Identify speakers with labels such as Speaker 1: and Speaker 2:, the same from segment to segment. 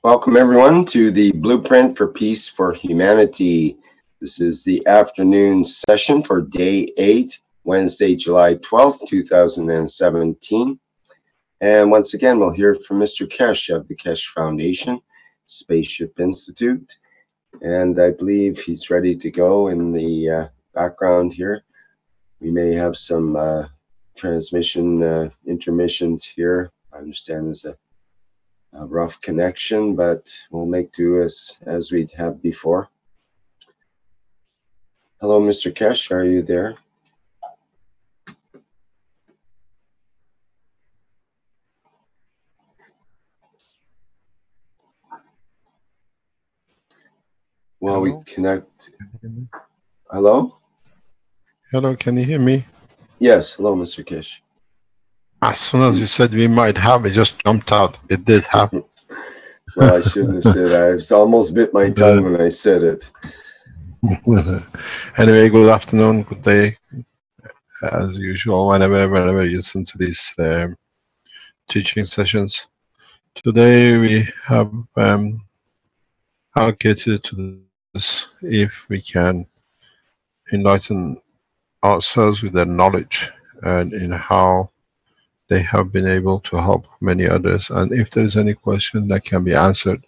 Speaker 1: Welcome everyone to the Blueprint for Peace for Humanity. This is the afternoon session for day 8, Wednesday, July 12th, 2017. And once again, we'll hear from Mr. Keshe of the Keshe Foundation, Spaceship Institute. And I believe he's ready to go in the background here. We may have some transmission intermissions here. I understand there's a rough connection, but we'll make do as we have before. Hello, Mr. Keshe, are you there? While we connect. Hello?
Speaker 2: Hello, can you hear me?
Speaker 1: Yes, hello, Mr. Keshe.
Speaker 2: As soon as you said we might have, it just jumped out. It did happen.
Speaker 1: Well, I shouldn't have said that. I almost bit my tongue when I said it.
Speaker 2: Anyway, good afternoon, good day. As usual, whenever you listen to these teaching sessions. Today we have allocated to this if we can enlighten ourselves with their knowledge and in how they have been able to help many others, and if there is any question that can be answered,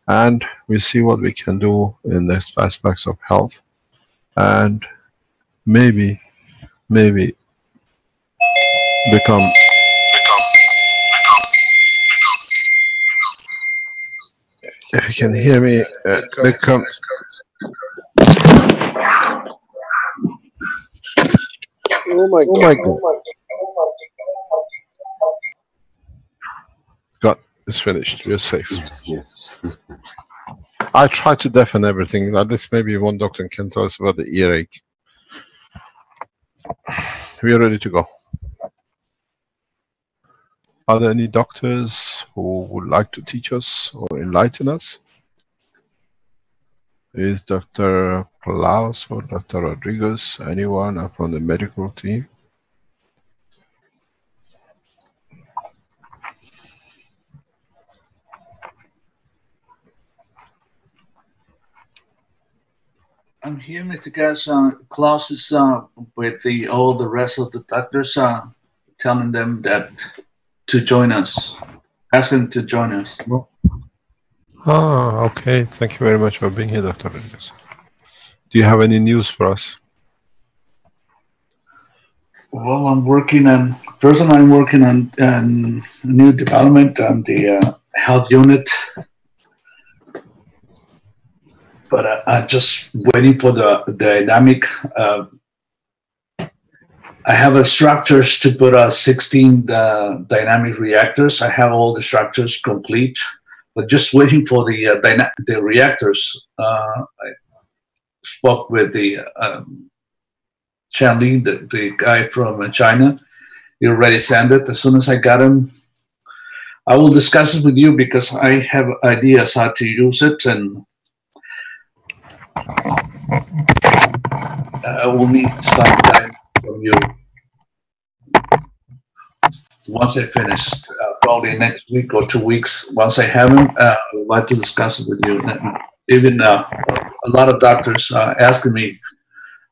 Speaker 2: and we see what we can do in the aspects of health, and maybe become if you can hear me, become oh my god. God, it's finished. We're safe.
Speaker 1: Yes.
Speaker 2: I try to deafen everything. At least maybe one doctor can tell us about the earache. We are ready to go. Are there any doctors who would like to teach us or enlighten us? Is Dr. Palaus or Dr. Rodriguez, anyone from the medical team?
Speaker 3: I'm here, Mr. Keshe. Klaus is with all the rest of the doctors, telling them that to join us, asking to join us.
Speaker 2: Ah, okay. Thank you very much for being here, Dr. Rodriguez. Do you have any news for us?
Speaker 3: Well, I'm working on a new development on the health unit. But I'm just waiting for the dynamic. I have structures to put 16 dynamic reactors. I have all the structures complete, but just waiting for the reactors. I spoke with the Chen Li, the guy from China. He already sent it. As soon as I got him, I will discuss it with you because I have ideas how to use it, and I will need some time from you once I finish, probably next week or 2 weeks. Once I have them, I would like to discuss it with you. Even a lot of doctors asking me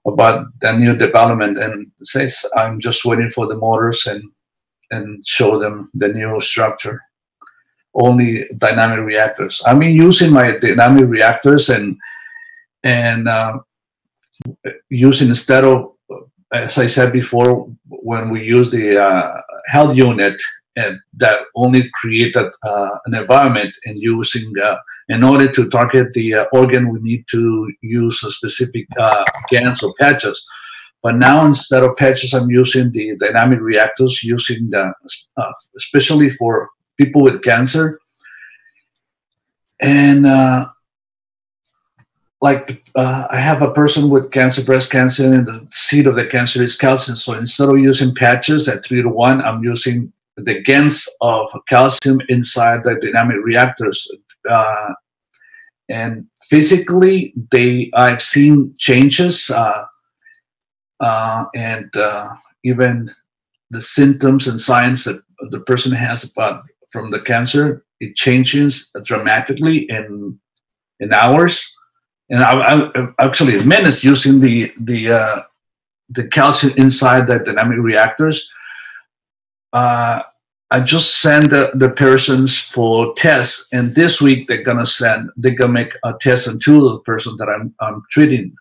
Speaker 3: about the new development, and says I'm just waiting for the motors and show them the new structure. Only dynamic reactors. I've been using my dynamic reactors and using, instead of, as I said before, when we use the health unit, and that only created an environment, and using in order to target the organ, we need to use a specific Gans or patches. But now, instead of patches, I'm using the dynamic reactors, using the especially for people with cancer. And I have a person with cancer, breast cancer, and the seed of the cancer is calcium. So instead of using patches at 3:1, I'm using the Gans of calcium inside the dynamic reactors. And physically, I've seen changes, and even the symptoms and signs that the person has from the cancer it changes dramatically in hours, and I actually in minutes, using the calcium inside the dynamic reactors. I just sent the persons for tests, and this week they're gonna make a test on 2 of the persons that I'm treating,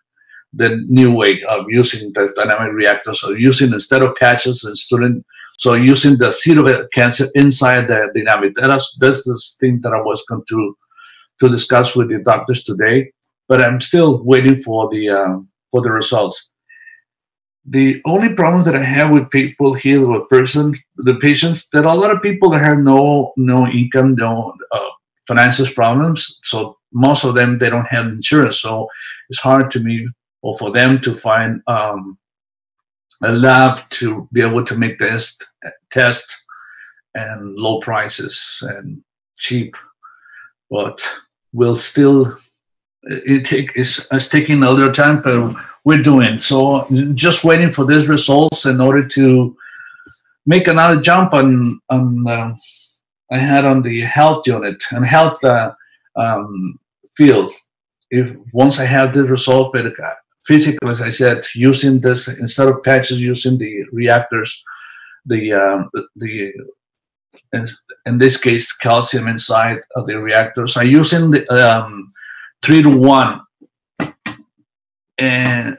Speaker 3: the new way of using the dynamic reactors, or using, instead of patches and student, so using the seed of cancer inside the dynamic. That's the thing that I was going to discuss with the doctors today, but I'm still waiting for the results. The only problem that I have with people here, the patients, that a lot of people that have no income, no financial problems. So most of them, they don't have insurance. So it's hard to me, or for them, to find a lab to be able to make test and low prices and cheap. But we'll still, it's taking a little time, but we're doing. So just waiting for these results in order to make another jump on I had on the health unit and health field. If once I have the result, but physically, as I said, using this instead of patches, using the reactors, in this case calcium inside of the reactors. I'm using the 3-to-1, and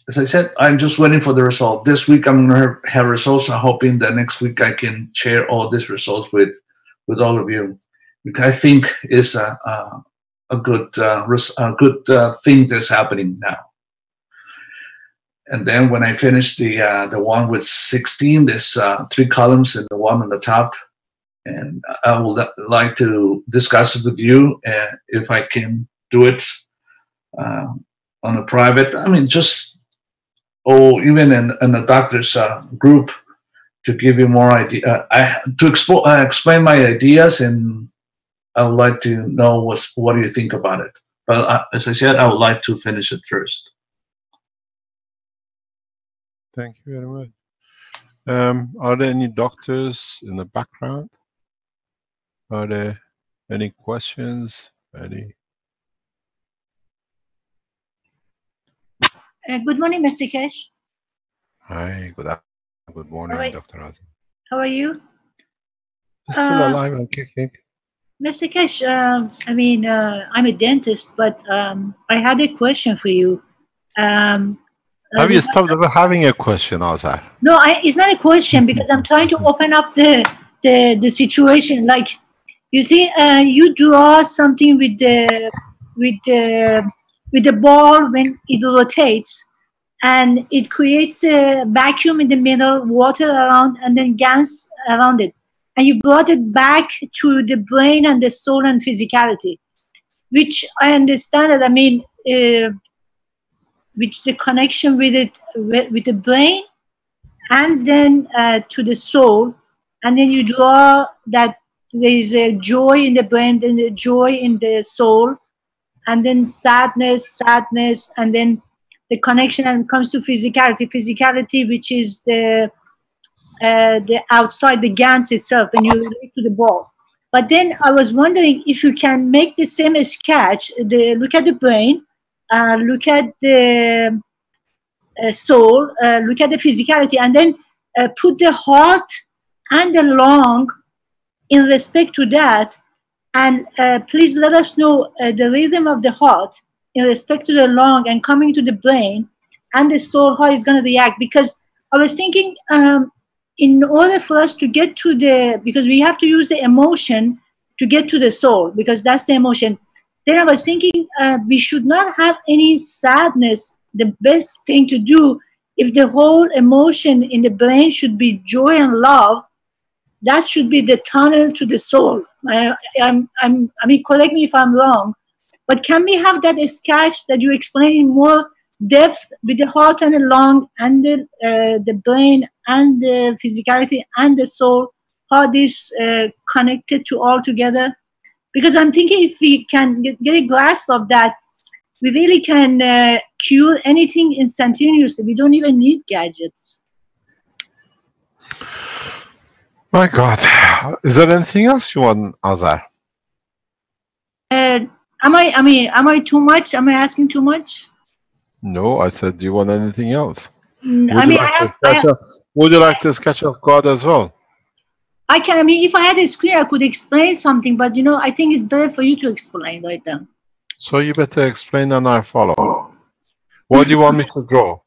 Speaker 3: as I said, I'm just waiting for the result. This week I'm going to have results. I'm hoping that next week I can share all these results with all of you, because I think it's a good thing that's happening now. And then when I finish the one with 16, there's 3 columns and the one on the top, and I would like to discuss it with you, if I can do it on a private. I mean, even in the doctor's group, to give you more idea, to explain my ideas, and I would like to know what do you think about it. But as I said, I would like to finish it first.
Speaker 2: Thank you very much. Are there any doctors in the background? Are there any questions?
Speaker 4: Good morning, Mr. Keshe.
Speaker 2: Hi, good morning, Dr. Azim.
Speaker 4: How are you?
Speaker 2: Still alive and kicking.
Speaker 4: Mr. Keshe, I mean, I'm a dentist, but I had a question for you.
Speaker 2: Have you stopped ever having a question, Azar?
Speaker 4: No, it's not a question, because I'm trying to open up the situation. Like, you see, you draw something with the ball when it rotates, and it creates a vacuum in the middle, water around, and then Gans around it. And you brought it back to the brain and the soul and physicality, which I understand that, I mean, which the connection with it, with the brain, and then to the soul, and then you draw that there is a joy in the brain, then the joy in the soul, and then sadness, and then the connection, and comes to physicality, which is the outside, the Gans itself, and you relate to the ball. But then I was wondering if you can make the same sketch, look at the brain, look at the soul, look at the physicality, and then put the heart and the lung in respect to that, and please let us know the rhythm of the heart in respect to the lung, and coming to the brain and the soul, how it's going to react. Because I was thinking, in order for us to get to because we have to use the emotion to get to the soul, because that's the emotion. Then I was thinking, we should not have any sadness. The best thing to do, if the whole emotion in the brain should be joy and love, that should be the tunnel to the soul. I mean, correct me if I'm wrong, but can we have that sketch that you explain in more depth with the heart and the lung and the brain and the physicality and the soul, how this connected to all together? Because I'm thinking if we can get a grasp of that, we really can cure anything instantaneously. We don't even need gadgets.
Speaker 2: My God. Is there anything else you want, Azar?
Speaker 4: Am I too much? Am I asking too much?
Speaker 2: No, I said, do you want anything else?
Speaker 4: I mean,
Speaker 2: Would you like to sketch of God as well?
Speaker 4: I can. I mean, if I had a screen, I could explain something. But you know, I think it's better for you to explain right now.
Speaker 2: So you better explain and I follow. What do you want me to draw?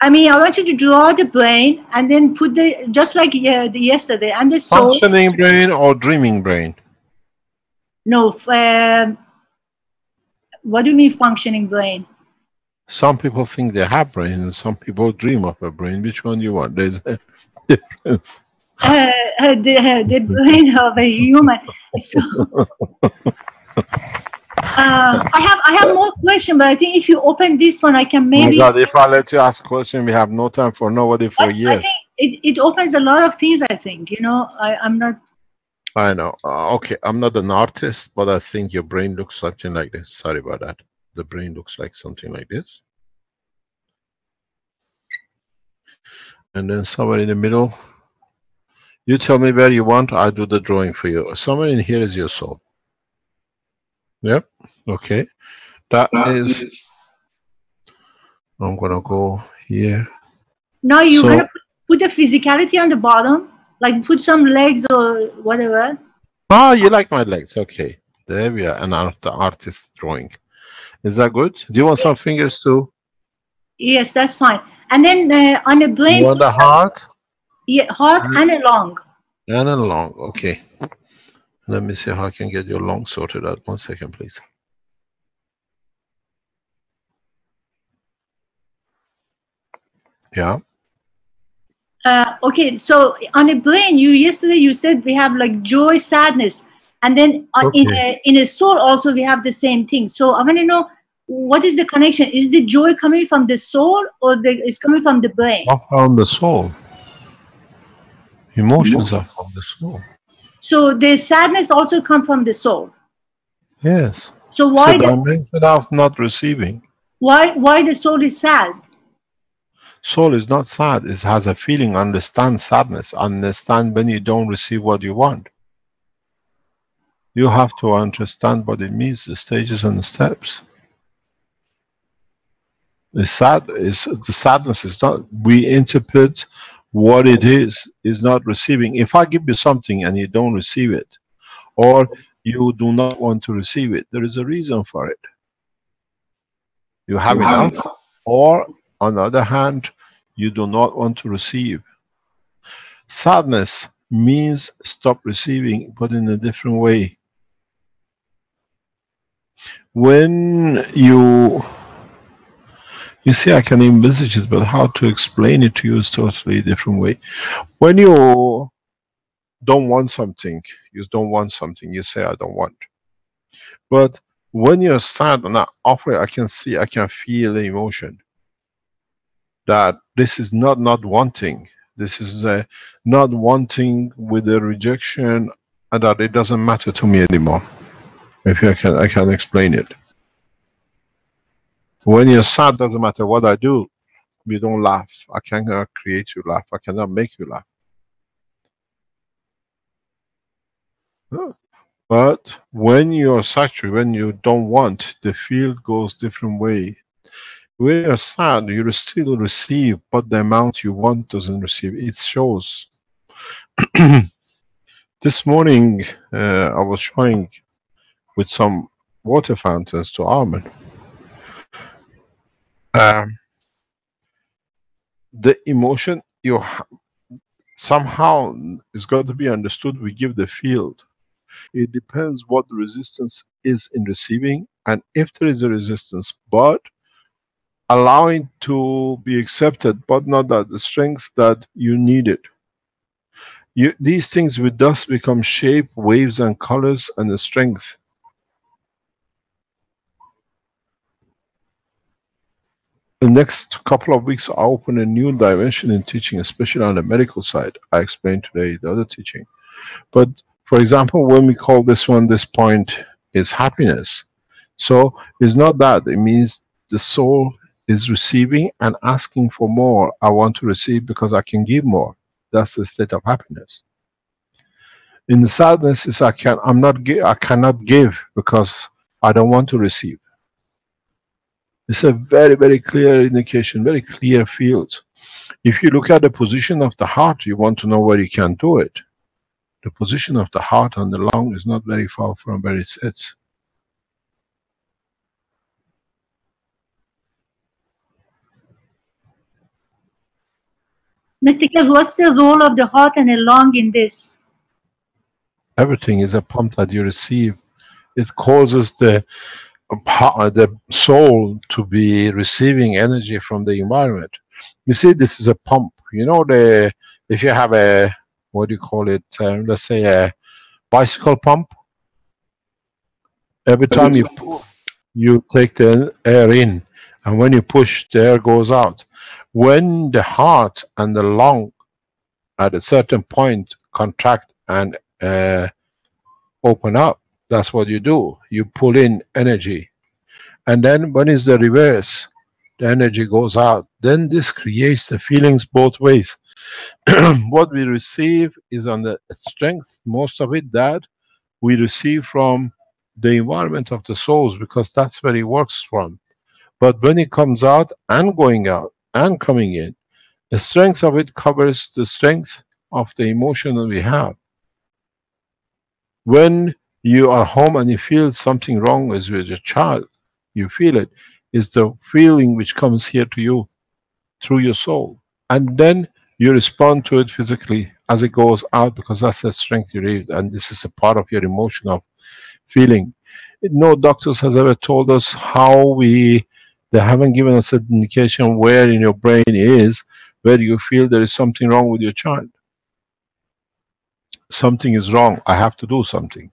Speaker 4: I mean, I want you to draw the brain and then put the just like the yesterday and the soul.
Speaker 2: Functioning brain or dreaming brain?
Speaker 4: No. What do you mean functioning brain?
Speaker 2: Some people think they have brain and some people dream of a brain. Which one do you want? There's a difference.
Speaker 4: The brain of a human. So, I have more questions, but I think if you open this one, I can maybe.
Speaker 2: Oh my God, if I let you ask questions, we have no time for nobody for years.
Speaker 4: I think it opens a lot of things. I think I'm not.
Speaker 2: I know. Okay, I'm not an artist, but I think your brain looks something like this. Sorry about that. The brain looks like something like this. And then somewhere in the middle, you tell me where you want, I do the drawing for you. Somewhere in here is your soul. Yep. Okay. That is. I'm gonna go here.
Speaker 4: No, you're gonna put the physicality on the bottom, like put some legs or whatever.
Speaker 2: Ah, you like my legs? Okay. There we are. An artist drawing. Is that good? Do you want some fingers too?
Speaker 4: Yes, that's fine. And then on the brain.
Speaker 2: You want the heart?
Speaker 4: Yeah, heart and a lung.
Speaker 2: And a lung. Okay. Let me see how I can get your lung sorted out. 1 second, please. Yeah.
Speaker 4: Okay, so on the brain, yesterday you said we have like joy, sadness, and then in a soul also we have the same thing. So I want to know, what is the connection? Is the joy coming from the soul or is coming from the brain?
Speaker 2: From the soul. Emotions are from the soul.
Speaker 4: So the sadness also comes from the soul.
Speaker 2: Yes.
Speaker 4: So why
Speaker 2: the dimension of not receiving?
Speaker 4: Why the soul is sad?
Speaker 2: Soul is not sad. It has a feeling. Understand sadness. Understand when you don't receive what you want. You have to understand what it means, the stages and the steps. The sadness is not. We interpret what it is not receiving. If I give you something and you don't receive it, or you do not want to receive it, there is a reason for it. You have enough, or on the other hand, you do not want to receive. Sadness means stop receiving, but in a different way. When you see, I can envisage it, but how to explain it to you is totally a different way. When you don't want something, you say, I don't want. But when you're sad and I offer it, I can feel the emotion. That this is not wanting. This is not wanting with a rejection, and that it doesn't matter to me anymore. If I can explain it. When you're sad, doesn't matter what I do. You don't laugh. I cannot create you laugh. I cannot make you laugh. But when you're saturated, when you don't want, the field goes different way. When you're sad, you still receive, but the amount you want doesn't receive. It shows. This morning, I was showing with some water fountains to Armin. The emotion you somehow is got to be understood. We give the field. It depends what the resistance is in receiving, and if there is a resistance, but allowing to be accepted, but not at the strength that you need it. These things with dust become shape, waves, and colors, and the strength. The next couple of weeks, I open a new dimension in teaching, especially on the medical side. I explained today the other teaching. But for example, when we call this point is happiness. So it's not that. It means the soul is receiving and asking for more. I want to receive because I can give more. That's the state of happiness. In the sadness is I cannot give because I don't want to receive. It's a very, very clear indication, very clear field. If you look at the position of the heart, you want to know where you can do it. The position of the heart and the lung is not very far from where it sits.
Speaker 4: Mr. Keshe, what's the role of the heart and the lung in this?
Speaker 2: Everything is a pump that you receive. It causes the soul to be receiving energy from the environment. You see, this is a pump. You know, if you have a, what do you call it? Let's say a bicycle pump. Every time you take the air in, and when you push, the air goes out. When the heart and the lung at a certain point contract and open up, that's what you do. You pull in energy. And then when it's the reverse, the energy goes out. Then this creates the feelings both ways. What we receive is on the strength, most of it, that we receive from the environment of the souls, because that's where it works from. But when it comes out and going out and coming in, the strength of it covers the strength of the emotion that we have. When you are home and you feel something wrong with your child, you feel it. It's the feeling which comes here to you through your soul. And then you respond to it physically as it goes out, because that's the strength you need. And this is a part of your emotion of feeling. No doctors has ever told us how they haven't given us an indication where in your brain is, where you feel there is something wrong with your child. Something is wrong, I have to do something.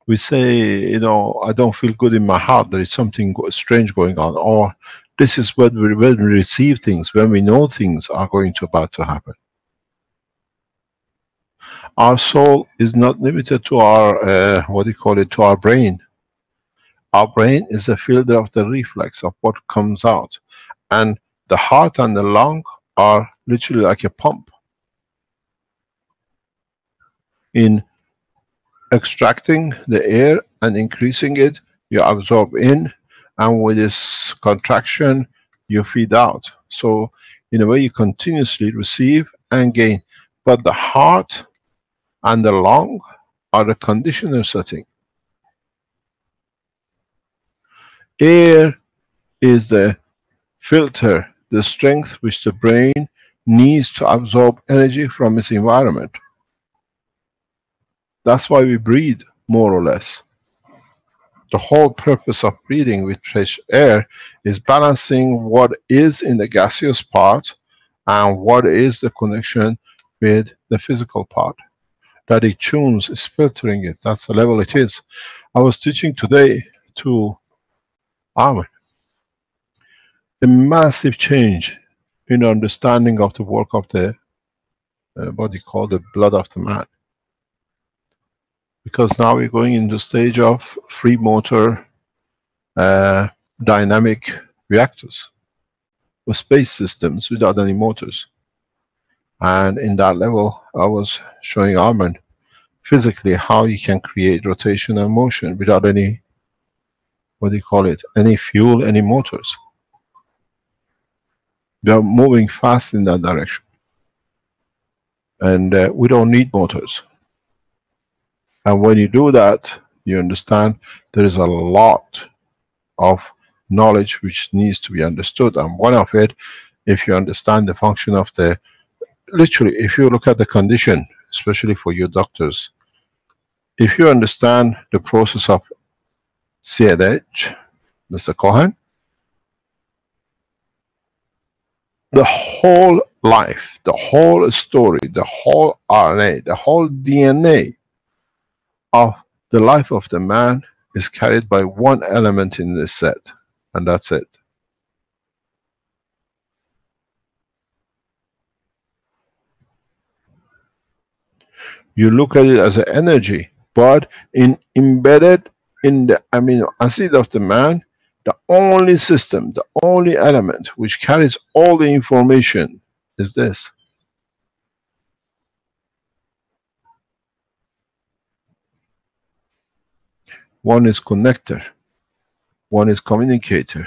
Speaker 2: We say, you know, I don't feel good in my heart, there is something strange going on. Or this is when we receive things, when we know things are about to happen. Our soul is not limited to our, to our brain. Our brain is a filter of the reflex of what comes out. And the heart and the lung are literally like a pump. In extracting the air and increasing it, you absorb in, and with this contraction, you feed out. So in a way, you continuously receive and gain. But the heart and the lung are the conditioner setting. Air is the filter, the strength which the brain needs to absorb energy from its environment. That's why we breathe, more or less. The whole purpose of breathing with fresh air is balancing what is in the gaseous part and what is the connection with the physical part. That it tunes, is filtering it. That's the level it is. I was teaching today to Ahmed a massive change in understanding of the work of the what you call the blood of the man. Because now we're going into the stage of free motor dynamic reactors with space systems without any motors. And in that level, I was showing Armand physically how you can create rotation and motion without any, any fuel, any motors. They are moving fast in that direction. And we don't need motors. And when you do that, you understand there is a lot of knowledge which needs to be understood. And one of it, if you understand the function of the, literally, if you look at the condition, especially for your doctors, if you understand the process of CET, Mr. Cohen, the whole life, the whole story, the whole RNA, the whole DNA of the life of the man is carried by one element in this set, and that's it. You look at it as an energy, but embedded in the amino acid of the man, the only system, the only element which carries all the information is this. One is connector, one is communicator,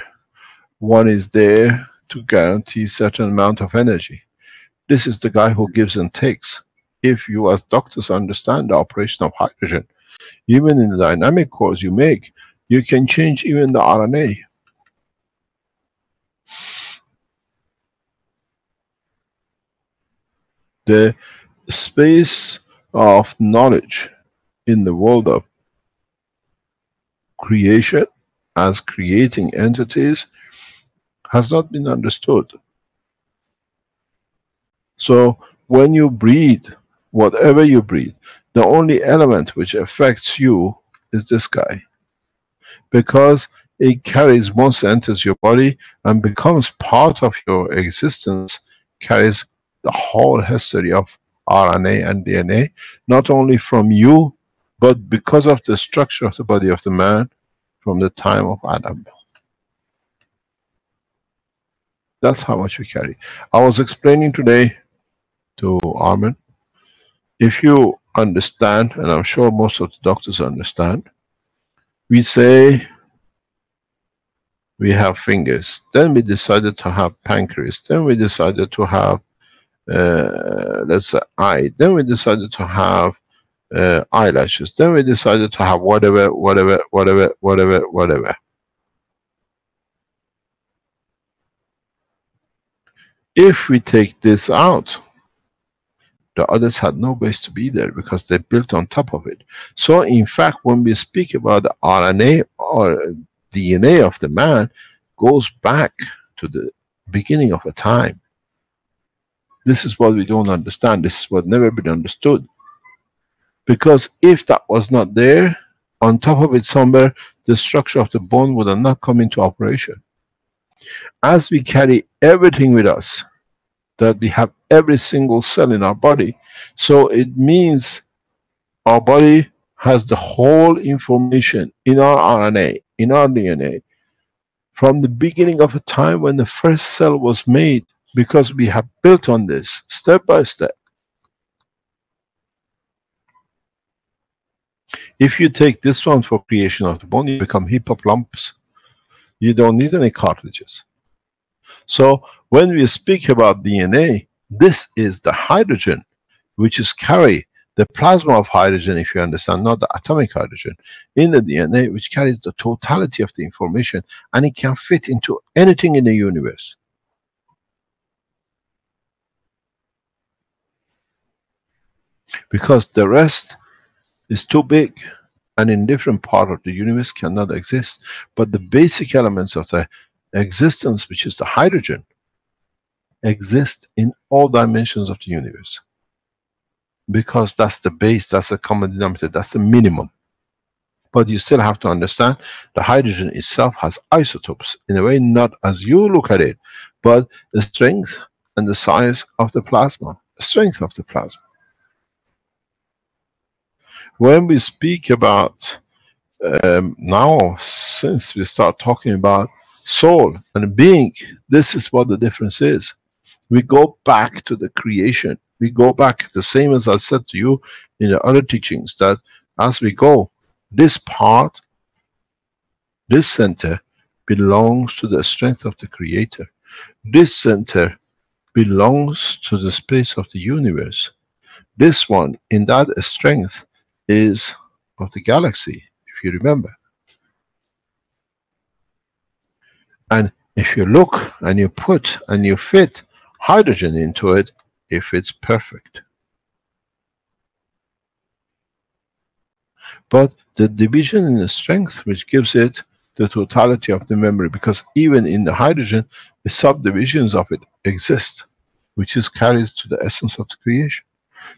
Speaker 2: one is there to guarantee certain amount of energy. This is the guy who gives and takes. If you as doctors understand the operation of hydrogen, even in the dynamic cores you make, you can change even the RNA. The space of knowledge in the world of creation as creating entities has not been understood. So when you breathe, whatever you breathe, the only element which affects you is this guy, because it carries, once it enters your body and becomes part of your existence, carries the whole history of RNA and DNA, not only from you, but because of the structure of the body of the man from the time of Adam. That's how much we carry. I was explaining today to Armin, if you understand, and I'm sure most of the doctors understand, we say we have fingers, then we decided to have pancreas, then we decided to have let's say eye, then we decided to have eyelashes, then we decided to have whatever. If we take this out, the others had no base to be there because they built on top of it. So in fact, when we speak about the RNA or DNA of the man, goes back to the beginning of a time. This is what we don't understand. This is what never been understood. Because if that was not there, on top of it somewhere, the structure of the bone would have not come into operation. As we carry everything with us, that we have every single cell in our body, so it means our body has the whole information in our RNA, in our DNA, from the beginning of a time when the first cell was made, because we have built on this step by step. If you take this one for creation of the bone, you become heap of lumps. You don't need any cartridges. So when we speak about DNA, this is the hydrogen which is carry the plasma of hydrogen, if you understand, not the atomic hydrogen, in the DNA, which carries the totality of the information, and it can fit into anything in the universe. Because the rest is too big and in different part of the universe cannot exist. But the basic elements of the existence, which is the hydrogen, exist in all dimensions of the universe. Because that's the base, that's the common denominator, that's the minimum. But you still have to understand the hydrogen itself has isotopes, in a way not as you look at it, but the strength and the size of the plasma, the strength of the plasma. When we speak about now, since we start talking about soul and being, this is what the difference is. We go back to the creation. We go back, the same as I said to you in the other teachings, that as we go, this part, this center belongs to the strength of the creator. This center belongs to the space of the universe. This one, in that strength, is of the galaxy, if you remember. And if you look and you put and you fit hydrogen into it, it fits perfect. But the division in the strength which gives it the totality of the memory, because even in the hydrogen, the subdivisions of it exist, which is carries to the essence of the creation.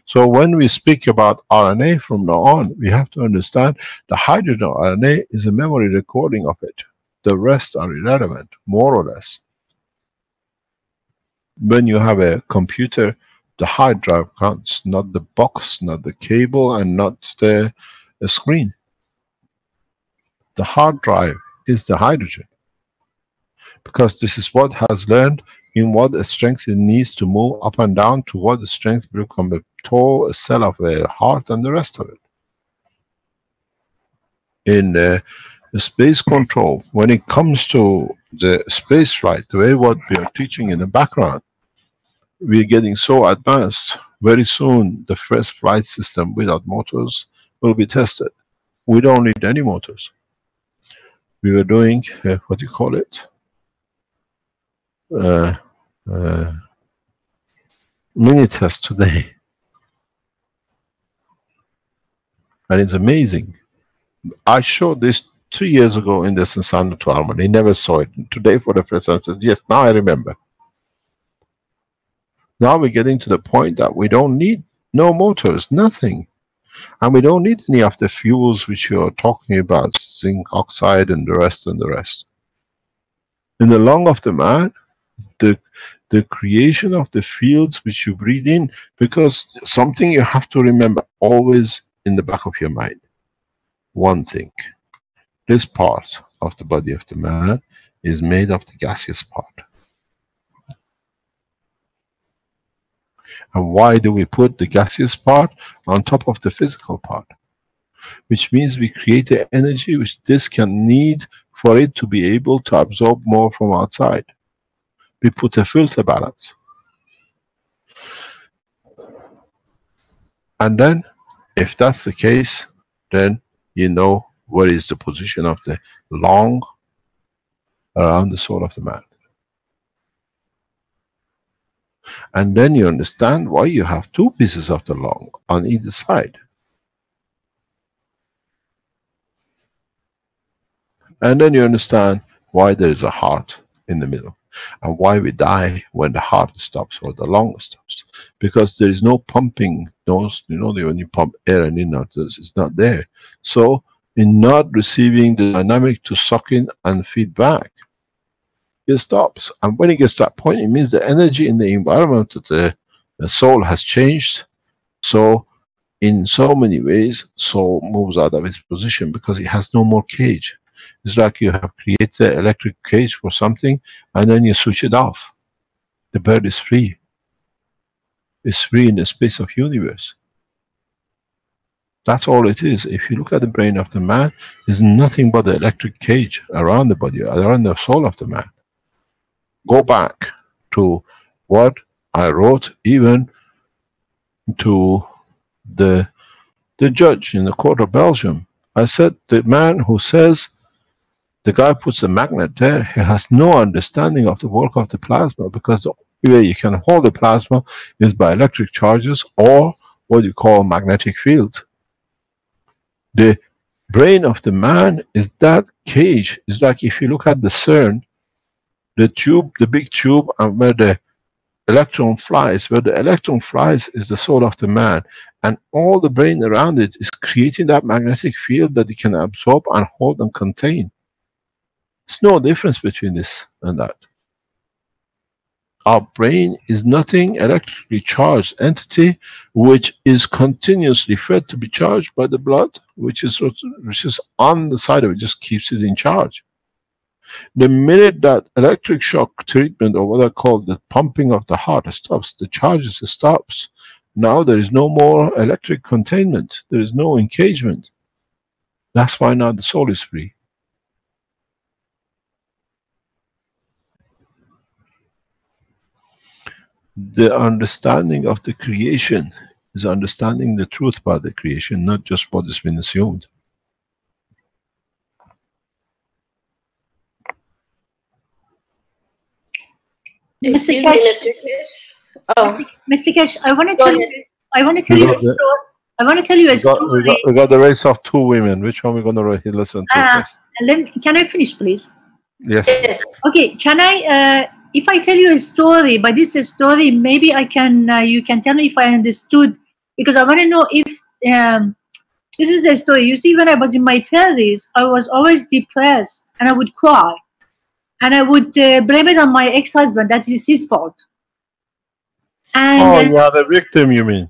Speaker 2: So when we speak about RNA from now on, we have to understand the hydrogen RNA is a memory recording of it. The rest are irrelevant, more or less. When you have a computer, the hard drive counts, not the box, not the cable, and not the screen. The hard drive is the hydrogen. Because this is what has learned in what strength it needs to move up and down, to what strength will become a tall cell of a heart and the rest of it. in space control, when it comes to the space flight, the way what we are teaching in the background, we are getting so advanced. Very soon, the first flight system without motors will be tested. We don't need any motors. We were doing, what do you call it? Mini test today. And it's amazing. I showed this 3 years ago in the San Antonio. They never saw it. Today for the first time, I said, yes, now I remember. Now we're getting to the point that we don't need no motors, nothing. And we don't need any of the fuels which you're talking about, zinc oxide and the rest and the rest. In the lung of the man, the creation of the fields which you breathe in, because something you have to remember always in the back of your mind. One thing, this part of the body of the man is made of the gaseous part. And why do we put the gaseous part on top of the physical part? Which means we create the energy which this can need for it to be able to absorb more from outside. We put a filter balance. And then, if that's the case, then you know what is the position of the lung around the soul of the man. And then you understand why you have two pieces of the lung on either side. And then you understand why there is a heart in the middle. And why we die when the heart stops or the lung stops. Because there is no pumping. Those, you know, when you pump air and in out, it's not there. So, in not receiving the dynamic to suck in and feed back, it stops. And when it gets to that point, it means the energy in the environment that the soul has changed. So, in so many ways, soul moves out of its position because it has no more cage. It's like you have created an electric cage for something and then you switch it off. The bird is free. It's free in the space of universe. That's all it is. If you look at the brain of the man, there's nothing but the electric cage around the body, around the soul of the man. Go back to what I wrote even to the judge in the court of Belgium. I said the man who says the guy puts the magnet there, he has no understanding of the work of the plasma, because the only way you can hold the plasma is by electric charges or what you call magnetic field. The brain of the man is that cage. It's like if you look at the CERN, the tube, the big tube, and where the electron flies, where the electron flies is the soul of the man, and all the brain around it is creating that magnetic field that it can absorb and hold and contain. There's no difference between this and that. Our brain is nothing electrically charged entity which is continuously fed to be charged by the blood, which is on the side of it, just keeps it in charge. The minute that electric shock treatment, or what I call the pumping of the heart, stops, the charges stops. Now there is no more electric containment. There is no engagement. That's why now the soul is free. The understanding of the creation is understanding the truth about the creation, not just what has been assumed.
Speaker 4: Mr. Keshe, Mr. Keshe, I want to tell you. I want to tell you a story. I want to tell you a story.
Speaker 2: We got the race of two women. Which one we're going to listen to first?
Speaker 4: Can I finish, please?
Speaker 2: Yes.
Speaker 5: Yes.
Speaker 4: Okay. Can I? If I tell you a story, but this is a story, maybe I can. You can tell me if I understood, because I want to know if this is a story. You see, when I was in my 30s, I was always depressed, and I would cry, and I would blame it on my ex-husband. That is his fault. And
Speaker 2: you are the victim, you mean?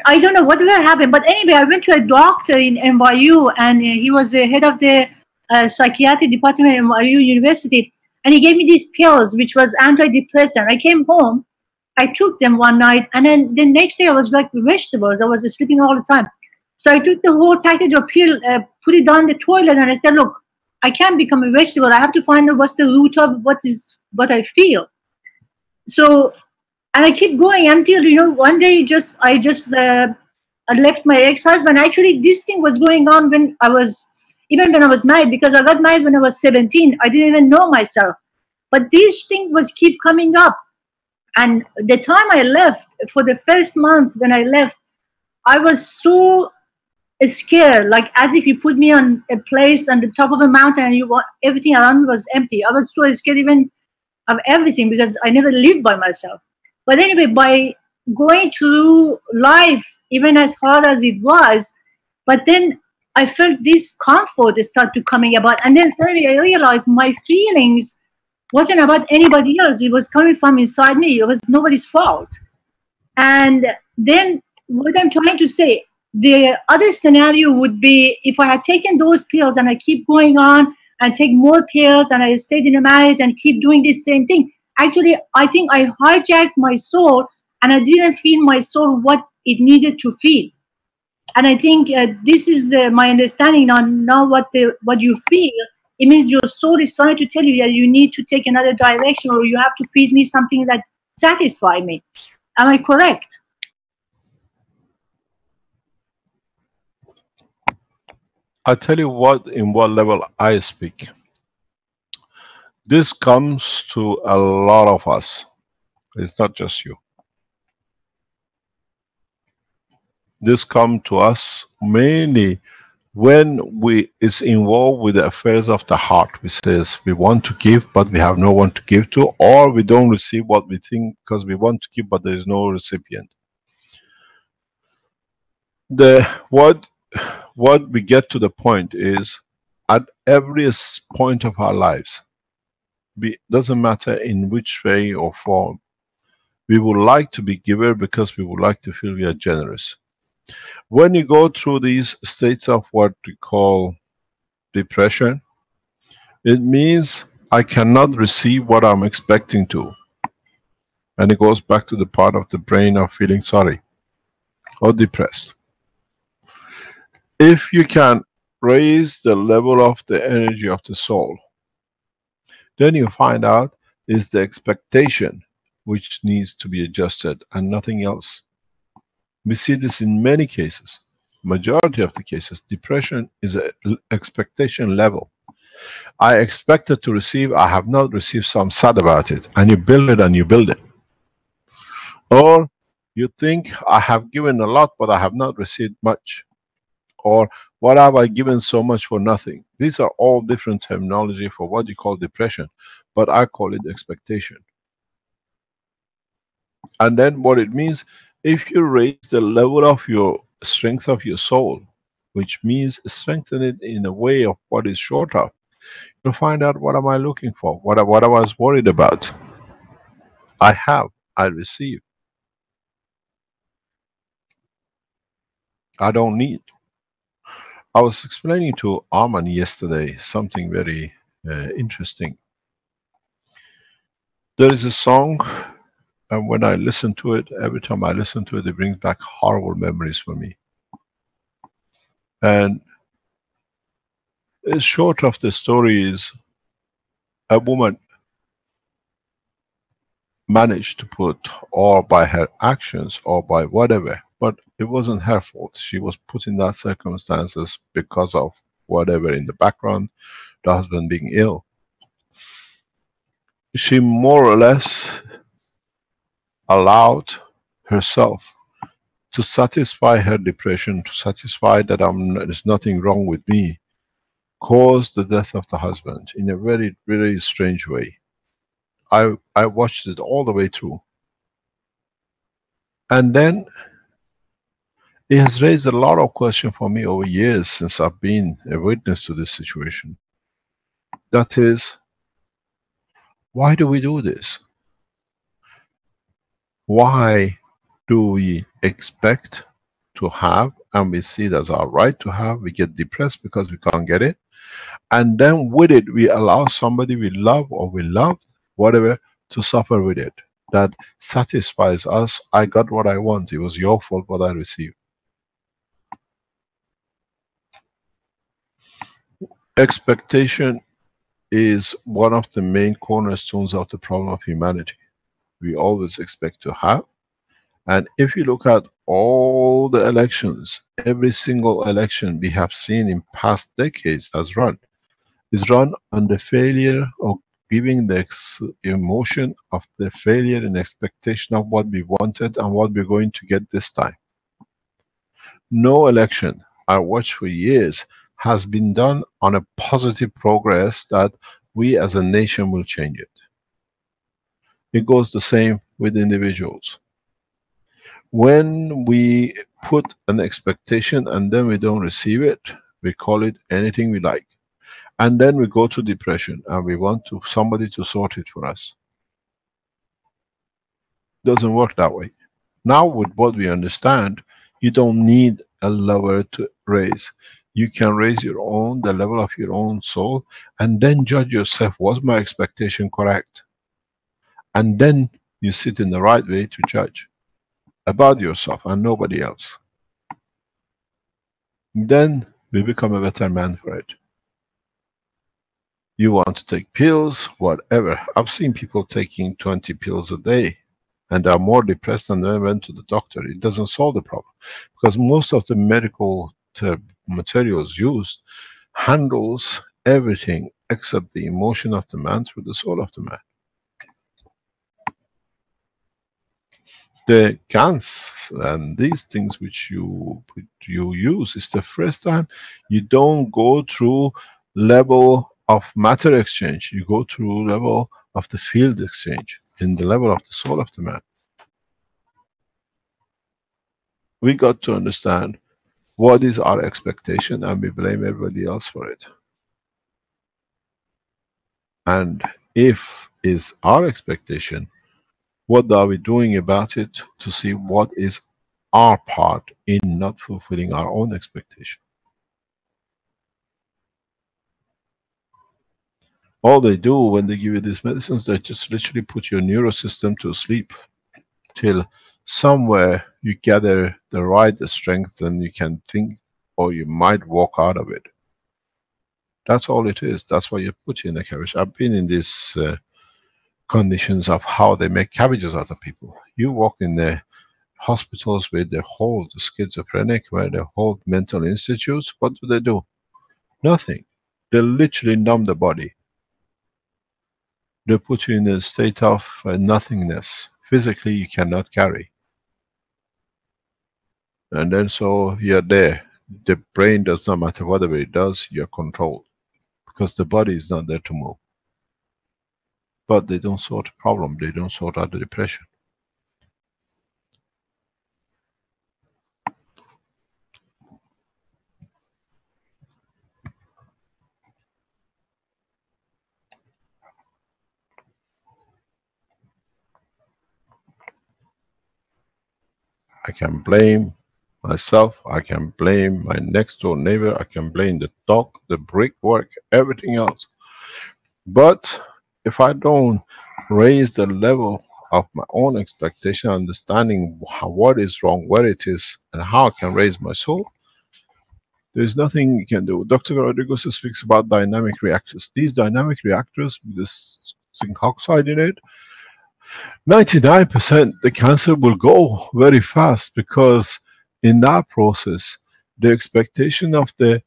Speaker 4: I don't know what will happen, but anyway, I went to a doctor in NYU, and he was the head of the psychiatry department at NYU University, and he gave me these pills, which was antidepressant. I came home, I took them one night, and then the next day I was like vegetables. I was sleeping all the time. So I took the whole package of pill, put it down the toilet, and I said, look, I can't become a vegetable. I have to find out what's the root of what I feel. So, and I keep going until, one day I left my ex-husband. Actually, this thing was going on even when I was married, because I got married when I was 17. I didn't even know myself. But this thing was keep coming up. And the time I left, for the first month when I left, I was so scared, like as if you put me on a place on the top of a mountain and everything around was empty. I was so scared even of everything because I never lived by myself. But anyway, by going through life, even as hard as it was, but then I felt this comfort start to coming about, and then suddenly I realized my feelings wasn't about anybody else. It was coming from inside me. It was nobody's fault. And then what I'm trying to say, the other scenario would be if I had taken those pills and I keep going on and take more pills and I stayed in a marriage and keep doing this same thing. Actually, I think I hijacked my soul and I didn't feel my soul what it needed to feel. And I think this is my understanding on now what you feel. It means your soul is trying to tell you that you need to take another direction, or you have to feed me something that satisfies me. Am I correct?
Speaker 2: I tell you what, in what level I speak. This comes to a lot of us. It's not just you. This comes to us mainly when it's involved with the affairs of the heart. We says we want to give, but we have no one to give to, or we don't receive what we think because we want to give, but there is no recipient. What we get to the point is, at every point of our lives, doesn't matter in which way or form, we would like to be giver because we would like to feel we are generous. When you go through these states of what we call depression, it means I cannot receive what I'm expecting to. And it goes back to the part of the brain of feeling sorry or depressed. If you can raise the level of the energy of the soul, then you find out is the expectation which needs to be adjusted and nothing else. We see this in many cases. Majority of the cases, depression is an expectation level. I expected to receive, I have not received, so I'm sad about it. And you build it and you build it. Or you think I have given a lot, but I have not received much. Or what have I given so much for nothing? These are all different terminology for what you call depression, but I call it expectation. And then what it means, if you raise the level of your strength of your soul, which means strengthen it in a way of what is short of, you'll find out what am I looking for, what I was worried about. I have, I receive. I don't need. I was explaining to Arman yesterday something very interesting. There is a song, and when I listen to it, every time I listen to it, it brings back horrible memories for me. And short of the story is, a woman managed to put, or by her actions or by whatever, but it wasn't her fault. She was put in that circumstances because of whatever in the background, the husband being ill. She more or less allowed herself to satisfy her depression, to satisfy that there's nothing wrong with me, caused the death of the husband in a very, very strange way. I watched it all the way through. And then it has raised a lot of questions for me over years since I've been a witness to this situation. That is, why do we do this? Why do we expect to have, and we see it as our right to have, we get depressed because we can't get it, and then with it we allow somebody we love or we loved, whatever, to suffer with it. That satisfies us. I got what I want. It was your fault what I received. Expectation is one of the main cornerstones of the problem of humanity. We always expect to have. And if you look at all the elections, every single election we have seen in past decades is run on the failure of giving the emotion of the failure and expectation of what we wanted and what we're going to get this time. No election I watched for years has been done on a positive progress that we as a nation will change it. It goes the same with individuals. When we put an expectation and then we don't receive it, we call it anything we like. And then we go to depression and we want somebody to sort it for us. Doesn't work that way. Now with what we understand, you don't need a level to raise. You can raise your own, the level of your own soul, and then judge yourself, was my expectation correct? And then you sit in the right way to judge about yourself and nobody else. Then we become a better man for it. You want to take pills, whatever. I've seen people taking 20 pills a day and they are more depressed than they went to the doctor. It doesn't solve the problem because most of the medical materials used handles everything except the emotion of the man through the soul of the man. The Gans and these things which you use is the first time you don't go through level of matter exchange, you go through level of the field exchange, in the level of the soul of the man. We got to understand what is our expectation and we blame everybody else for it. And if is our expectation, what are we doing about it to see what is our part in not fulfilling our own expectation? All they do when they give you these medicines, they just literally put your neurosystem to sleep till somewhere you gather the right strength and you can think, or you might walk out of it. That's all it is. That's why you put you in a cabbage. I've been in these conditions of how they make cabbages out of people. You walk in the hospitals where they hold the schizophrenic, where they hold mental institutes, what do? Nothing. They literally numb the body. They put you in a state of nothingness. Physically you cannot carry. And then so you're there. The brain does not matter whatever it does, you're controlled. Because the body is not there to move. But they don't sort the problem, they don't sort out the depression. I can blame myself, I can blame my next door neighbor, I can blame the dog, the brickwork, everything else. But if I don't raise the level of my own expectation, understanding what is wrong, where it is, and how I can raise my soul, there is nothing you can do. Dr. Rodriguez speaks about dynamic reactors. These dynamic reactors, with this zinc oxide in it, 99% the cancer will go very fast, because in that process the expectation of the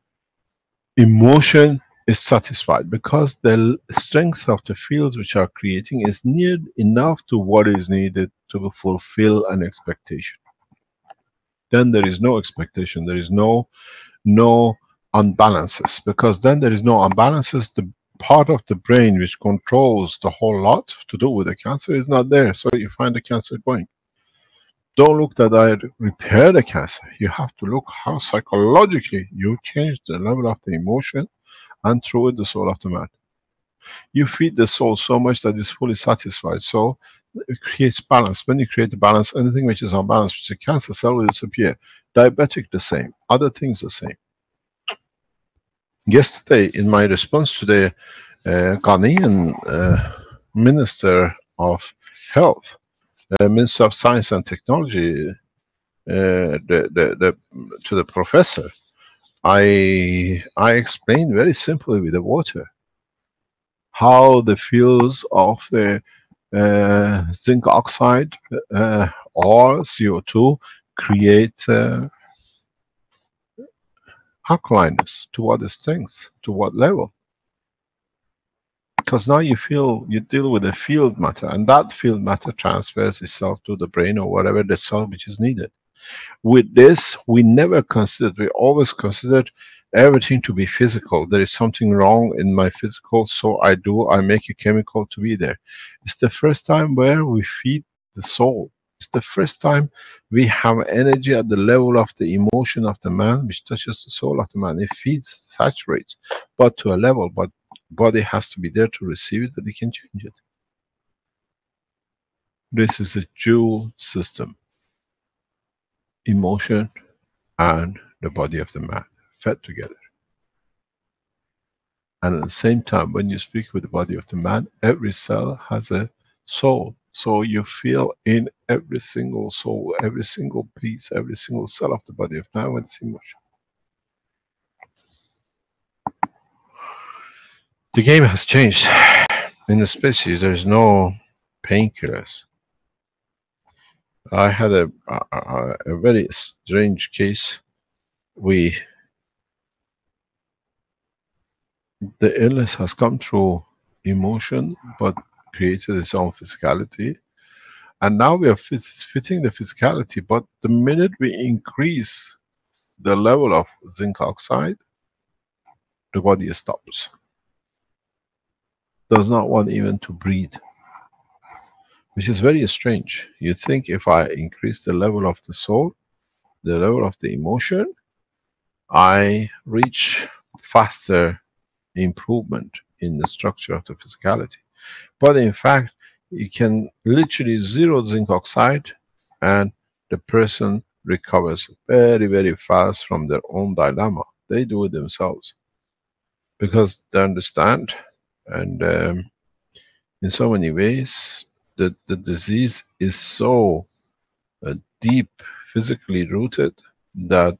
Speaker 2: emotion is satisfied, because the strength of the fields which are creating is near enough to what is needed to fulfill an expectation. Then there is no expectation, there is no unbalances, because then there is no unbalances. The part of the brain which controls the whole lot to do with the cancer is not there, so you find the cancer going. Don't look that I repair the cancer. You have to look how psychologically you change the level of the emotion and through it the soul of the man. You feed the soul so much that it's fully satisfied, so it creates balance. When you create the balance, anything which is unbalanced, which is a cancer cell, will disappear. Diabetic the same, other things the same. Yesterday, in my response to the Ghanaian Minister of Health, Minister of Science and Technology, to the professor, I explained very simply with the water how the fields of the zinc oxide or CO2 create alkalineness. To what extent? To what level? Because now you deal with the field matter, and that field matter transfers itself to the brain or whatever the cell which is needed. With this, we never considered, we always considered everything to be physical. There is something wrong in my physical, so I make a chemical to be there. It's the first time where we feed the soul. It's the first time we have energy at the level of the emotion of the man, which touches the soul of the man. It feeds, saturates, but to a level, but body has to be there to receive it, that it can change it. This is a dual system. Emotion and the body of the man fed together. And at the same time, when you speak with the body of the man, every cell has a soul. So you feel in every single soul, every single piece, every single cell of the body of man with emotion. The game has changed. In the species, there's no painkillers. I had a very strange case. The illness has come through emotion, but created its own physicality. And now we are fitting the physicality, but the minute we increase the level of zinc oxide, the body stops. Does not want even to breathe. Which is very strange. You think if I increase the level of the soul, the level of the emotion, I reach faster improvement in the structure of the physicality. But in fact, you can literally zero zinc oxide and the person recovers very, very fast from their own dilemma. They do it themselves because they understand, and in so many ways the disease is so deep physically rooted that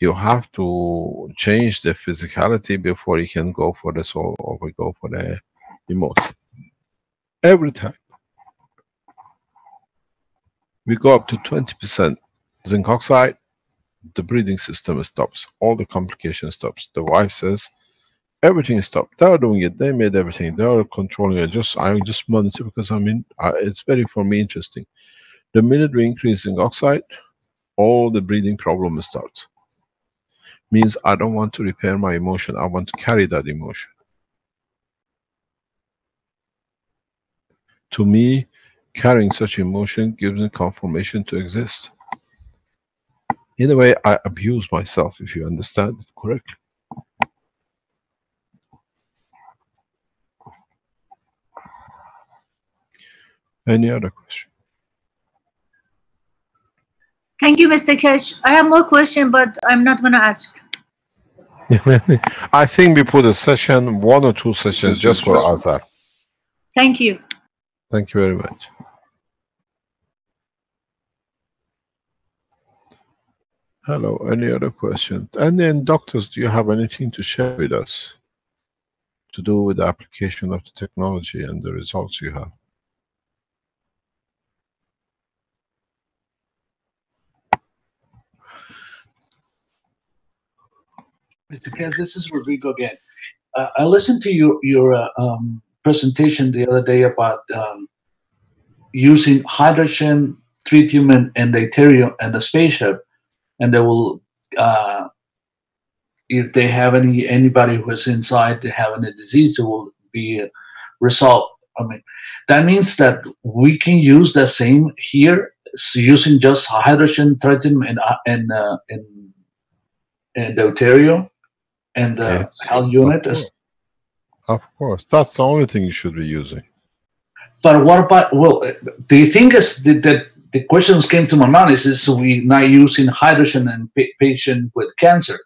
Speaker 2: you have to change the physicality before you can go for the soul or go for the emotion. Every time we go up to 20% zinc oxide, the breathing system stops, all the complications stops. The wife says everything stopped. They are doing it, they made everything, they are controlling it. I just monitor because it's very for me interesting. The minute we increase zinc oxide, all the breathing problems start. Means I don't want to repair my emotion, I want to carry that emotion. To me, carrying such emotion gives me confirmation to exist. In a way, I abuse myself, if you understand it correctly. Any other question?
Speaker 4: Thank you, Mr. Keshe. I have more questions, but I'm not going to ask.
Speaker 2: I think we put a session, 1 or 2 sessions just for Azar.
Speaker 4: Thank you.
Speaker 2: Thank you very much. Hello, any other questions? And then doctors, do you have anything to share with us to do with the application of the technology and the results you have?
Speaker 3: Mr. Keshe, this is Rodrigo again. I listened to your presentation the other day about using hydrogen, tritium, and deuterium and the spaceship, and they will, if they have anybody who is inside, they have any disease, it will be resolved. I mean, that means that we can use the same here, using just hydrogen, tritium, and deuterium. And the
Speaker 2: Yes,
Speaker 3: health unit is.
Speaker 2: Of course, that's the only thing you should be using.
Speaker 3: But what about, well, the thing is that the questions came to my mind is we not using hydrogen in patient with cancer?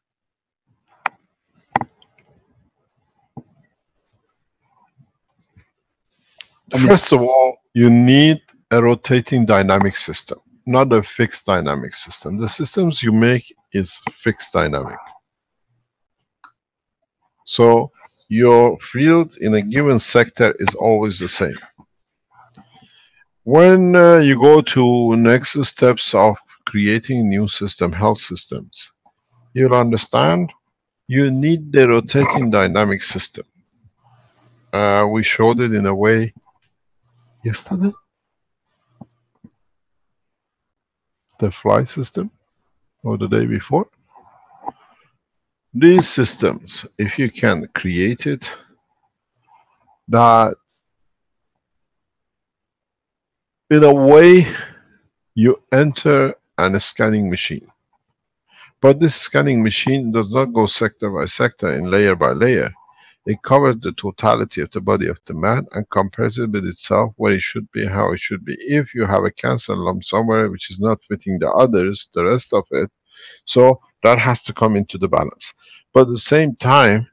Speaker 2: First of all, you need a rotating dynamic system, not a fixed dynamic system. The systems you make is fixed dynamic. So your field in a given sector is always the same. When you go to next steps of creating new system, health systems, you'll understand you need the rotating dynamic system. We showed it in a way yesterday. The fly system, or the day before. These systems, if you can create it, that in a way you enter a scanning machine. But this scanning machine does not go sector by sector and layer by layer. It covers the totality of the body of the man and compares it with itself, where it should be, how it should be. If you have a cancer lump somewhere which is not fitting the others, the rest of it, so that has to come into the balance. But at the same time,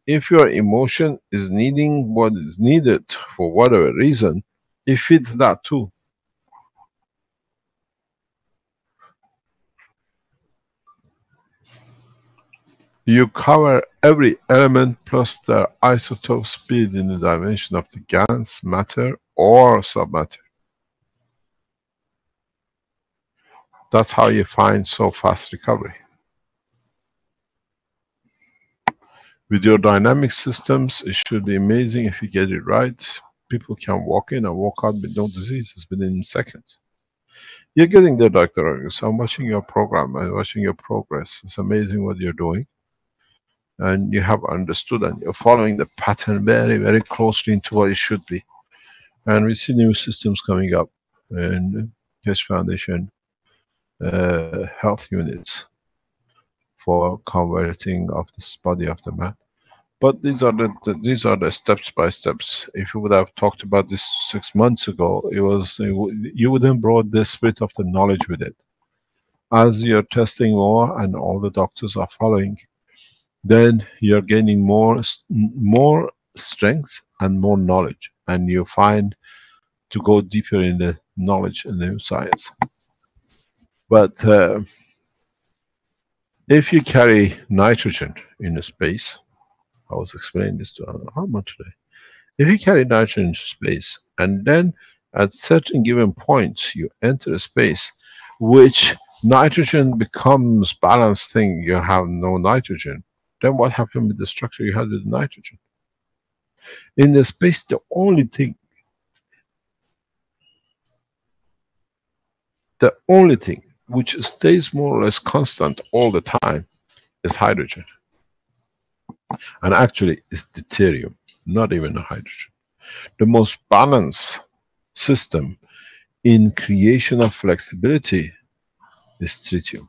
Speaker 2: if your emotion is needing what is needed for whatever reason, it fits that too. You cover every element plus the isotope speed in the dimension of the Gans, matter or submatter. That's how you find so fast recovery. With your dynamic systems, it should be amazing if you get it right. People can walk in and walk out with no diseases within seconds. You're getting there, Dr. Argus. I'm watching your program. I'm watching your progress. It's amazing what you're doing. And you have understood and you're following the pattern very, very closely into what it should be. And we see new systems coming up. And Keshe Foundation health units for converting of this body of the man. But these are the steps by steps. If you would have talked about this 6 months ago, you would have brought the spirit of the knowledge with it. As you're testing more and all the doctors are following, then you're gaining more strength and more knowledge, and you find to go deeper in the knowledge and the science. But if you carry nitrogen in a space, I was explaining this to Armand today. If you carry nitrogen into space, and then at certain given points you enter a space which nitrogen becomes balanced thing, you have no nitrogen, then what happened with the structure you had with the nitrogen? In the space, the only thing which stays more or less constant all the time is hydrogen. And actually it's deuterium, not even a hydrogen. The most balanced system in creation of flexibility is tritium.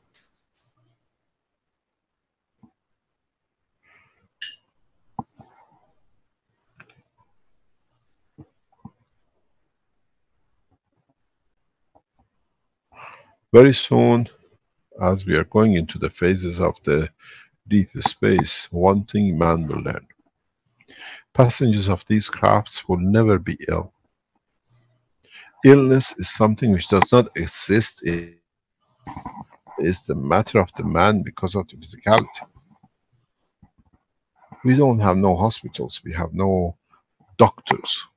Speaker 2: Very soon, as we are going into the phases of the deep space, one thing man will learn. Passengers of these crafts will never be ill. Illness is something which does not exist. It is the matter of the man because of the physicality. We don't have no hospitals, we have no doctors,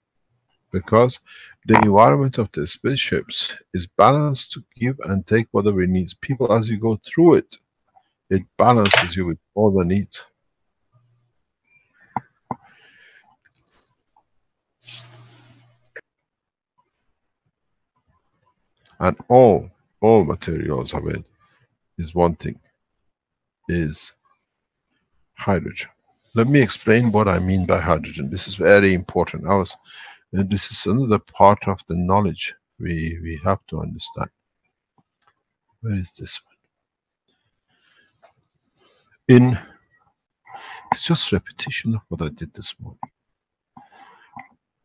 Speaker 2: because the environment of the spaceships is balanced to give and take whatever it needs. People, as you go through it, it balances you with all the needs. And all materials of it is one thing, is hydrogen. Let me explain what I mean by hydrogen. This is very important. This is another part of the knowledge we have to understand. Where is this one? It's just repetition of what I did this morning.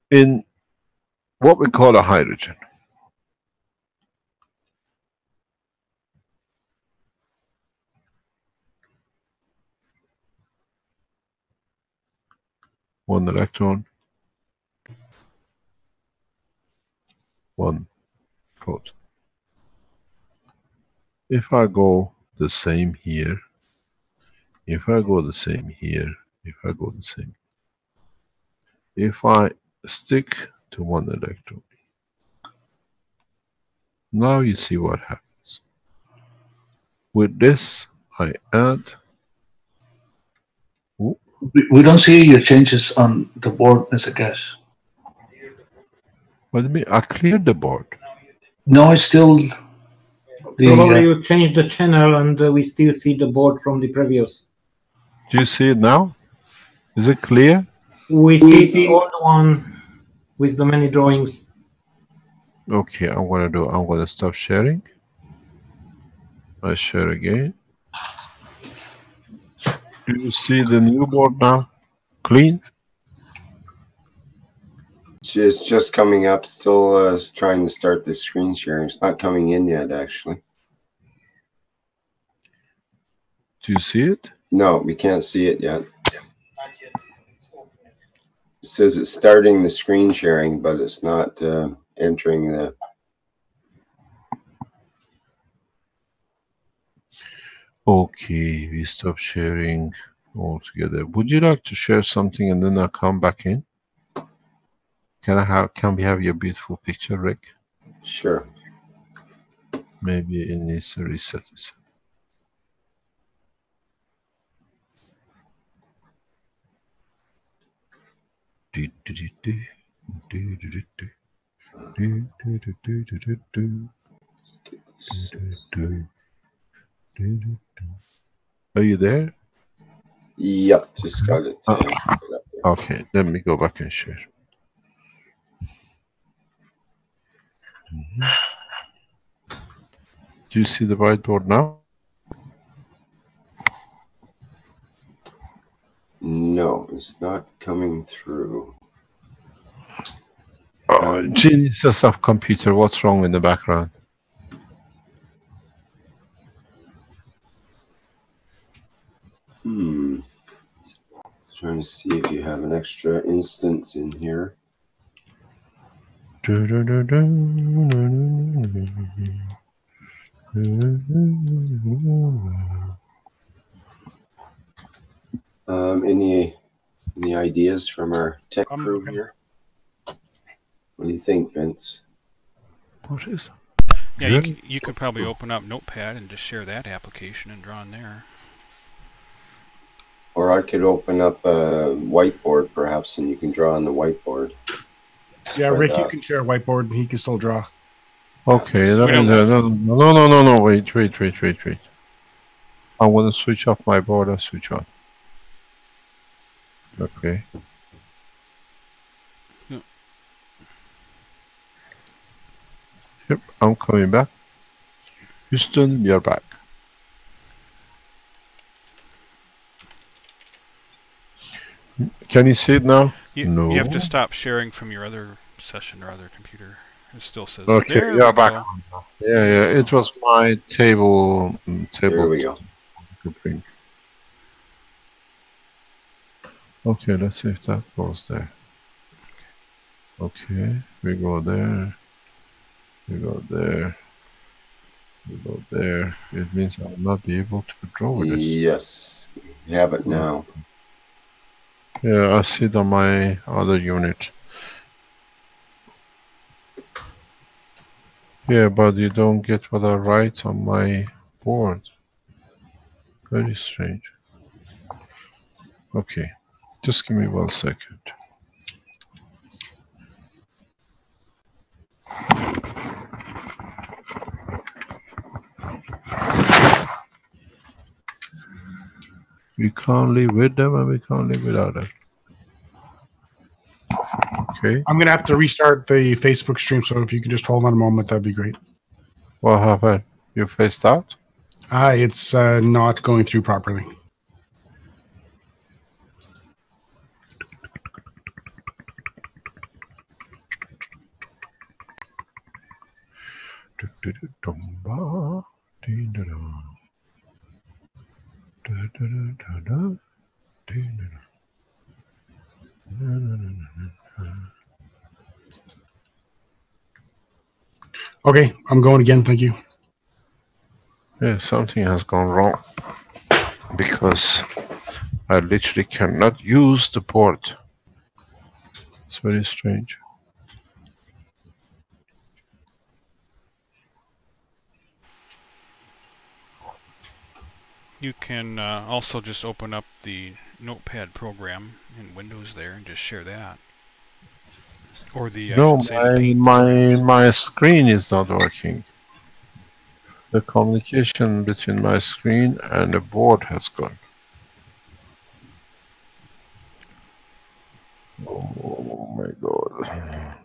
Speaker 2: In what we call a hydrogen, one electron, one proton. If I go the same here, if I go the same here, if I go the same. If I stick to one electron, now you see what happens. With this, I add. Ooh.
Speaker 3: We don't see your changes on the board, Mr. Keshe.
Speaker 2: What do you mean? I cleared the board.
Speaker 3: No, it's still the.
Speaker 5: Probably you changed the channel and we still see the board from the previous.
Speaker 2: Do you see it now? Is it clear?
Speaker 5: We see the old one with the many drawings.
Speaker 2: Okay, I'm gonna stop sharing. I share again. Do you see the new board now? Clean?
Speaker 1: It's just coming up, still trying to start the screen sharing. It's not coming in yet, actually.
Speaker 2: Do you see it?
Speaker 1: No, we can't see it yet. It says it's starting the screen sharing, but it's not entering the...
Speaker 2: Okay, we stop sharing altogether. Would you like to share something and then I'll come back in? Can we have your beautiful picture, Rick?
Speaker 1: Sure.
Speaker 2: Maybe it needs to reset itself. Are you there?
Speaker 1: Yep, just got it.
Speaker 2: Okay, let me go back and share. Do you see the whiteboard now?
Speaker 1: No, it's not coming through.
Speaker 2: Geniuses of computer, what's wrong in the background?
Speaker 1: Trying to see if you have an extra instance in here. Any ideas from our tech crew here? What do you think, Vince?
Speaker 2: What is?
Speaker 6: Yeah, you could probably open up Notepad and just share that application and draw in there.
Speaker 1: Or I could open up a whiteboard, perhaps, and you can draw on the whiteboard.
Speaker 7: Yeah, Rick, you can share a whiteboard and he can still draw.
Speaker 2: Okay, no, wait. I want to switch off my board and switch on. Okay.
Speaker 6: No.
Speaker 2: Yep, I'm coming back. Houston, you're back. Can you see it now? No.
Speaker 6: You have to stop sharing from your other session or other computer. It still says.
Speaker 2: Okay,
Speaker 6: there
Speaker 2: yeah,
Speaker 6: we
Speaker 2: back
Speaker 6: go.
Speaker 2: on now. Yeah, it was my table.
Speaker 1: There we go.
Speaker 2: Okay, let's see if that goes there. Okay, we go there. We go there. We go there. It means I will not be able to draw with this.
Speaker 1: Yes, we have it now.
Speaker 2: Yeah, I see it on my other unit. Yeah, but you don't get what I write on my board. Very strange. Okay, just give me 1 second. We can't live with them and we can't live without them. Okay.
Speaker 7: I'm going to have to restart the Facebook stream, so if you could just hold on a moment, that'd be great.
Speaker 2: What happened? You faced out?
Speaker 7: It's not going through properly. Okay, I'm going again. Thank you.
Speaker 2: Yeah, something has gone wrong because I literally cannot use the port. It's very strange.
Speaker 6: You can also just open up the Notepad program in Windows there and just share that. Or the,
Speaker 2: No,
Speaker 6: I should say, the Paint program.
Speaker 2: my screen is not working. The communication between my screen and the board has gone. Oh my god.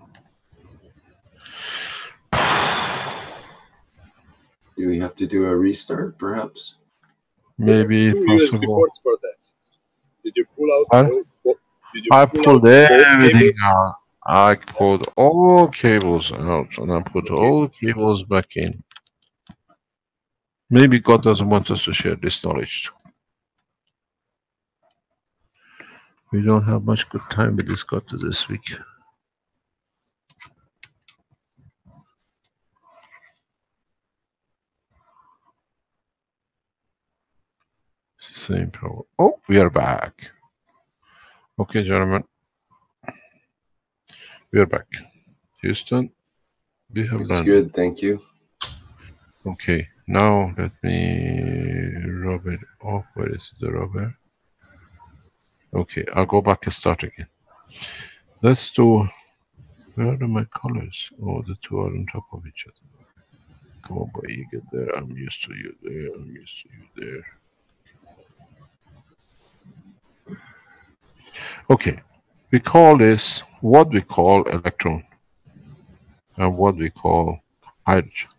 Speaker 1: Do we have to do a restart, perhaps?
Speaker 2: Maybe
Speaker 8: Two USB
Speaker 2: possible.
Speaker 8: ports for that. Did you pull out
Speaker 2: What?
Speaker 8: did you
Speaker 2: I
Speaker 8: pull
Speaker 2: pulled
Speaker 8: out both
Speaker 2: everything
Speaker 8: cables?
Speaker 2: out. I pulled all cables out and I put all cables back in. Maybe God doesn't want us to share this knowledge. We don't have much good time with this God this week. Same problem. Oh, we are back. Okay, gentlemen. We are back. Houston, we have
Speaker 1: It's
Speaker 2: landed.
Speaker 1: good, thank you.
Speaker 2: Okay, now let me rub it off. Where is the rubber? Okay, I'll go back and start again. Let's do. Where are my colors? Oh, the two are on top of each other. Come on, boy, you get there. I'm used to you there. I'm used to you there. Okay, we call this what we call electron and what we call hydrogen.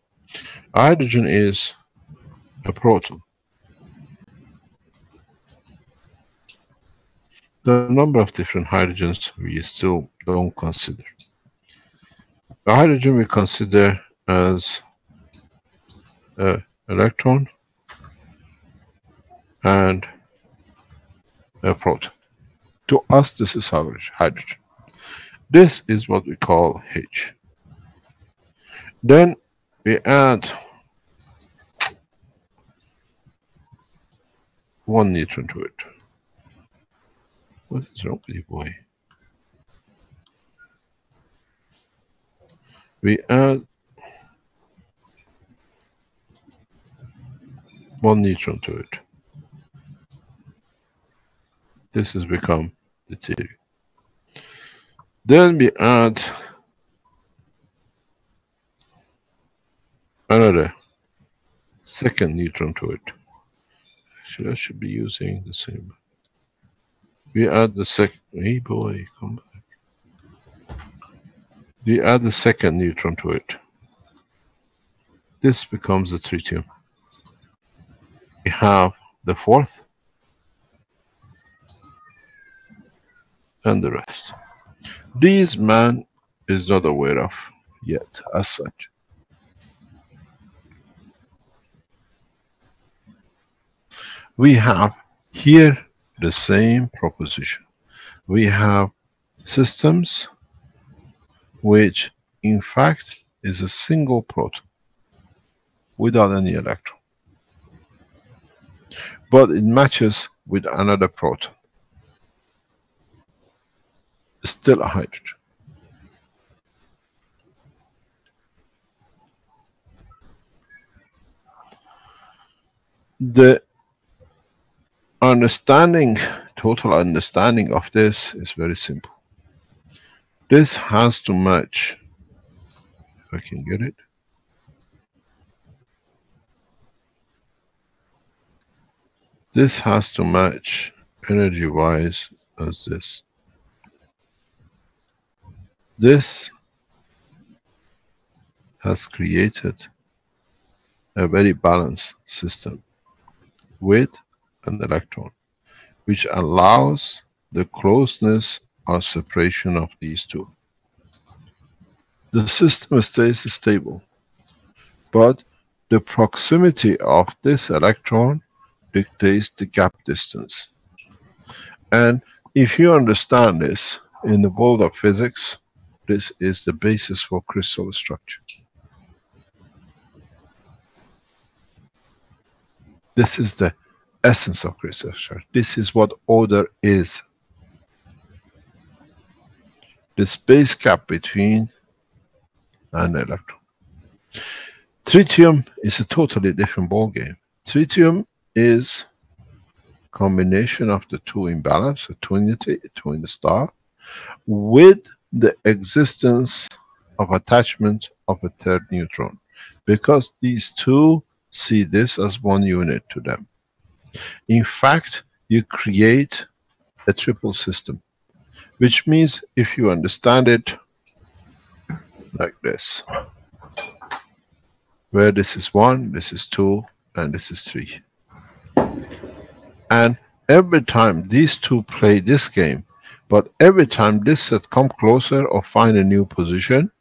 Speaker 2: Hydrogen is a proton. The number of different hydrogens we still don't consider. The hydrogen we consider as an electron and a proton. To us, this is hydrogen. This is what we call H. Then we add one neutron to it. What is wrong with you, boy? We add one neutron to it. This has become deuterium. Then we add another second neutron to it. Actually, I should be using the same. We add the second. Hey, boy, come back. We add the second neutron to it. This becomes the tritium. We have the fourth and the rest. These man is not aware of yet as such. We have here the same proposition. We have systems which in fact is a single proton without any electron. But it matches with another proton. Still a hydrogen. The understanding, total understanding of this is very simple. This has to match, if I can get it. This has to match energy-wise as this. This has created a very balanced system with an electron, which allows the closeness or separation of these two. The system stays stable, but the proximity of this electron dictates the gap distance. And if you understand this in the world of physics, this is the basis for crystal structure. This is the essence of crystal structure. This is what order is. The space gap between an electron. Tritium is a totally different ballgame. Tritium is combination of the two in balance, a twinity, a twin star, with the existence of attachment of a third neutron, because these two see this as one unit to them. In fact, you create a triple system, which means if you understand it like this, where this is 1, this is 2, and this is 3. And every time these two play this game, but every time this set come closer or find a new position,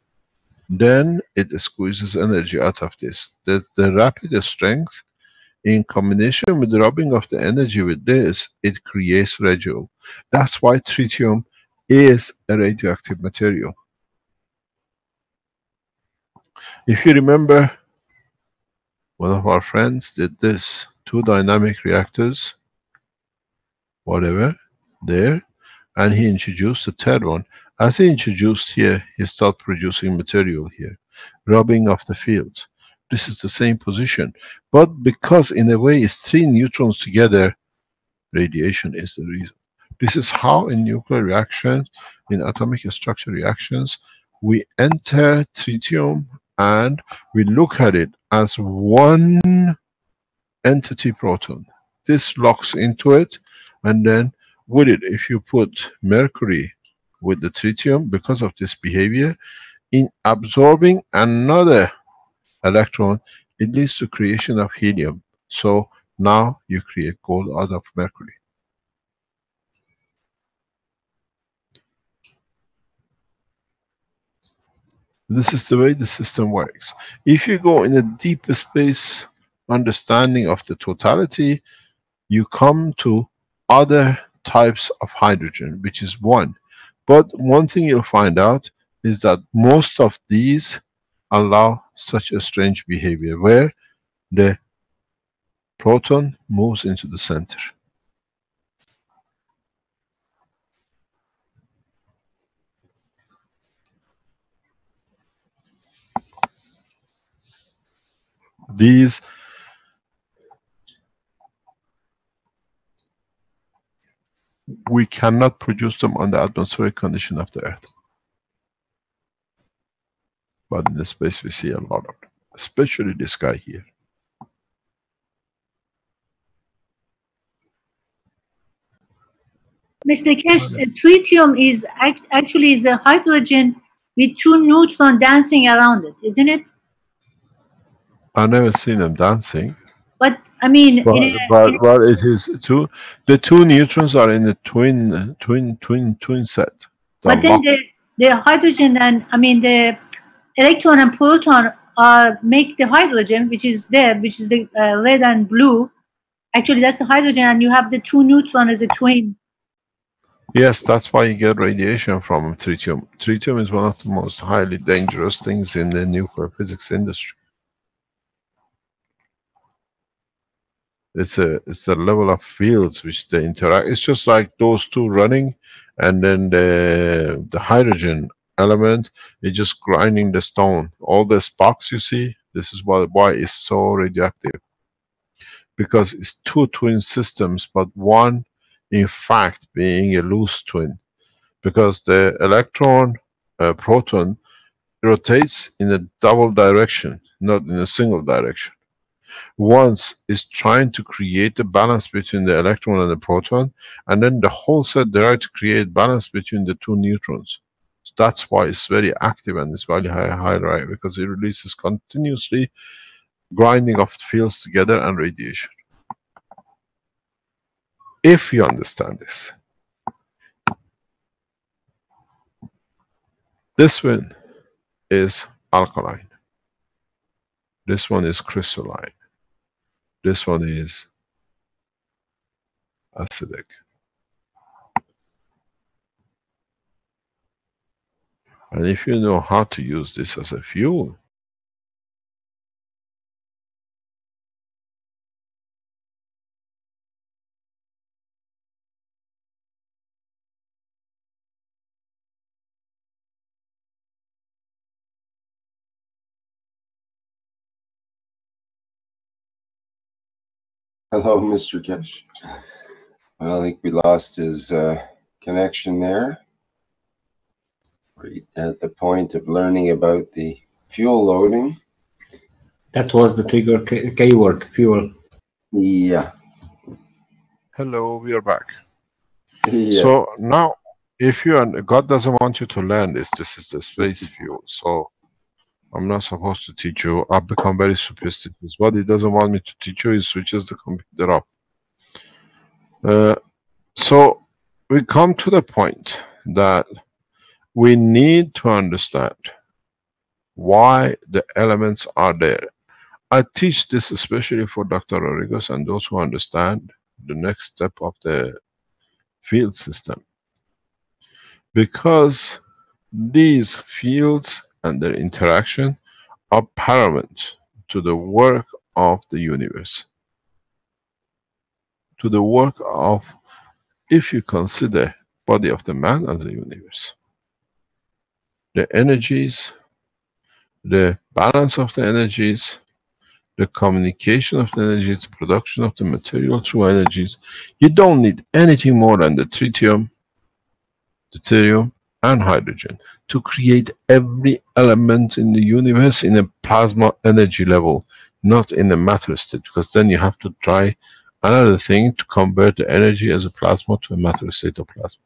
Speaker 2: then it squeezes energy out of this. The rapid strength in combination with the rubbing of the energy with this, it creates residual. That's why tritium is a radioactive material. If you remember, one of our friends did this, 2 dynamic reactors, whatever, there, and he introduced the third one. As he introduced here, he started producing material here, rubbing off the fields. This is the same position, but because in a way it's 3 neutrons together, radiation is the reason. This is how in nuclear reactions, in atomic structure reactions, we enter tritium and we look at it as one entity proton. This locks into it, and then with it, if you put mercury with the tritium, because of this behavior, in absorbing another electron, it leads to creation of helium. So now you create gold out of mercury. This is the way the system works. If you go in a deep space understanding of the totality, you come to other types of hydrogen, which is 1. But one thing you'll find out is that most of these allow such a strange behavior, where the proton moves into the center. These we cannot produce them on the atmospheric condition of the Earth. But in the space we see a lot of them, especially this guy here.
Speaker 4: Mr. Keshe, tritium is actually is a hydrogen with 2 neutrons dancing around it, isn't it?
Speaker 2: I've never seen them dancing.
Speaker 4: But I mean,
Speaker 2: but it is two. The 2 neutrons are in the twin set.
Speaker 4: But then the hydrogen and the electron and proton make the hydrogen, which is there, which is the red and blue. Actually, that's the hydrogen, and you have the 2 neutrons as a twin.
Speaker 2: Yes, that's why you get radiation from tritium. Tritium is one of the most highly dangerous things in the nuclear physics industry. It's the level of fields which they interact. It's just like those 2 running, and then the hydrogen element is just grinding the stone. All the sparks you see, this is why it's so radioactive. Because it's 2 twin systems, but one in fact being a loose twin. Because the electron proton rotates in a double direction, not in a single direction. Once is trying to create a balance between the electron and the proton, and then the whole set try to create balance between the 2 neutrons. So that's why it's very active and it's very high, right? Because it releases continuously grinding of fields together and radiation. If you understand this. This one is alkaline. This one is crystalline. This one is acidic. And if you know how to use this as a fuel,
Speaker 1: Hello, Mr. Keshe. Well, I think we lost his connection there. Right at the point of learning about the fuel loading.
Speaker 5: That was the trigger keyword, fuel.
Speaker 1: Yeah.
Speaker 2: Hello, we are back.
Speaker 1: Yeah.
Speaker 2: So now, if you and God doesn't want you to learn this, this is the space fuel. So I'm not supposed to teach you. I've become very sophisticated. What he doesn't want me to teach you is switches the computer off. So we come to the point that we need to understand why the elements are there. I teach this especially for Dr. Rodriguez and those who understand the next step of the field system. Because these fields and their interaction are paramount to the work of the universe. To the work of, if you consider body of the man as a universe. The energies, the balance of the energies, the communication of the energies, the production of the material through energies. You don't need anything more than the tritium, deuterium, and hydrogen to create every element in the universe in a plasma energy level, not in the matter state, because then you have to try another thing to convert the energy as a plasma to a matter state of plasma.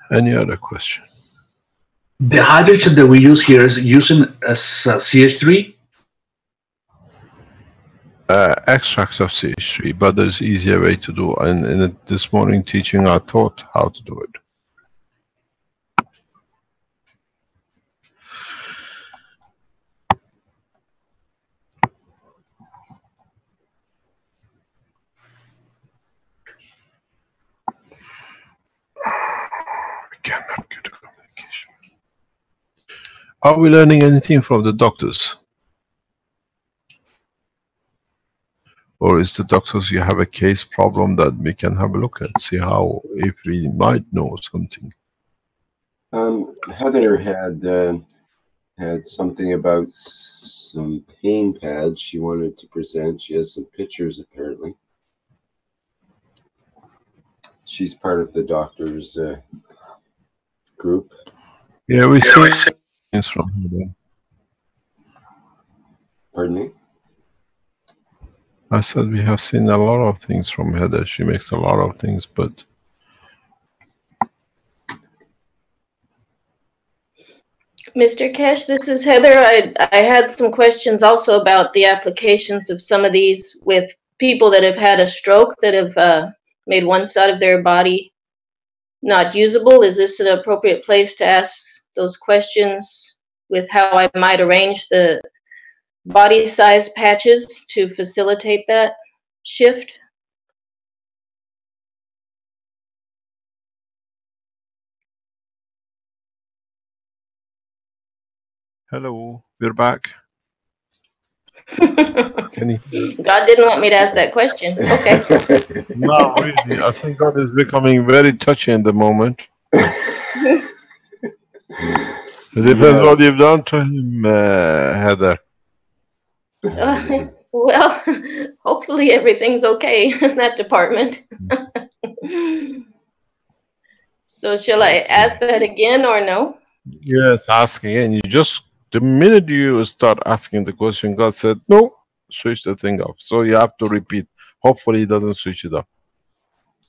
Speaker 2: Any other question?
Speaker 3: The hydrogen that we use here is using as CH3?
Speaker 2: Extract of CH3, but there's easier way to do. And in this morning teaching, I taught how to do it. I cannot get a communication. Are we learning anything from the doctors? Or is the doctors, you have a case problem that we can have a look at, see how, if we might know something.
Speaker 1: Heather had something about some pain pads she wanted to present. She has some pictures apparently. She's part of the doctor's group.
Speaker 2: Yeah, we see things from here.
Speaker 1: Pardon me?
Speaker 2: I said we have seen a lot of things from Heather. She makes a lot of things, but
Speaker 9: Mr. Keshe, this is Heather. I had some questions also about the applications of some of these with people that have had a stroke that have made one side of their body not usable. Is this an appropriate place to ask those questions with how I might arrange the body size patches to facilitate that shift?
Speaker 2: hello, we're back. Can you?
Speaker 9: God didn't want me to ask that question. Okay.
Speaker 2: No, really. I think God is becoming very touchy in the moment. It depends what you've done to him, Heather.
Speaker 9: Well, hopefully everything's okay in that department. So shall I ask that again or no?
Speaker 2: Yes, ask again. You just, the minute you start asking the question, God said, no, switch the thing off. So you have to repeat. Hopefully he doesn't switch it off.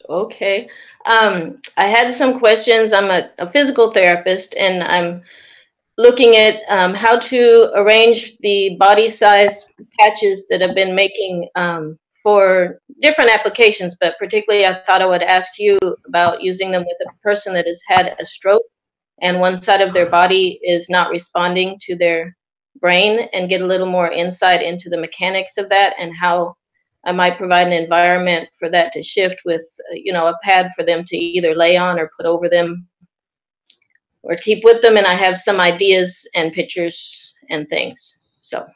Speaker 9: Okay. I had some questions. I'm a physical therapist, and I'm looking at how to arrange the body size patches that I've been making for different applications, but particularly I thought I would ask you about using them with a person that has had a stroke and one side of their body is not responding to their brain, and get a little more insight into the mechanics of that and how I might provide an environment for that to shift with, you know, a pad for them to either lay on or put over them or keep with them. And I have some ideas and pictures and things. So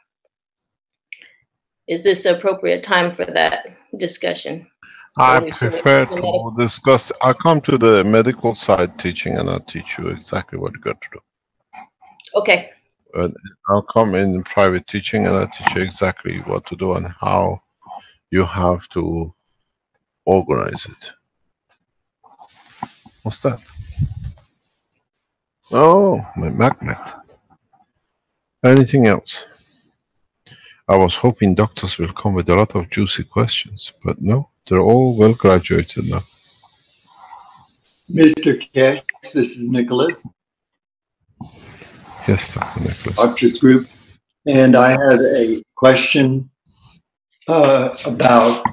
Speaker 9: is this appropriate time for that discussion?
Speaker 2: I
Speaker 9: Holy shit,
Speaker 2: prefer
Speaker 9: the
Speaker 2: to discuss. I'll come to the medical side teaching and I'll teach you exactly what you got to do.
Speaker 9: Okay.
Speaker 2: I'll come in private teaching and I'll teach you exactly what to do and how you have to organize it. What's that? Oh, my magnet. Anything else? I was hoping doctors will come with a lot of juicy questions, but no, they're all well graduated now.
Speaker 10: Mr. Keshe, this is Nicholas,
Speaker 2: Yes, Dr. Nicholas.
Speaker 10: Doctors Group, and I have a question about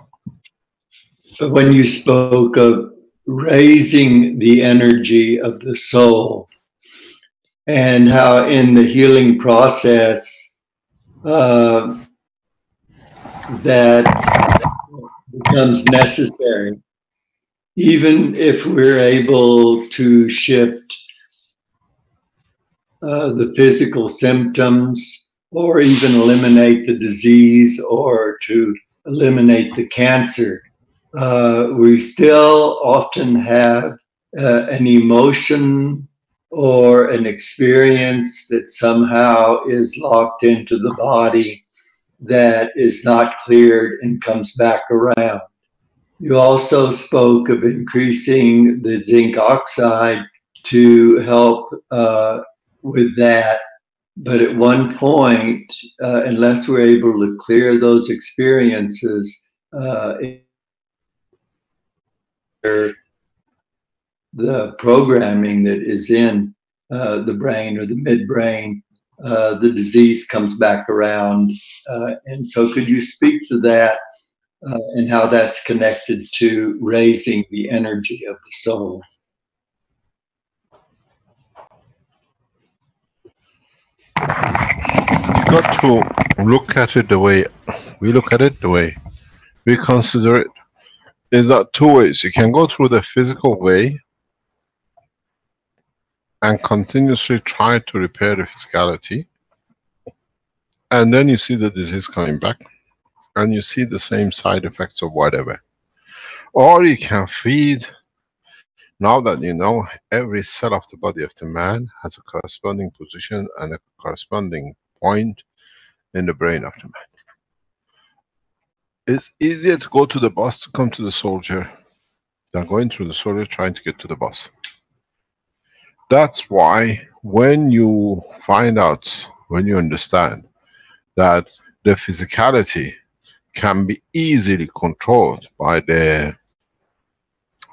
Speaker 10: when you spoke of raising the energy of the soul and how in the healing process that becomes necessary. Even if we're able to shift the physical symptoms or even eliminate the disease or to eliminate the cancer, we still often have an emotion or an experience that somehow is locked into the body that is not cleared and comes back around. You also spoke of increasing the zinc oxide to help with that. But at one point, unless we're able to clear those experiences, the programming that is in the brain or the midbrain, the disease comes back around. And so could you speak to that and how that's connected to raising the energy of the soul?
Speaker 2: You got to look at it the way we look at it, the way we consider it. Is that two ways. You can go through the physical way and continuously try to repair the physicality, and then you see the disease coming back and you see the same side effects of whatever. Or you can feed, now that you know every cell of the body of the man has a corresponding position and a corresponding point in the brain of the man. It's easier to go to the bus to come to the soldier than going through the soldier trying to get to the bus. That's why when you find out, when you understand that the physicality can be easily controlled by the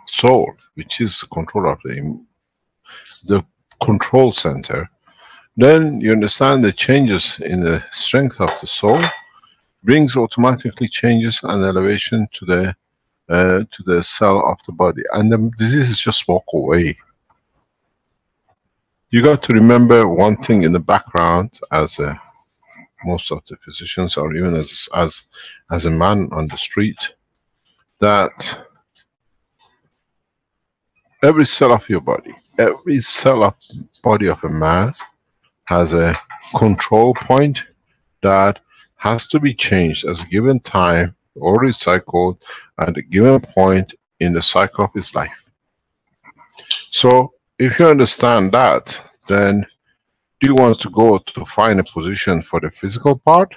Speaker 2: soul, which is the control of the control center, then you understand the changes in the strength of the soul brings automatically changes and elevation to the cell of the body, and the diseases just walk away. You got to remember one thing in the background, as most of the physicians, or even as a man on the street, that every cell of your body, every cell of the body of a man has a control point that has to be changed at a given time or recycled at a given point in the cycle of his life. So if you understand that, then do you want to go to find a position for the physical part,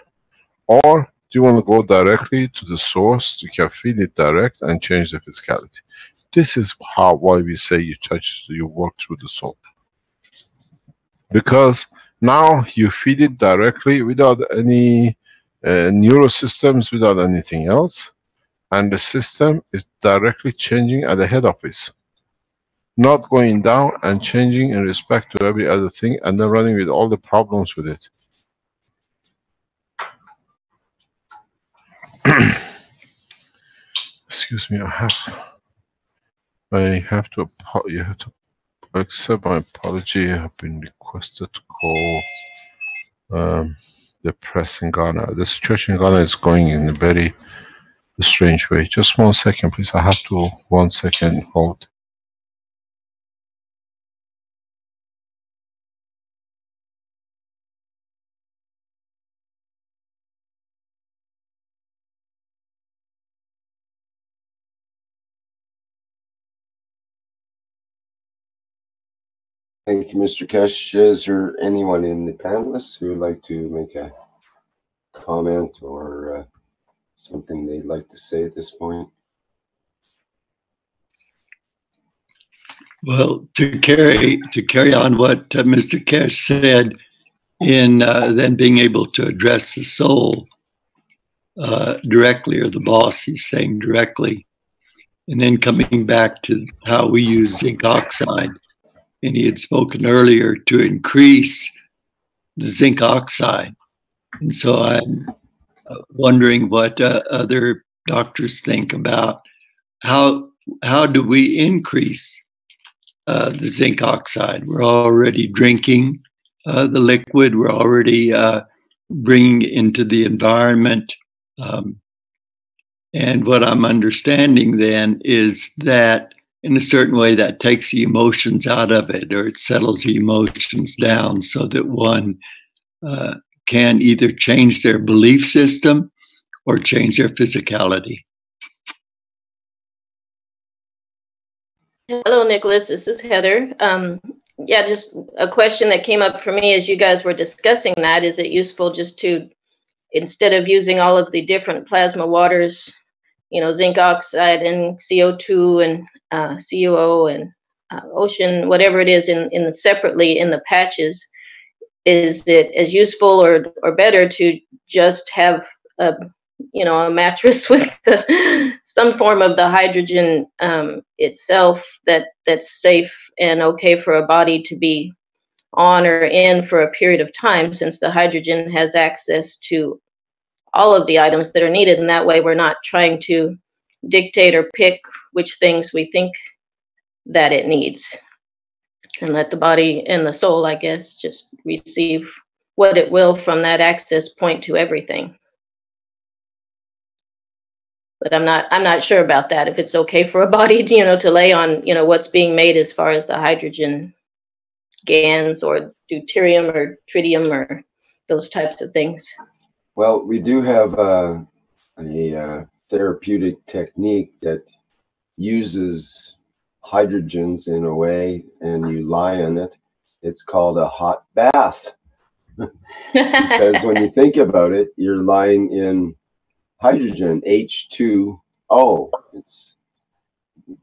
Speaker 2: or do you want to go directly to the source? You can feed it direct and change the physicality. This is why we say you work through the soul. Because now you feed it directly without any neurosystems, without anything else, and the system is directly changing at the head office, not going down and changing in respect to every other thing and then running with all the problems with it. Excuse me, you have to accept my apology. I have been requested to call the press in Ghana. The situation in Ghana is going in a very strange way. Just 1 second, please. I have to 1 second hold.
Speaker 1: Thank you, Mr. Keshe. Is there anyone in the panelists who would like to make a comment or something they'd like to say at this point?
Speaker 10: Well, to carry on what Mr. Keshe said, in then being able to address the soul directly, or the boss, he's saying directly, and then coming back to how we use zinc oxide, and he had spoken earlier to increase the zinc oxide, and so I'm wondering what other doctors think about how do we increase the zinc oxide. We're already drinking the liquid. We're already bringing it into the environment. And what I'm understanding then is that in a certain way that takes the emotions out of it, or it settles the emotions down so that one can either change their belief system or change their physicality.
Speaker 9: Hello, Nicholas. This is Heather. Yeah, just a question that came up for me as you guys were discussing that. Is it useful just to, instead of using all of the different plasma waters, you know, zinc oxide and CO2 and CuO and ocean, whatever it is, in separately in the patches, is it as useful or better to just have a, you know, a mattress with some form of the hydrogen itself that's safe and okay for a body to be on or in for a period of time, since the hydrogen has access to all of the items that are needed, and that way we're not trying to dictate or pick which things we think that it needs, and let the body and the soul, I guess, just receive what it will from that access point to everything. But I'm not sure about that, if it's okay for a body to, you know, to lay on, you know, what's being made as far as the hydrogen Gans or deuterium or tritium or those types of things.
Speaker 1: Well, we do have a therapeutic technique that uses hydrogens in a way, and you lie on it. It's called a hot bath. Because when you think about it, you're lying in hydrogen, H2O. It's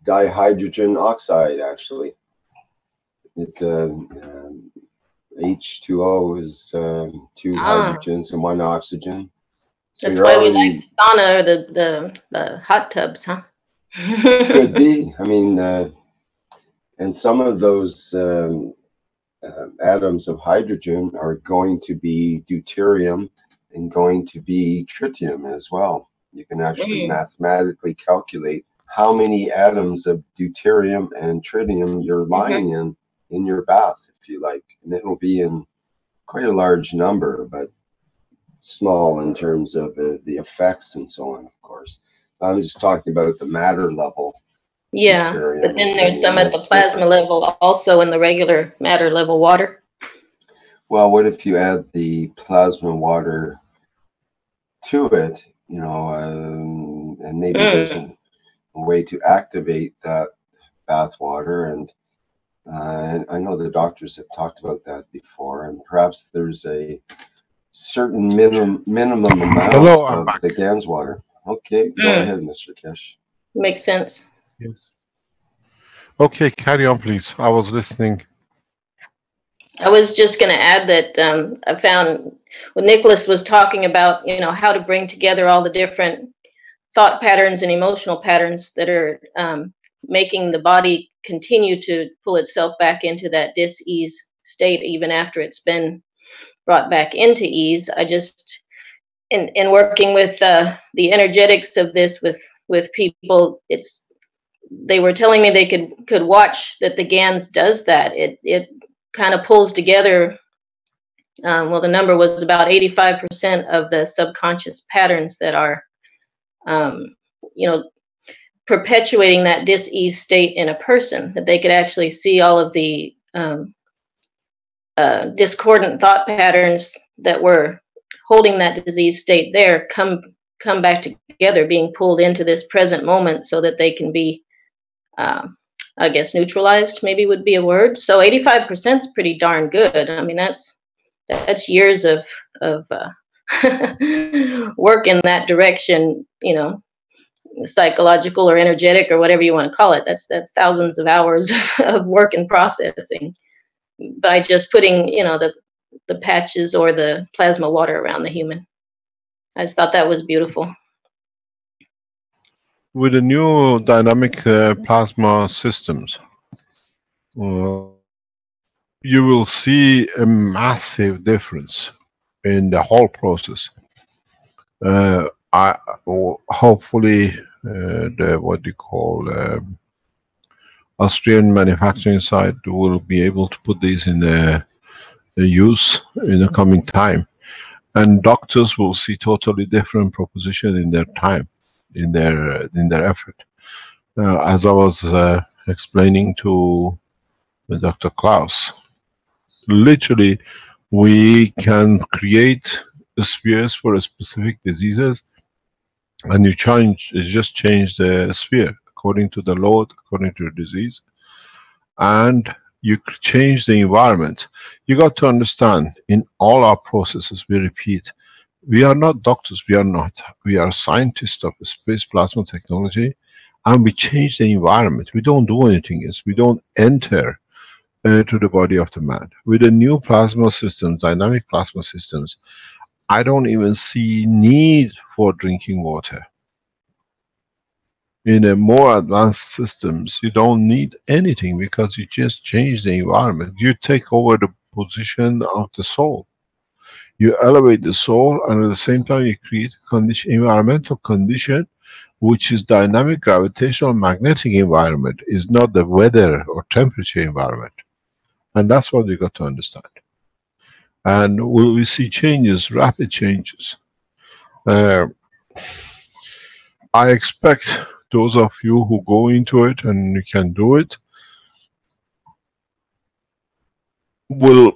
Speaker 1: dihydrogen oxide, actually. It's H2O is two hydrogens and one oxygen. So
Speaker 9: that's why we like the sauna or the hot tubs, huh?
Speaker 1: Could be. I mean, and some of those atoms of hydrogen are going to be deuterium and going to be tritium as well. You can actually mathematically calculate how many atoms of deuterium and tritium you're lying in your bath, if you like. And it'll be in quite a large number, but small in terms of the effects and so on, of course. I'm just talking about the matter level.
Speaker 9: Yeah, but then there's some at the plasma level also in the regular matter level water.
Speaker 1: Well, what if you add the plasma water to it, you know, and maybe there's a way to activate that bath water, and I know the doctors have talked about that before, and perhaps there's a certain minimum amount of the Gans water. Okay, go ahead, Mr. Keshe.
Speaker 9: Makes sense.
Speaker 2: Yes. Okay, carry on, please. I was listening.
Speaker 9: I was just going to add that I found when Nicholas was talking about, you know, how to bring together all the different thought patterns and emotional patterns that are making the body continue to pull itself back into that dis-ease state even after it's been brought back into ease. I just, in working with the energetics of this with people, they were telling me they could watch that the Gans does that. It kind of pulls together, well, the number was about 85% of the subconscious patterns that are, you know, perpetuating that dis-ease state in a person, that they could actually see all of the discordant thought patterns that were holding that disease state there come back together, being pulled into this present moment so that they can be I guess neutralized maybe would be a word. So 85% is pretty darn good. I mean, that's years of work in that direction, you know, psychological or energetic or whatever you want to call it. That's thousands of hours of work and processing by just putting, you know, the patches or the plasma water around the human. I just thought that was beautiful.
Speaker 2: With the new dynamic plasma systems, you will see a massive difference in the whole process. Hopefully, the what you call Austrian manufacturing side will be able to put these in the use in the coming time, and doctors will see totally different proposition in their time, in their effort. As I was explaining to Dr. Klaus, literally we can create spheres for specific diseases, and you just change the sphere according to the load, according to the disease, and you change the environment. You got to understand, in all our processes, we repeat, we are not doctors, we are scientists of space plasma technology, and we change the environment. We don't do anything else. We don't enter to the body of the man. With the new plasma systems, dynamic plasma systems, I don't even see need for drinking water. In a more advanced systems, you don't need anything because you just change the environment. You take over the position of the soul. You elevate the soul, and at the same time you create a condition, environmental condition, which is dynamic gravitational magnetic environment, is not the weather or temperature environment. And that's what we got to understand. And will we see changes, rapid changes? I expect those of you who go into it and you can do it will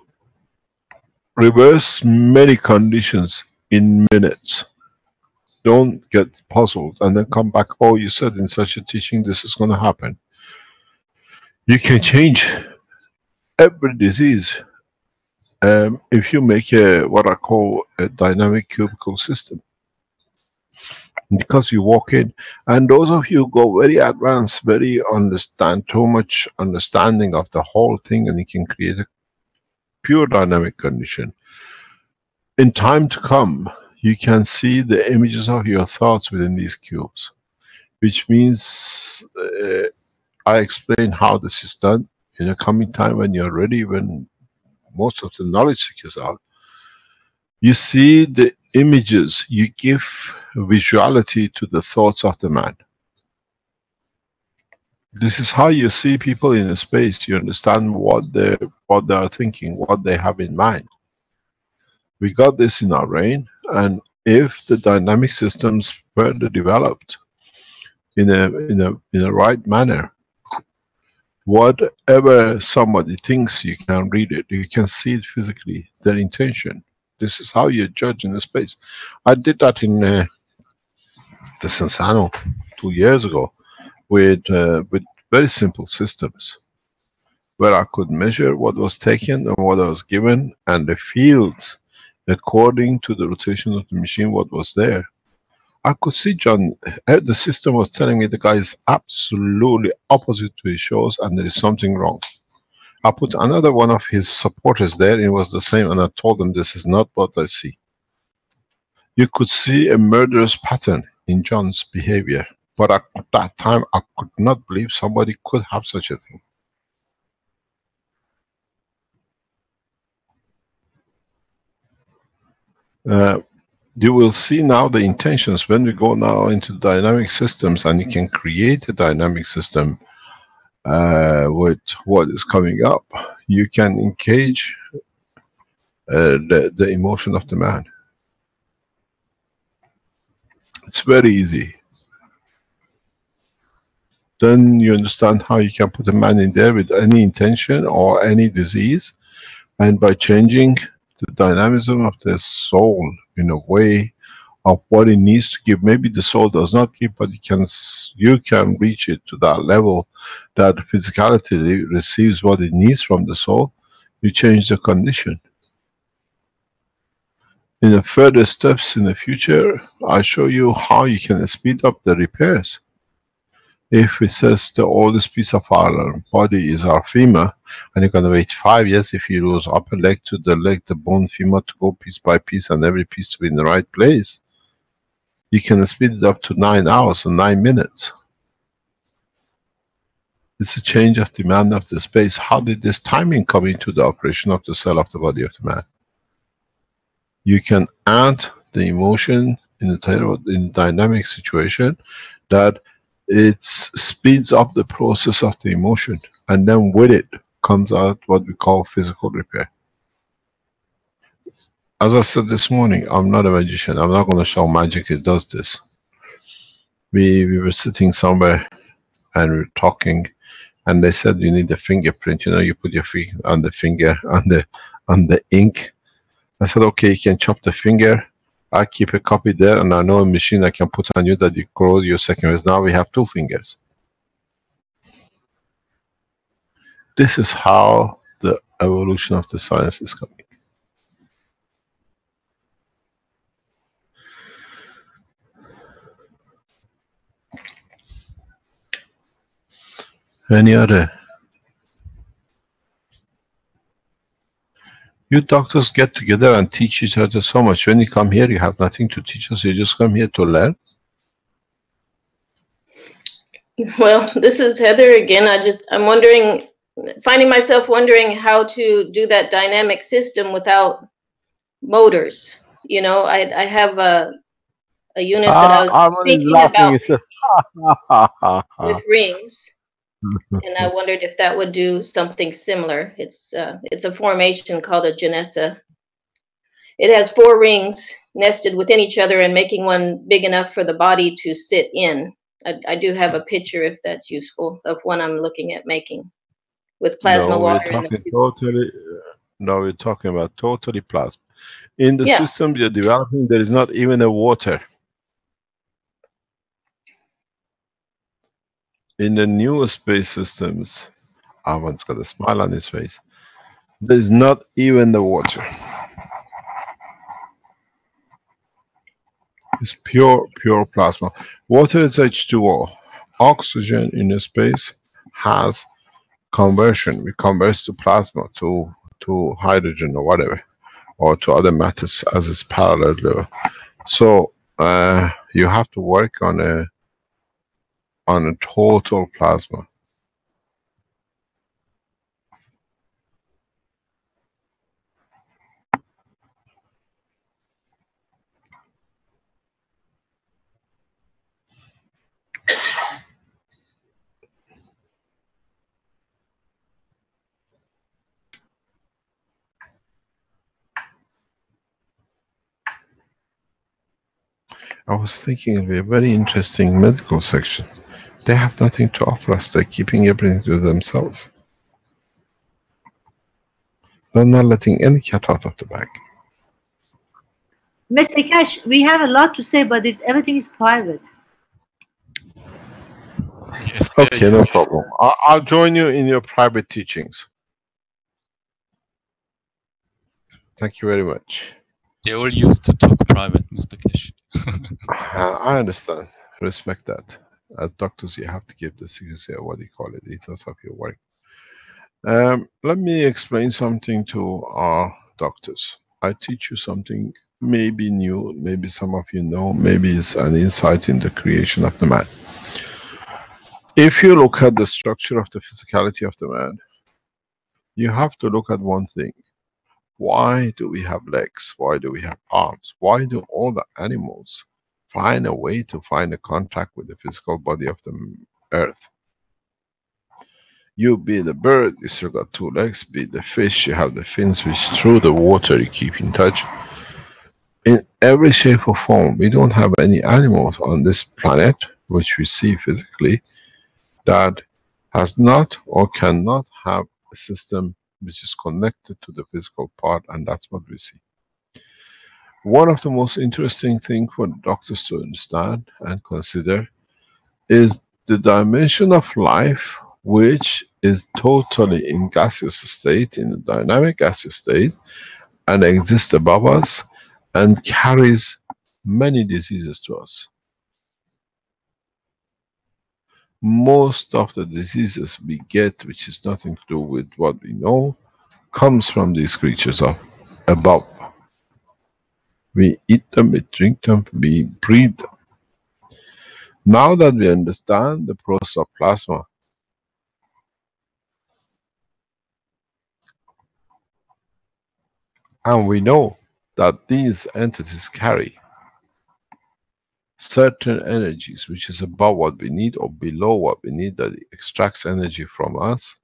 Speaker 2: reverse many conditions in minutes. Don't get puzzled and then come back, oh, you said in such a teaching this is going to happen. You can change every disease if you make what I call a dynamic cubicle system. Because you walk in, and those of you who go very advanced, too much understanding of the whole thing, and you can create a pure dynamic condition. In time to come, you can see the images of your thoughts within these cubes, which means I explain how this is done in a coming time when you're ready, when most of the knowledge seekers are. You see the images, you give visuality to the thoughts of the man. This is how you see people in space. You understand what they are thinking, what they have in mind. We got this in our brain, and if the dynamic systems further developed in a right manner, whatever somebody thinks, you can read it, you can see it physically, their intention. This is how you judge in the space. I did that in the Sensano 2 years ago with very simple systems, where I could measure what was taken and what I was given, and the fields according to the rotation of the machine, what was there. I could see John, the system was telling me the guy is absolutely opposite to his shows and there is something wrong. I put another one of his supporters there, it was the same, and I told them this is not what I see. You could see a murderous pattern in John's behavior, but at that time I could not believe somebody could have such a thing. You will see now the intentions when we go now into dynamic systems, and you can create a dynamic system with what is coming up. You can engage the emotion of the man. It's very easy. Then you understand how you can put a man in there with any intention or any disease, and by changing the dynamism of the soul in a way of what it needs to give. Maybe the soul does not give, but you can reach it to that level that physicality receives what it needs from the soul. You change the condition. In the further steps in the future, I show you how you can speed up the repairs. If it says the oldest piece of our body is our femur, and you're going to wait 5 years if you lose upper leg to the leg, the bone femur to go piece by piece and every piece to be in the right place, you can speed it up to 9 hours and 9 minutes. It's a change of demand of the space. How did this timing come into the operation of the cell of the body of the man? You can add the emotion in the dynamic situation that it speeds up the process of the emotion, and then with it comes out what we call physical repair. As I said this morning, I'm not a magician. I'm not going to show magic. It does this. We were sitting somewhere and we were talking, and they said you need a fingerprint. You know, you put your finger on the finger on the ink. I said, okay, you can chop the finger. I keep a copy there, and I know a machine I can put on you that you grow your second fingers. Now we have 2 fingers. This is how the evolution of the science is coming. Any other? You doctors get together and teach each other so much. When you come here, you have nothing to teach us. You just come here to learn.
Speaker 9: Well, this is Heather again. I'm wondering, finding myself wondering how to do that dynamic system without motors. You know, I have a unit that I was thinking about with rings. And I wondered if that would do something similar. It's a formation called a Janessa. It has 4 rings nested within each other and making one big enough for the body to sit in. I do have a picture if that's useful of one I'm looking at making with plasma water.
Speaker 2: We're talking about totally plasma. In the system you're developing, there is not even a water. In the newer space systems, Arman's got a smile on his face. There's not even the water. It's pure plasma. Water is H2O. Oxygen in space has conversion. We convert to plasma, to hydrogen or whatever, or to other matters as its parallel level. So you have to work on a total plasma. I was thinking it'll be a very interesting medical section. They have nothing to offer us. They're keeping everything to themselves. They're not letting any cat out of the bag.
Speaker 4: Mr. Keshe, we have a lot to say, but everything is private.
Speaker 2: Yes, okay, no problem. I'll join you in your private teachings. Thank you very much.
Speaker 11: They all used to talk private, Mr. Keshe.
Speaker 2: I understand. Respect that. As doctors, you have to give the secrecy of what you call it, ethos of your work. Let me explain something to our doctors. I teach you something maybe new, maybe some of you know, maybe it's an insight in the creation of the man. If you look at the structure of the physicality of the man, you have to look at one thing. Why do we have legs? Why do we have arms? Why do all the animals find a way to find a contact with the physical body of the earth? You be the bird, you still got 2 legs. Be the fish, you have the fins which through the water you keep in touch. In every shape or form, we don't have any animals on this planet which we see physically that has not or cannot have a system which is connected to the physical part, and that's what we see. One of the most interesting things for doctors to understand and consider is the dimension of life which is totally in gaseous state, in the dynamic gaseous state, and exists above us and carries many diseases to us. Most of the diseases we get, which is nothing to do with what we know, comes from these creatures of above. We eat them, we drink them, we breathe them. Now that we understand the process of plasma, and we know that these entities carry certain energies which is above what we need or below what we need, that it extracts energy from us,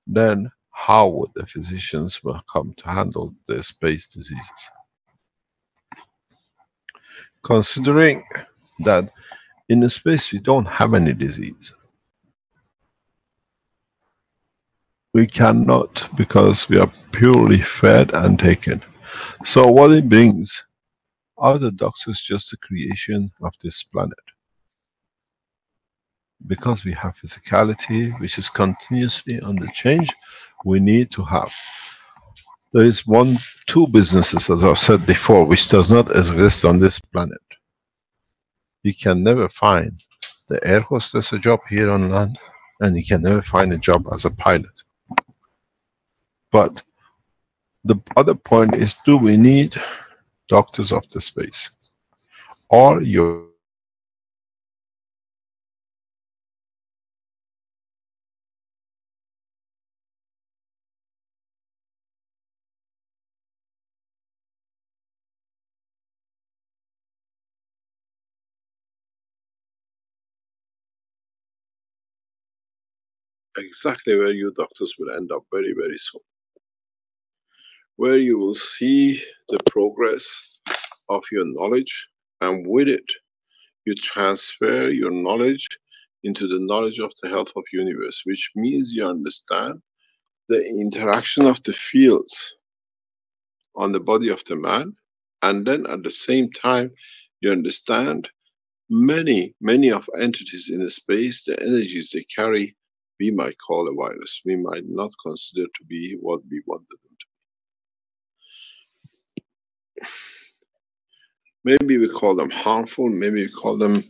Speaker 2: then how would the physicians will come to handle the space diseases? Considering that in space we don't have any disease. We cannot, because we are purely fed and taken. So what it brings, are the doctors just the creation of this planet? Because we have physicality which is continuously on the change, we need to have. There is two businesses, as I've said before, which does not exist on this planet. You can never find the air hostess a job here on land, and you can never find a job as a pilot. But the other point is, do we need doctors of the space? Or you exactly where you doctors will end up very, very soon. Where you will see the progress of your knowledge, and with it, you transfer your knowledge into the knowledge of the health of universe, which means you understand the interaction of the fields on the body of the man, and then at the same time, you understand many of entities in the space, the energies they carry, we might call a virus. We might not consider to be what we wanted them to be. Maybe we call them harmful, maybe we call them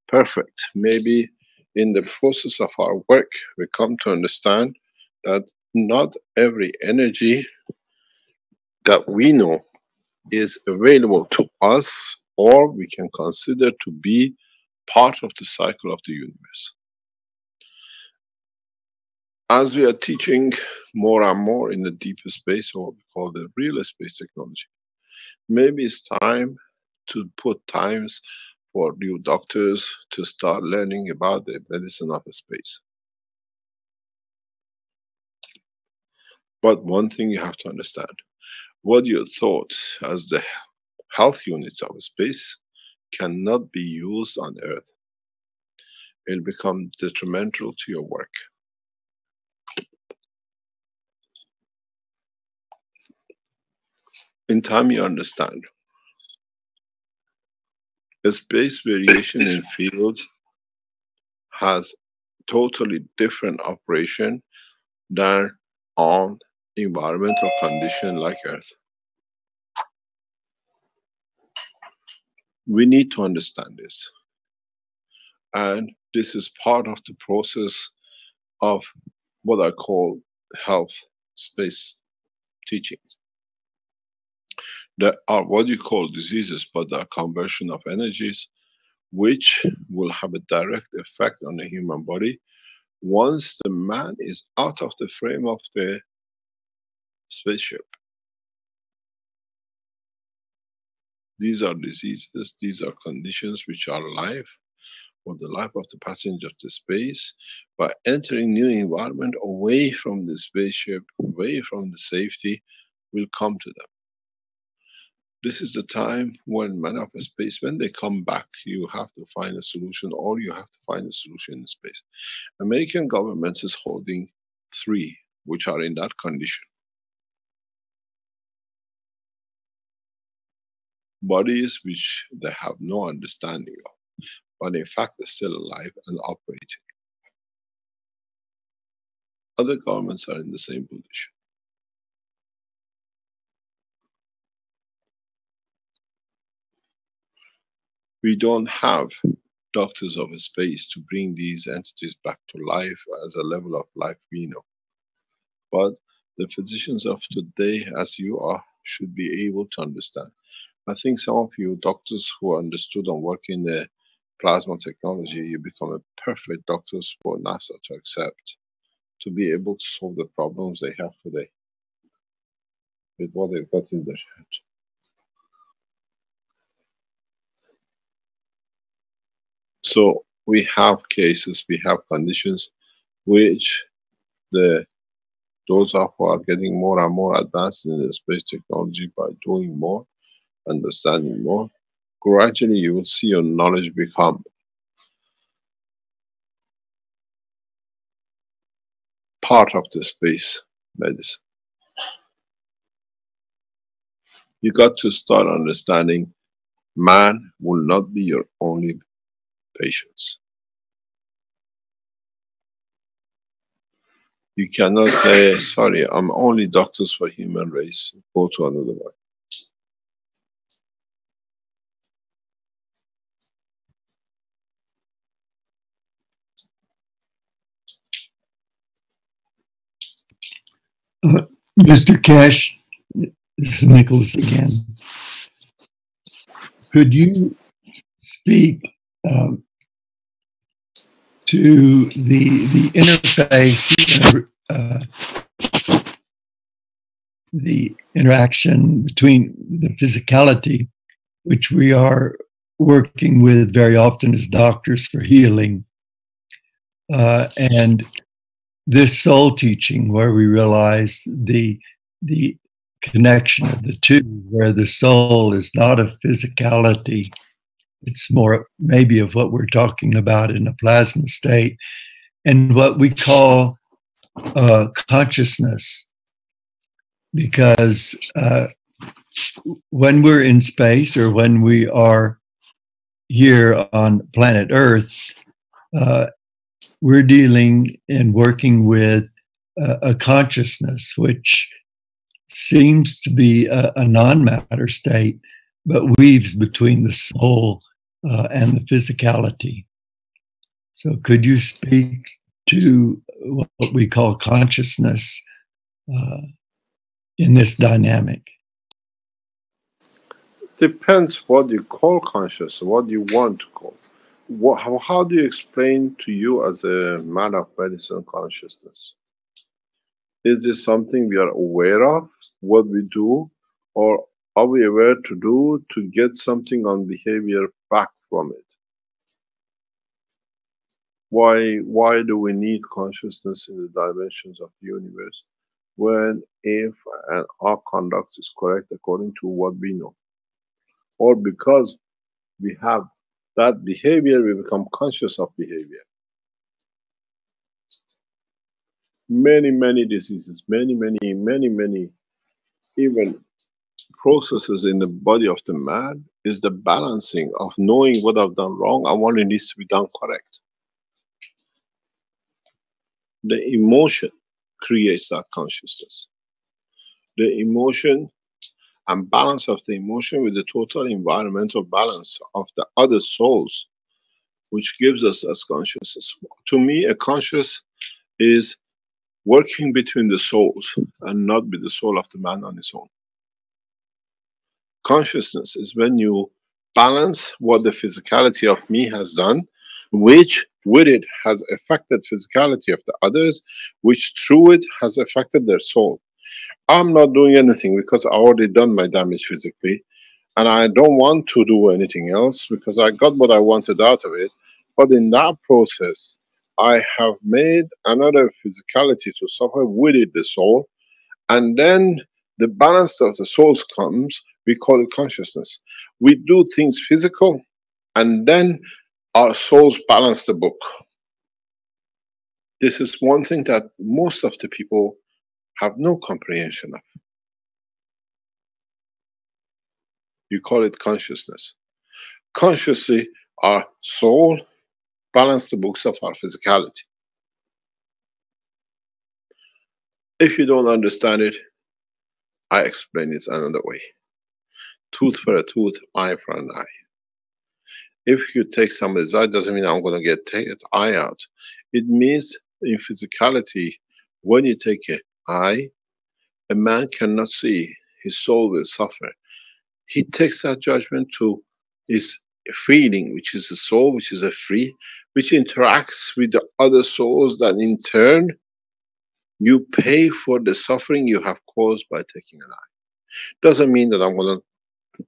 Speaker 2: perfect. Maybe in the process of our work, we come to understand that not every energy that we know is available to us, or we can consider to be part of the cycle of the universe. As we are teaching more and more in the deeper space, or what we call the real space technology, maybe it's time to put times for new doctors to start learning about the medicine of space. But one thing you have to understand, what you thought as the health units of space cannot be used on Earth. It'll become detrimental to your work. In time you understand, the space variation in fields has totally different operation than on environmental condition like Earth. We need to understand this. And this is part of the process of what I call health space teaching. There are what you call diseases, but they are conversion of energies which will have a direct effect on the human body once the man is out of the frame of the spaceship. These are diseases, these are conditions which are life, or the life of the passenger of the space, by entering new environment away from the spaceship, away from the safety, will come to them. This is the time when men of space, when they come back, you have to find a solution, or you have to find a solution in space. American government is holding 3 which are in that condition. bodies which they have no understanding of, but in fact they're still alive and operating. Other governments are in the same position. We don't have doctors of space to bring these entities back to life as a level of life we know. But the physicians of today, as you are, should be able to understand. I think some of you doctors who understood and work in the plasma technology, you become a perfect doctors for NASA to accept, to be able to solve the problems they have today with what they've got in their head. So we have cases, we have conditions which those who are getting more and more advanced in the space technology by doing more, understanding more, gradually you will see your knowledge become part of the space medicine. You got to start understanding man will not be your only patients. You cannot say, sorry, I'm only doctors for human race, go to another one.
Speaker 10: Mr. Keshe, this is Nicholas again. Could you speak to the interface, the interaction between the physicality, which we are working with very often as doctors for healing, and this soul teaching, where we realize the connection of the two, where the soul is not a physicality, it's more maybe of what we're talking about in a plasma state, and what we call consciousness. Because when we're in space, or when we are here on planet Earth, we're dealing and working with a consciousness which seems to be a non-matter state, but weaves between the soul and the physicality. So could you speak to what we call consciousness in this dynamic?
Speaker 2: Depends what you call conscious, what you want to call. How do you explain to you as a man of medicine consciousness? Is this something we are aware of, what we do, or are we aware to do to get something on behavior back from it? Why do we need consciousness in the dimensions of the universe when if and our conduct is correct according to what we know? Or because we have that behavior, we become conscious of behavior. Many diseases, many even processes in the body of the man is the balancing of knowing what I've done wrong and what needs to be done correct. The emotion creates that consciousness. The emotion and balance of the emotion with the total environmental balance of the other souls, which gives us as consciousness. To me, a conscious is working between the souls and not with the soul of the man on its own. Consciousness is when you balance what the physicality of me has done, which with it has affected physicality of the others, which through it has affected their soul. I'm not doing anything because I already done my damage physically, and I don't want to do anything else because I got what I wanted out of it. But in that process, I have made another physicality to suffer with it, the soul, and then the balance of the souls comes, we call it consciousness. We do things physical, and then our souls balance the book. This is one thing that most of the people have no comprehension of. You call it consciousness. Consciously, our soul balances the books of our physicality. If you don't understand it, I explain it another way. Tooth for a tooth, eye for an eye. If you take somebody's eye, doesn't mean I'm going to get the eye out. It means in physicality, when you take an eye, a man cannot see, his soul will suffer. He takes that judgment to his feeling, which is the soul, which is a free, which interacts with the other souls, that in turn, you pay for the suffering you have caused by taking an eye. Doesn't mean that I'm going to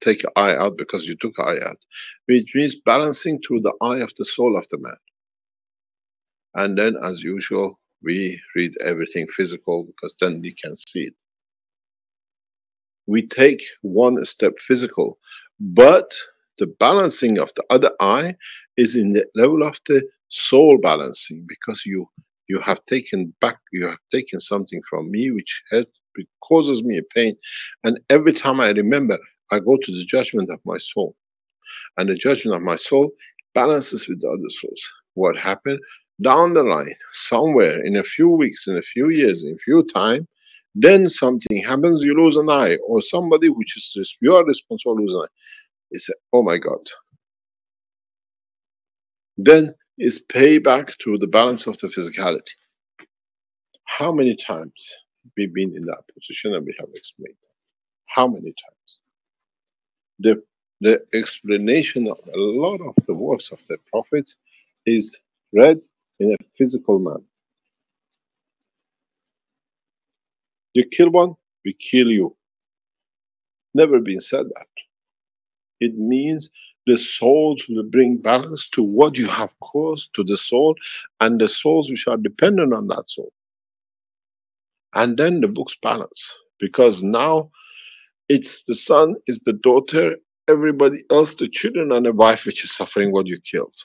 Speaker 2: take an eye out because you took an eye out. Which means balancing through the eye of the soul of the man. And then, as usual, we read everything physical because then we can see it. We take one step physical, but the balancing of the other eye is in the level of the soul balancing, because you have taken back, you have taken something from me which hurt, it causes me a pain, and every time I remember, I go to the judgment of my soul, and the judgment of my soul balances with the other souls. What happened down the line, somewhere in a few weeks, in a few years, in a few time, then something happens, you lose an eye, or somebody which is just, you are responsible, lose an eye. You say, oh my God. Then it's payback to the balance of the physicality. How many times we've been in that position and we have explained? How many times? The explanation of a lot of the works of the prophets is read in a physical manner. You kill one, we kill you. Never been said that. It means the souls will bring balance to what you have caused to the soul, and the souls which are dependent on that soul. And then the books balance, because now it's the son, it's the daughter, everybody else, the children and the wife which is suffering what you killed.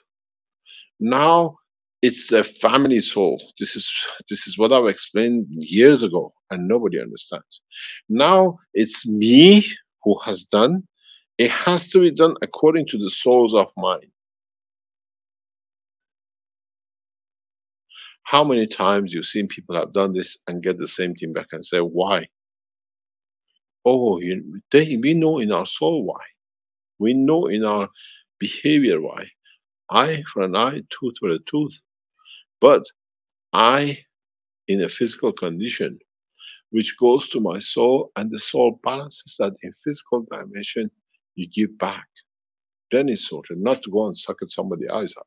Speaker 2: Now it's the family soul. This is what I've explained years ago and nobody understands. Now it's me who has done. It has to be done according to the souls of mine. How many times you've seen people have done this and get the same thing back and say, why? Oh, we know in our soul why. We know in our behavior why. Eye for an eye, tooth for a tooth. But I, in a physical condition, which goes to my soul, and the soul balances that in physical dimension, you give back. Then it's sorted, not to go and suck at somebody's eyes out.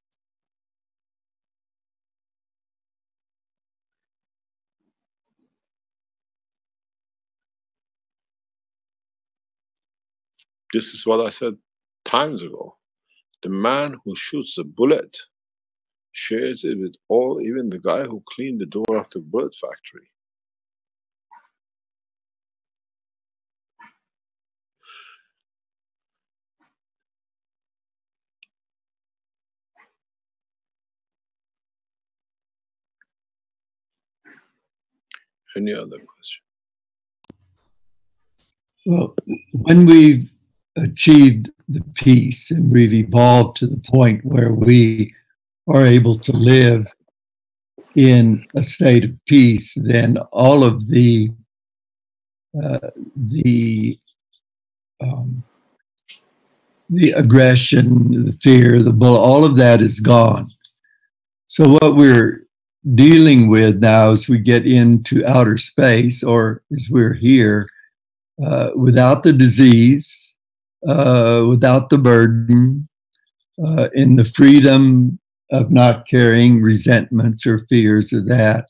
Speaker 2: This is what I said times ago. The man who shoots the bullet shares it with all, even the guy who cleaned the door of the bullet factory. Any other question?
Speaker 10: Well, when we've achieved the peace and we've evolved to the point where we are able to live in a state of peace, then all of the aggression, the fear, the bull, all of that is gone. So what we're dealing with now as we get into outer space, or as we're here, without the disease, without the burden, in the freedom of not carrying resentments or fears of that.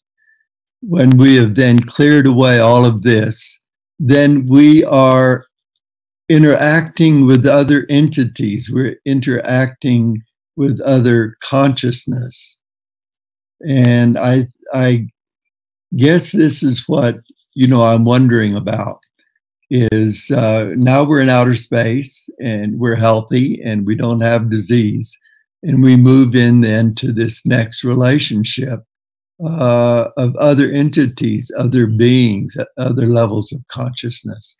Speaker 10: When we have then cleared away all of this, then we are interacting with other entities. We're interacting with other consciousness. And I guess this is what, I'm wondering about. Is now we're in outer space and we're healthy and we don't have disease, and we move in then to this next relationship of other entities, other beings, other levels of consciousness.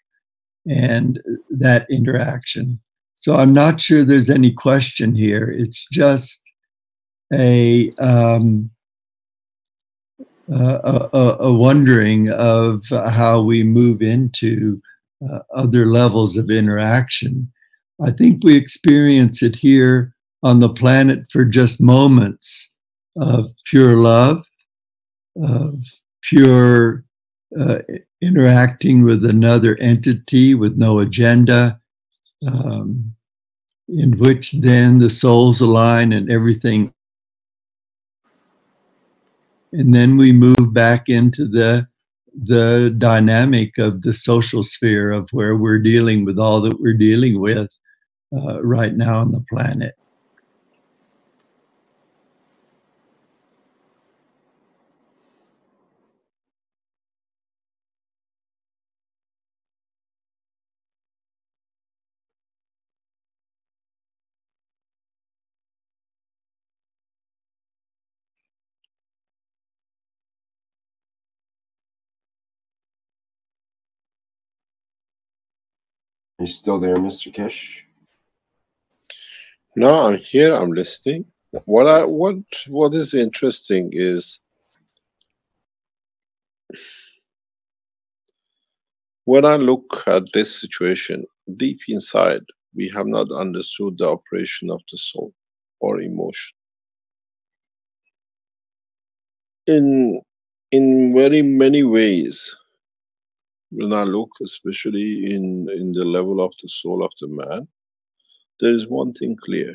Speaker 10: and that interaction. So I'm not sure there's any question here. It's just a wondering of how we move into other levels of interaction. I think we experience it here on the planet for just moments of pure love, of pure interacting with another entity with no agenda, in which then the souls align and everything. And then we move back into the dynamic of the social sphere of where we're dealing with all that we're dealing with right now on the planet.
Speaker 1: You still there, Mr. Keshe?
Speaker 2: No, I'm here. I'm listening. What is interesting is when I look at this situation, deep inside, we have not understood the operation of the soul or emotion. In very many ways, when I look, especially in the level of the soul of the man, there is one thing clear.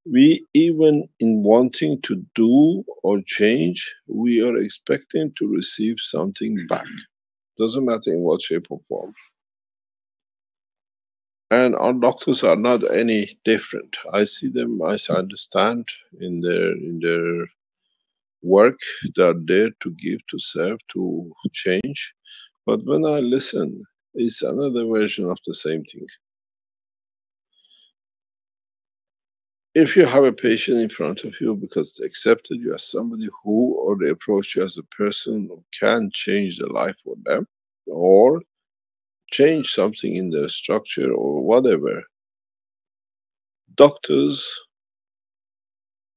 Speaker 2: We, even in wanting to do or change, we are expecting to receive something back. Doesn't matter in what shape or form. And our doctors are not any different. I see them, I understand in their work, they are there to give, to serve, to change. But when I listen, it's another version of the same thing. If you have a patient in front of you because they accepted you as somebody who, or they approach you as a person who can change the life for them, or change something in their structure or whatever, doctors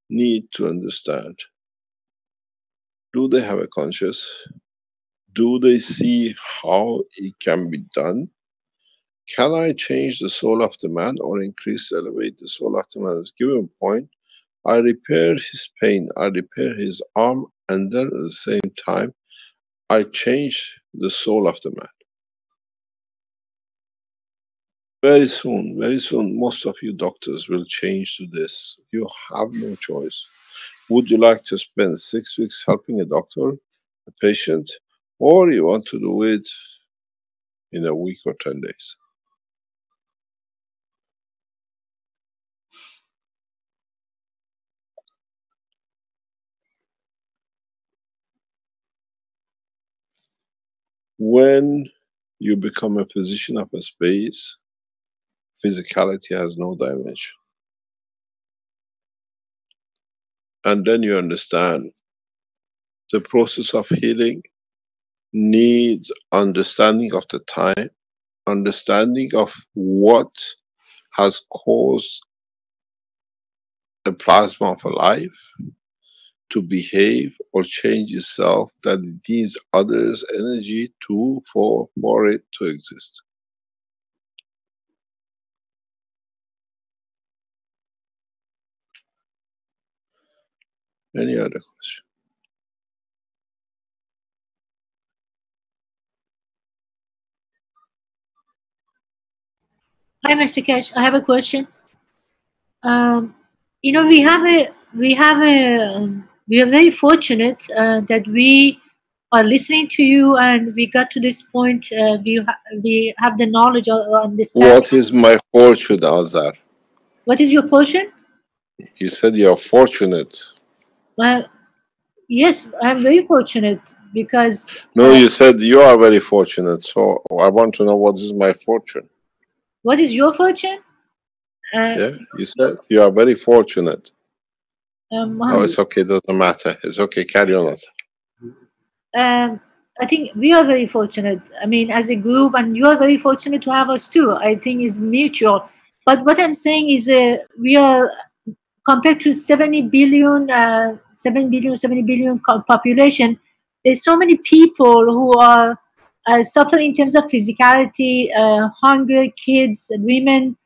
Speaker 2: need to understand. Do they have a conscious? Do they see how it can be done? Can I change the soul of the man or increase, elevate the soul of the man? At a given point, I repair his pain, I repair his arm, and then at the same time, I change the soul of the man. Very soon, most of you doctors will change to this. You have no choice. Would you like to spend 6 weeks helping a doctor, a patient, or you want to do it in a week or 10 days? When you become a physician of a space, physicality has no dimension. And then you understand the process of healing needs understanding of the time, understanding of what has caused the plasma of a life to behave or change itself, that it needs others' energy for it to exist. Any other question?
Speaker 4: Hi, Mr. Keshe. I have a question. You know, we are very fortunate that we are listening to you, and we got to this point. We have the knowledge or understanding.
Speaker 2: What is my fortune, Azar?
Speaker 4: What is your portion?
Speaker 2: You said you are fortunate.
Speaker 4: Well, yes, I'm very fortunate because.
Speaker 2: No, you said you are very fortunate. So I want to know what is my fortune.
Speaker 4: What is your fortune?
Speaker 2: Yeah, you said you are very fortunate. Oh, it's okay. Doesn't matter. It's okay. Carry on.
Speaker 4: I think we are very fortunate. I mean, as a group, and you are very fortunate to have us too. I think is mutual. But what I'm saying is, we are compared to 70 billion, 70 billion population. There's so many people who are suffering in terms of physicality, hunger, kids, women,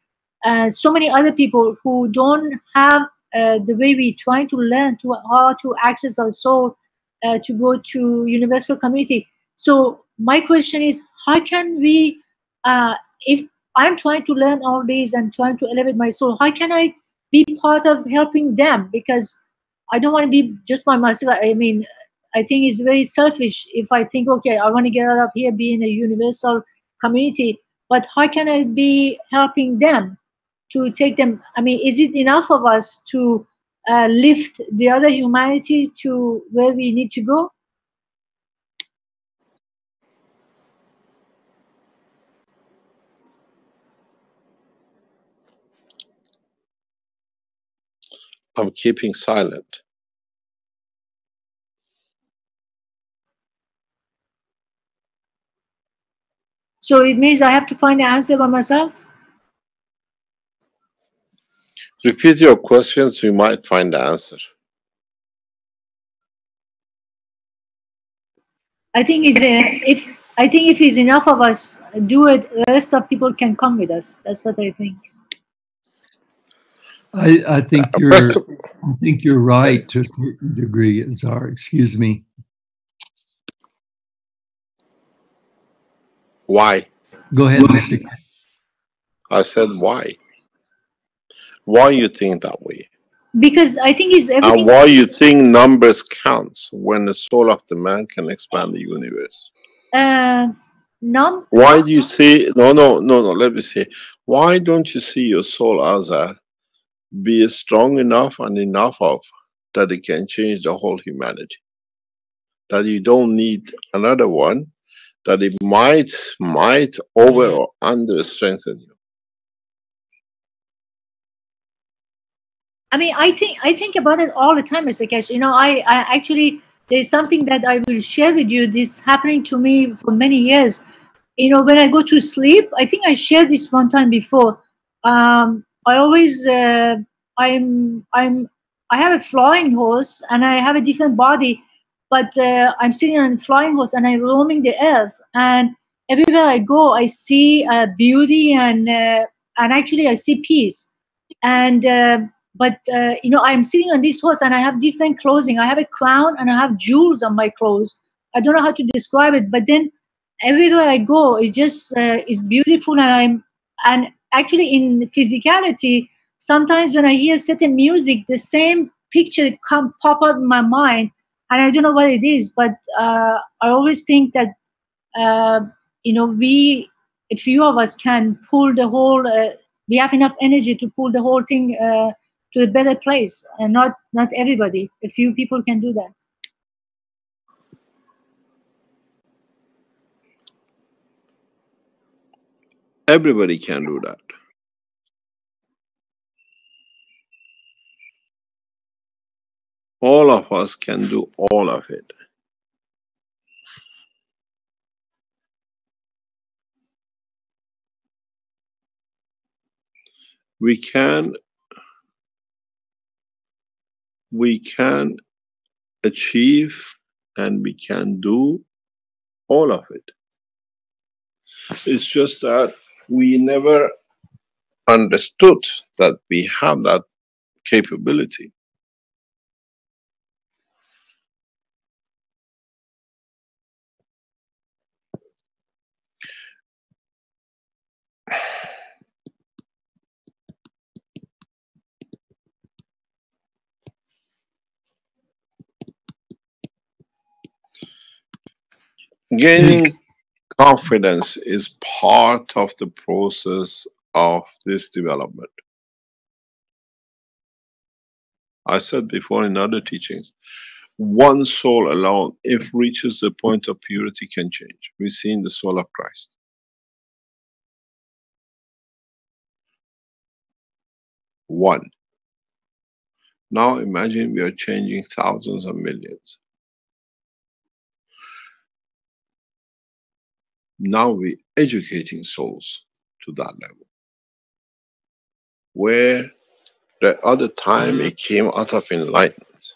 Speaker 4: so many other people who don't have the way we trying to learn to how to access our soul to go to universal community. So my question is, how can we, if I'm trying to learn all these and trying to elevate my soul, how can I be part of helping them? Because I don't want to be just by myself. I mean, I think it's very selfish if I think, okay, I want to get out of here, be in a universal community, but how can I be helping them to take them? I mean, is it enough of us to lift the other humanity to where we need to go?
Speaker 2: I'm keeping silent.
Speaker 4: So it means I have to find the answer by myself?
Speaker 2: Repeat your questions, we might find the answer.
Speaker 4: I think if it's enough of us do it, the rest of people can come with us. That's what I think.
Speaker 10: I think you're right to a certain degree, Azar. Excuse me.
Speaker 2: Why?
Speaker 10: Go ahead, Mr.
Speaker 2: I said why? Why you think that way?
Speaker 4: Because I think it's everything.
Speaker 2: And why you think numbers counts when the soul of the man can expand the universe? Why do you see? No. Let me see. Why don't you see your soul as be strong enough and enough of that it can change the whole humanity? That you don't need another one. That it might over or under strengthen you.
Speaker 4: I mean, I think about it all the time, Mr. Keshe. You know, I actually, there's something that I will share with you. This happening to me for many years. You know, when I go to sleep, I think I shared this one time before. I always, I have a flying horse and I have a different body, but I'm sitting on a flying horse and I'm roaming the earth. And everywhere I go, I see beauty and actually I see peace. And but you know, I'm sitting on this horse and I have different clothing. I have a crown and I have jewels on my clothes. I don't know how to describe it, but then everywhere I go, it just is beautiful. And actually in physicality, sometimes when I hear certain music, the same picture pop up in my mind, and I don't know what it is, but I always think that you know, a few of us can pull the whole. We have enough energy to pull the whole thing to a better place, and not everybody. A few people can do that.
Speaker 2: Everybody can do that. All of us can do all of it. We can achieve and we can do all of it. It's just that we never understood that we have that capability. Gaining confidence is part of the process of this development. I said before in other teachings, one soul alone, if reaches the point of purity, can change. We've seen the soul of Christ. One. Now imagine we are changing thousands and millions. Now we're educating souls to that level. Where the other time it came out of enlightenment.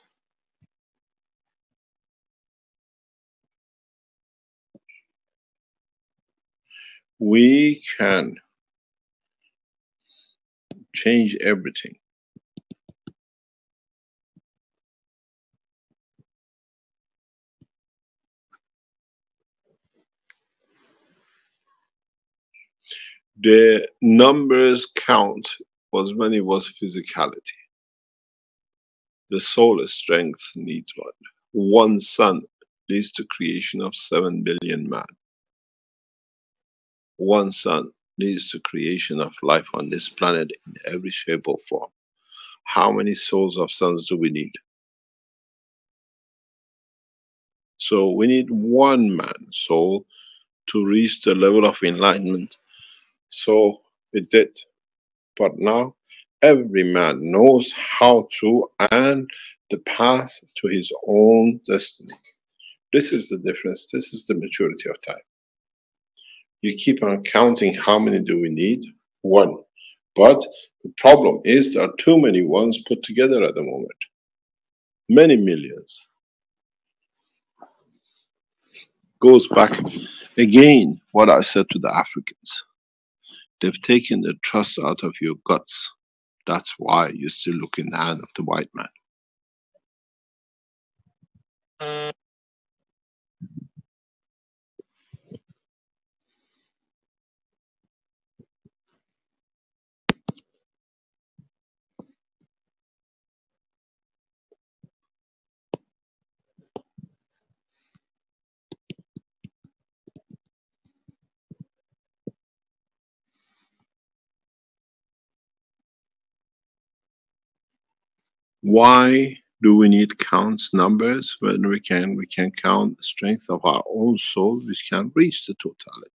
Speaker 2: We can change everything. The numbers count was when it was physicality. The soul strength needs one. One sun leads to creation of 7 billion man. One sun leads to creation of life on this planet in every shape or form. How many souls of suns do we need? So we need one man soul to reach the level of enlightenment. So we did. But now every man knows how to and the path to his own destiny. This is the difference. This is the maturity of time. You keep on counting how many do we need? One. But the problem is there are too many ones put together at the moment. Many millions. Goes back again what I said to the Africans. They've taken the trust out of your guts. That's why you still look in the hand of the white man. Why do we need counts numbers when we can count the strength of our own soul, which can reach the totality?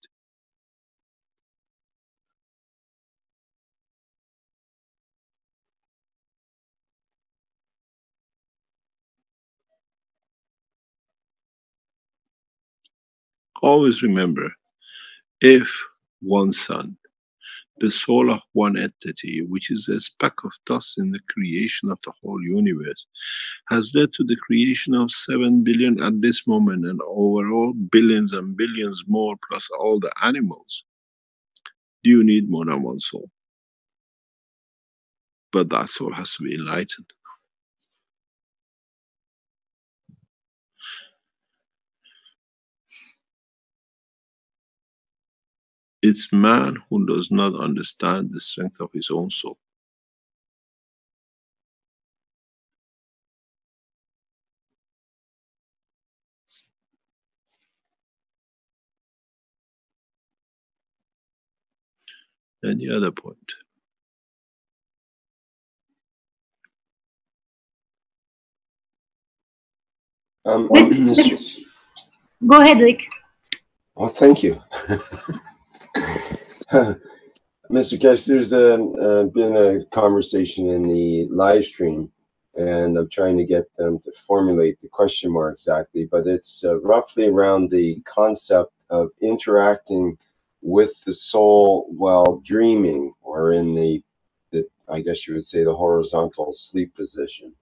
Speaker 2: Always remember, if one sun, the soul of one entity, which is a speck of dust in the creation of the whole universe, has led to the creation of 7 billion at this moment, and overall billions and billions more, plus all the animals. Do you need more than one soul? But that soul has to be enlightened. It's man who does not understand the strength of his own soul. Any other point?
Speaker 1: Mr.
Speaker 4: Go ahead, Rick.
Speaker 1: Oh, thank you. Mr. Keshe, there's been a conversation in the live stream, and I'm trying to get them to formulate the question more exactly, but it's roughly around the concept of interacting with the soul while dreaming, or in the I guess you would say, the horizontal sleep position.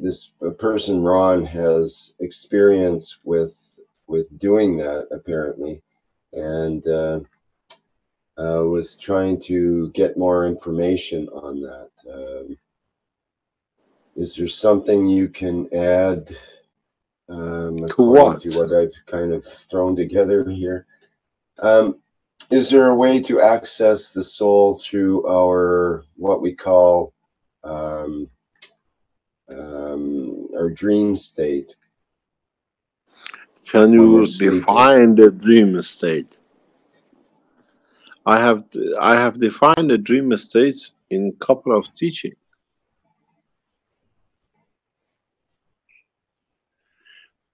Speaker 1: This person, Ron, has experience with doing that apparently, and was trying to get more information on that. Is there something you can add according to what I've kind of thrown together here? Is there a way to access the soul through our, what we call our dream state?
Speaker 2: Can you define the dream state? I have defined the dream state in a couple of teachings.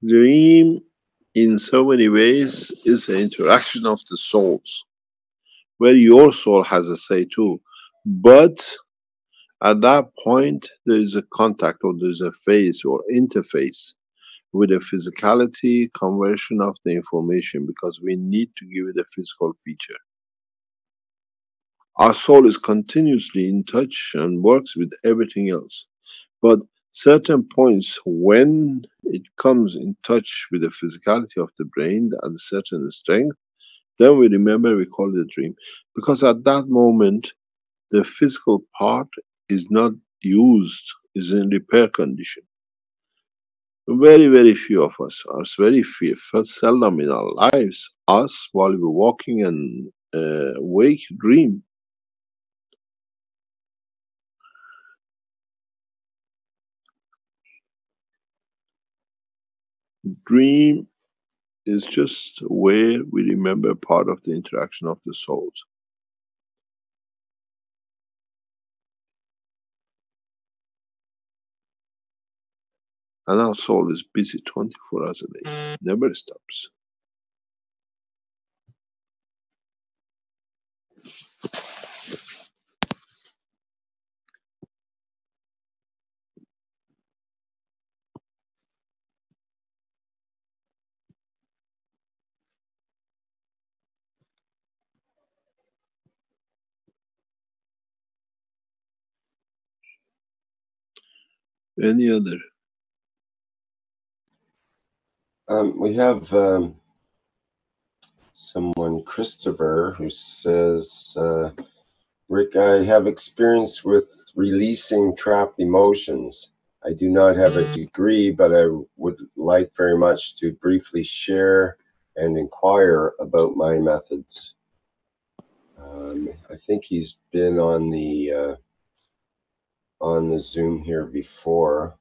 Speaker 2: Dream, in so many ways, is the interaction of the souls, where your soul has a say too. But at that point, there is a contact, or there is a phase or interface, with a physicality conversion of the information, because we need to give it a physical feature. Our soul is continuously in touch and works with everything else. But certain points, when it comes in touch with the physicality of the brain at a certain strength, then we remember, we call it a dream. Because at that moment, the physical part is not used, is in repair condition. Very, very few of us, or very few, seldom in our lives, us, while we're walking and wake, dream. Dream is just where we remember part of the interaction of the souls. And our soul is busy 24 hours a day, never stops. Any other?
Speaker 1: We have someone, Christopher, who says, Rick, I have experience with releasing trapped emotions. I do not have a degree, but I would like very much to briefly share and inquire about my methods. I think he's been on the Zoom here before,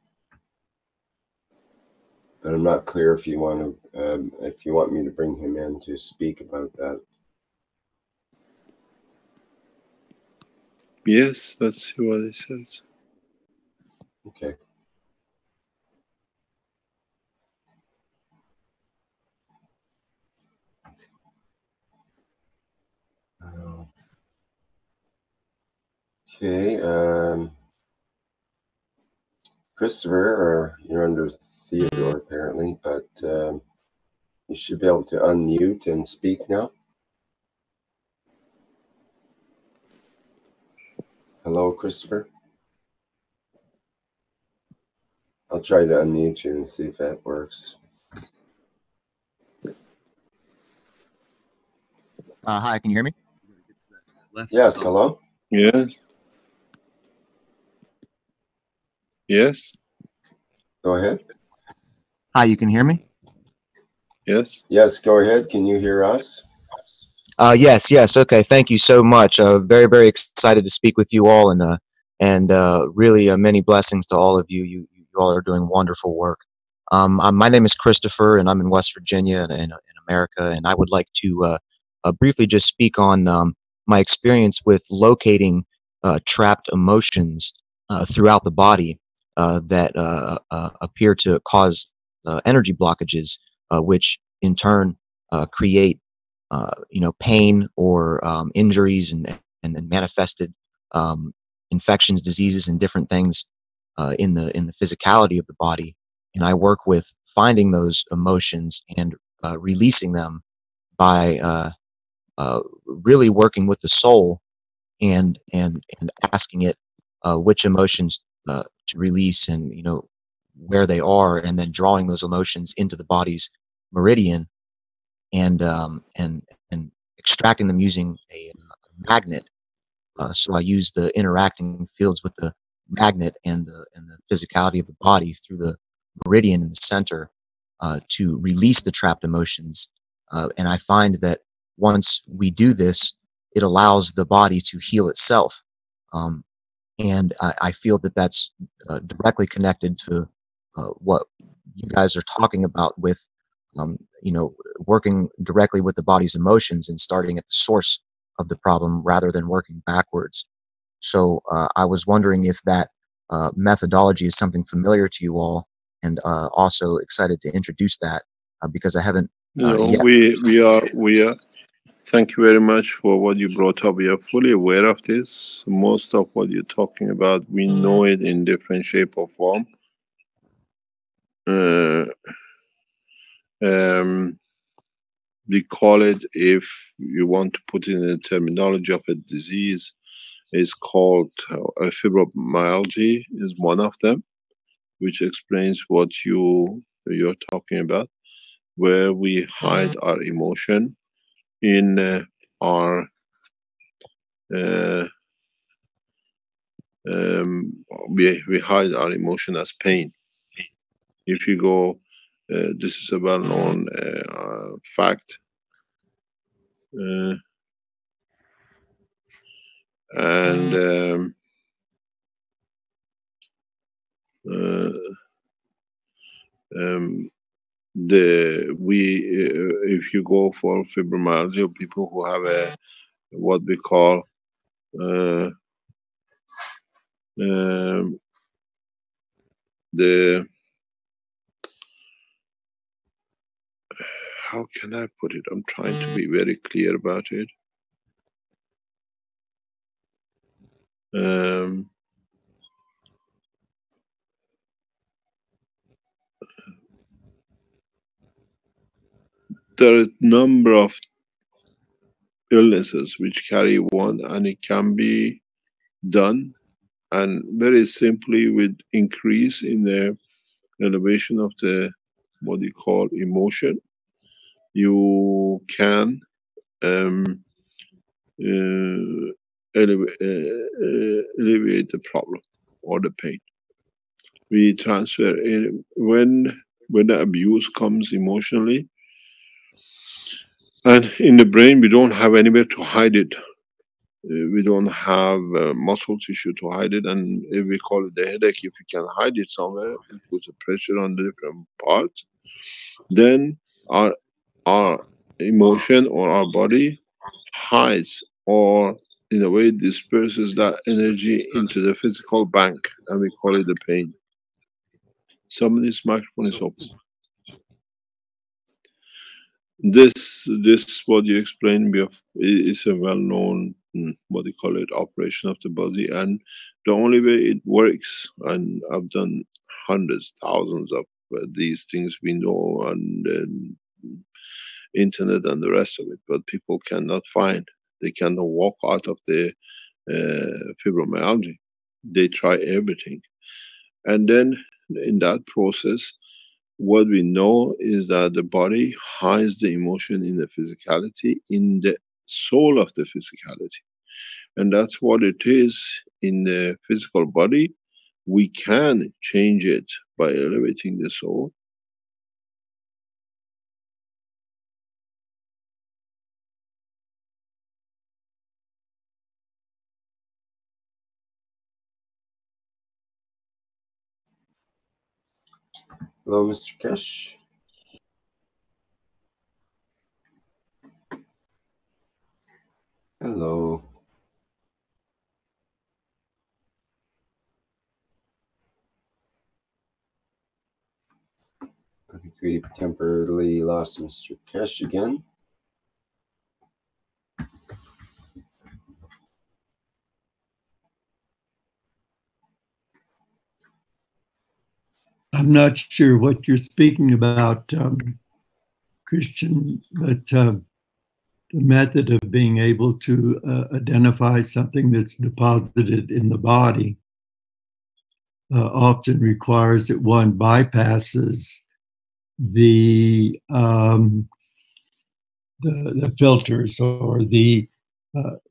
Speaker 1: but I'm not clear if you want to, if you want me to bring him in to speak about that.
Speaker 2: Yes, let's see what he says.
Speaker 1: Okay. Okay, Christopher, or you're under Theodore apparently, but you should be able to unmute and speak now. Hello, Christopher. I'll try to unmute you and see if that works.
Speaker 12: Hi, can you hear me?
Speaker 1: Yes, hello?
Speaker 2: Yes. Yes.
Speaker 1: Go ahead.
Speaker 12: Hi, you can hear me?
Speaker 2: Yes.
Speaker 1: Yes, go ahead. Can you hear us?
Speaker 12: Yes. Okay, thank you so much. Very, very excited to speak with you all, and really many blessings to all of you. You all are doing wonderful work. My name is Christopher, and I'm in West Virginia in America, and I would like to briefly just speak on my experience with locating trapped emotions throughout the body that appear to cause energy blockages, which in turn create pain or injuries and manifested infections, diseases, and different things in the physicality of the body. And I work with finding those emotions and releasing them by really working with the soul and asking it which emotions to release, and where they are, and then drawing those emotions into the body's meridian and extracting them using a magnet. So I use the interacting fields with the magnet and the physicality of the body through the meridian in the center to release the trapped emotions. And I find that once we do this, it allows the body to heal itself. And I feel that that's directly connected to what you guys are talking about with, working directly with the body's emotions and starting at the source of the problem rather than working backwards. So I was wondering if that methodology is something familiar to you all, and also excited to introduce that because I haven't yet.
Speaker 2: We are. Thank you very much for what you brought up. We are fully aware of this. Most of what you're talking about, we know it in different shape or form. we call it, if you want to put in the terminology of a disease, is called fibromyalgia is one of them, which explains what you're talking about, where we hide our emotion in our we hide our emotion as pain. If you go, this is a well-known fact, and if you go for fibromyalgia, people who have a what we call how can I put it? I'm trying to be very clear about it. There are a number of illnesses which carry one, and it can be done, and very simply with increase in the elevation of the what you call emotion, you can alleviate the problem or the pain. We transfer in when the abuse comes emotionally, and in the brain we don't have anywhere to hide it. We don't have muscle tissue to hide it, and if we call it the headache, if we can hide it somewhere, it puts a pressure on the different parts, then our emotion or our body hides, or in a way disperses that energy into the physical bank, and we call it the pain. Somebody's microphone is open. This what you explained is a well-known, what you call it, operation of the body, and the only way it works, and I've done hundreds, thousands of these things we know on the internet and the rest of it, but people cannot find. They cannot walk out of the fibromyalgia. They try everything, and then in that process, what we know is that the body hides the emotion in the physicality, in the soul of the physicality. And that's what it is in the physical body. We can change it by elevating the soul.
Speaker 1: Hello, Mr. Keshe. Hello. I think we temporarily lost Mr. Keshe again.
Speaker 10: I'm not sure what you're speaking about, Christian, but the method of being able to identify something that's deposited in the body often requires that one bypasses the filters or the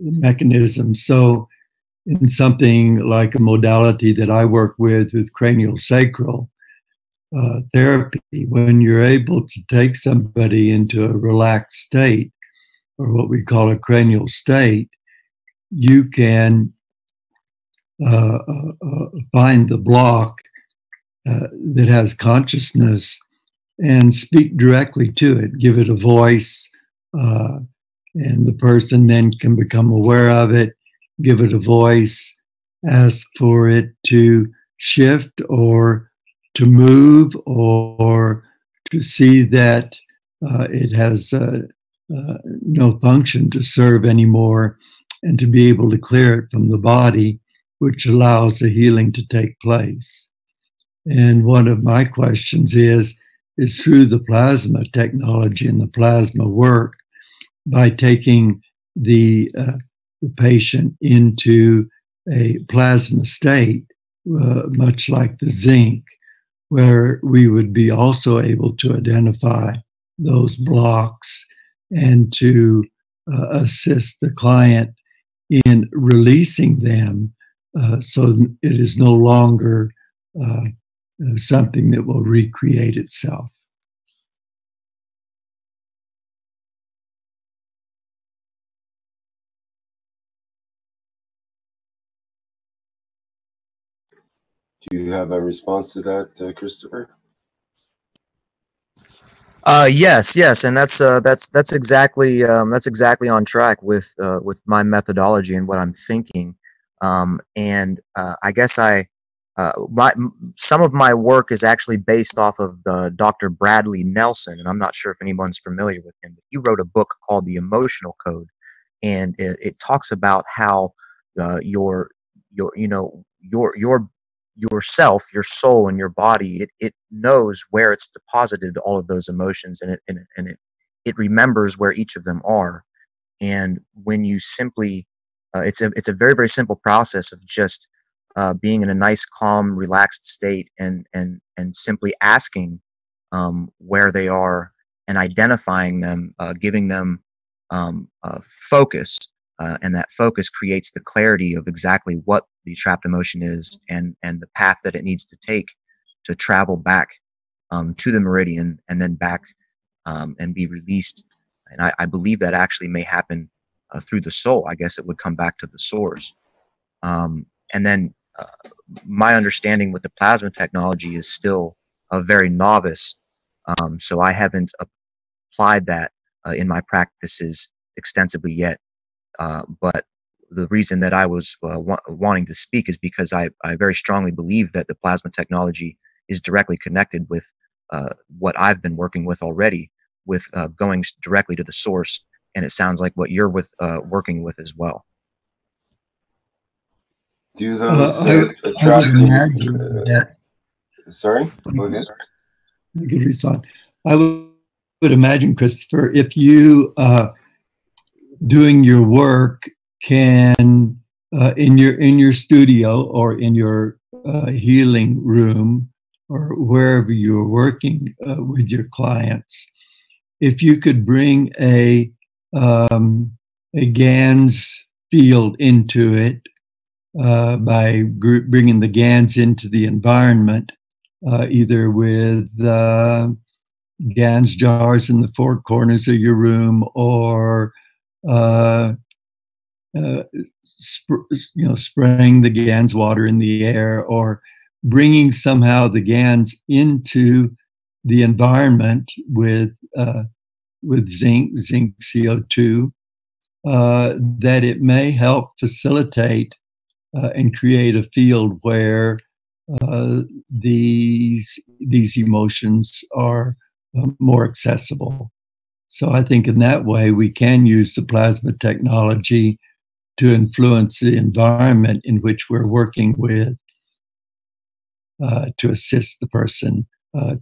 Speaker 10: mechanisms. So in something like a modality that I work with cranial sacral therapy, when you're able to take somebody into a relaxed state, or what we call a cranial state, you can find the block that has consciousness and speak directly to it, give it a voice, and the person then can become aware of it, give it a voice, ask for it to shift or to move, or to see that it has no function to serve anymore, and to be able to clear it from the body, which allows the healing to take place. And one of my questions is, is through the plasma technology and the plasma work, by taking the patient into a plasma state, much like the zinc, where we would be also able to identify those blocks and to assist the client in releasing them, so it is no longer something that will recreate itself.
Speaker 1: Do you have a response to that, Christopher?
Speaker 12: Yes, and that's exactly on track with my methodology and what I'm thinking. I guess some of my work is actually based off of Dr. Bradley Nelson, and I'm not sure if anyone's familiar with him, but he wrote a book called The Emotional Code, and it talks about how yourself, your soul, and your body, it knows where it's deposited all of those emotions, and it remembers where each of them are. And when you simply, it's a very, very simple process of just being in a nice, calm, relaxed state, and simply asking where they are and identifying them, giving them focus. And that focus creates the clarity of exactly what the trapped emotion is, and the path that it needs to take to travel back to the meridian and then back and be released. And I believe that actually may happen through the soul. I guess it would come back to the source. And then my understanding with the plasma technology is still very novice, so I haven't applied that in my practices extensively yet. But the reason that I was wanting to speak is because I very strongly believe that the plasma technology is directly connected with what I've been working with already, with going directly to the source, and it sounds like what you're working with as well.
Speaker 1: Do those
Speaker 10: attract?
Speaker 1: Sorry, go ahead.
Speaker 10: A good response. I would imagine, Christopher, if you doing your work can in your studio or in your healing room or wherever you're working with your clients, if you could bring a Gans field into it by bringing the Gans into the environment, either with Gans jars in the four corners of your room, or spraying the Gans water in the air, or bringing somehow the Gans into the environment with zinc CO2, that it may help facilitate and create a field where these emotions are more accessible. So I think in that way we can use the plasma technology to influence the environment in which we're working with, to assist the person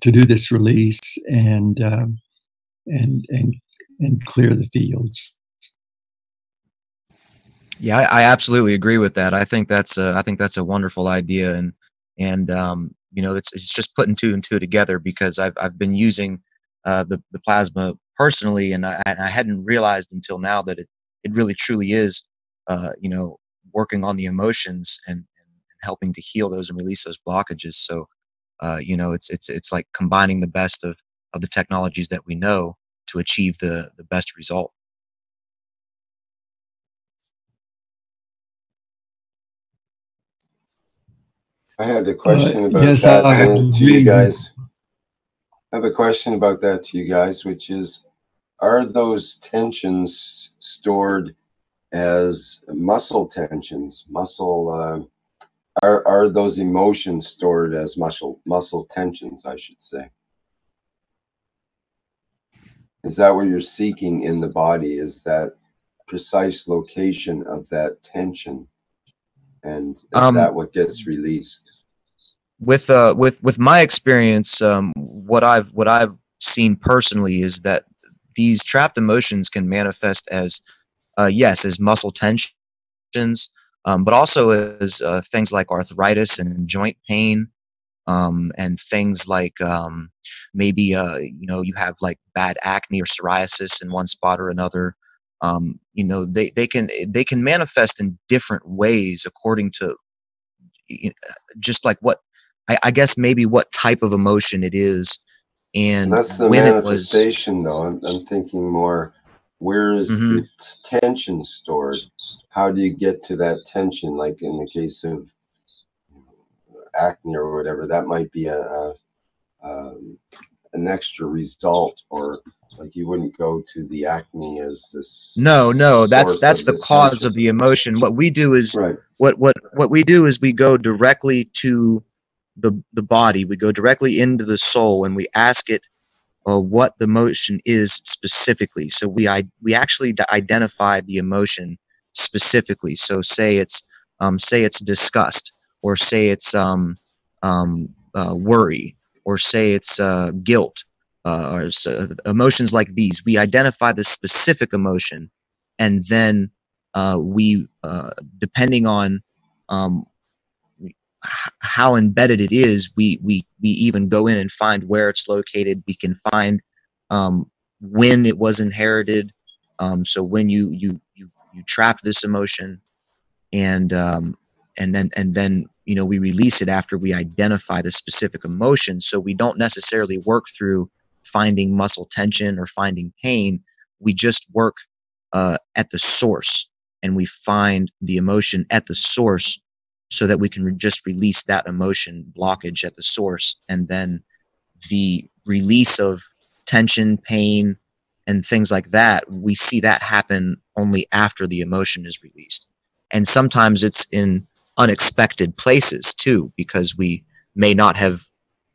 Speaker 10: to do this release and clear the fields.
Speaker 12: Yeah, I absolutely agree with that. I think that's a wonderful idea, and it's just putting two and two together, because I've been using the plasma personally, and I hadn't realized until now that it really truly is working on the emotions and helping to heal those and release those blockages. So it's like combining the best of the technologies that we know to achieve the best result.
Speaker 1: I had a question about
Speaker 10: yes,
Speaker 1: that to you guys. I have a question about that to you guys, which is, are those tensions stored as muscle tensions? Are those emotions stored as muscle tensions, I should say? Is that what you're seeking in the body? Is that precise location of that tension? And is that what gets released?
Speaker 12: with my experience, what I've seen personally is that these trapped emotions can manifest as yes, as muscle tensions, but also as things like arthritis and joint pain, and things like maybe you know, you have like bad acne or psoriasis in one spot or another. You know, they can manifest in different ways according to just like what I guess maybe what type of emotion it is, and
Speaker 1: that's the
Speaker 12: when it was.
Speaker 1: manifestation, though. I'm thinking more, where is the tension stored? How do you get to that tension? Like in the case of acne or whatever, that might be an extra result, or like you wouldn't go to the acne as this.
Speaker 12: No, that's the cause of the emotion. What we do is what we do is we go directly to the body. We go directly into the soul, and we ask it what the emotion is specifically. So we actually identify the emotion specifically. So say it's disgust, or say it's worry, or say it's guilt, or emotions like these. We identify the specific emotion, and then we depending on how embedded it is, we even go in and find where it's located. We can find when it was inherited. So when you trap this emotion, and then you know, we release it after we identify the specific emotion. So we don't necessarily work through finding muscle tension or finding pain. We just work at the source, and we find the emotion at the source, so that we can just release that emotion blockage at the source. And then the release of tension, pain, and things like that, we see that happen only after the emotion is released. And sometimes it's in unexpected places too, because we may not have,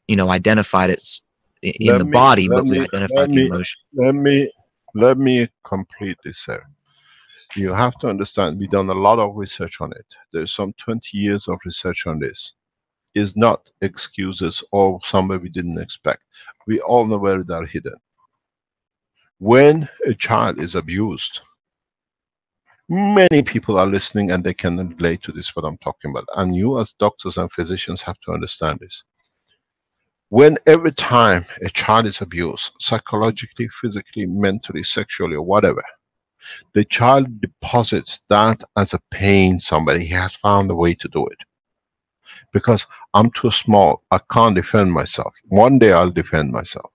Speaker 12: you know, identified it in the body, but we identified the emotion.
Speaker 2: Let me complete this, sir. You have to understand, we've done a lot of research on it. There's some 20 years of research on this. It's not excuses or somewhere we didn't expect. We all know where they're hidden. When a child is abused, many people are listening and they can relate to this, what I'm talking about. And you as doctors and physicians have to understand this. When every time a child is abused, psychologically, physically, mentally, sexually, or whatever, the child deposits that as a pain somebody. He has found a way to do it. Because I'm too small, I can't defend myself. One day I'll defend myself.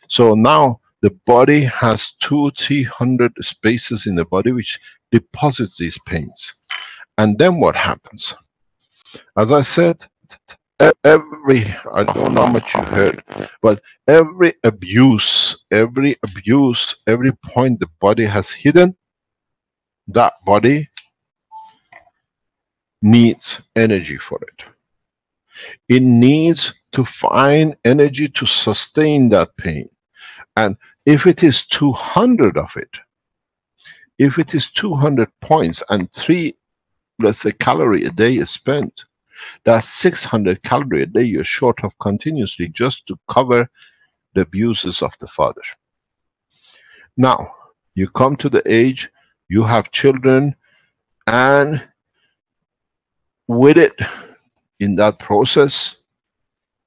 Speaker 2: So now the body has 200-300 spaces in the body which deposits these pains. And then what happens? As I said, I don't know how much you heard, but every abuse, every point the body has hidden, that body needs energy for it. It needs to find energy to sustain that pain. And if it is 200 of it, if it is 200 points and 3, let's say, calorie a day is spent, that's 600 calorie a day you're short of continuously just to cover the abuses of the father. Now, you come to the age, you have children, and with it, in that process,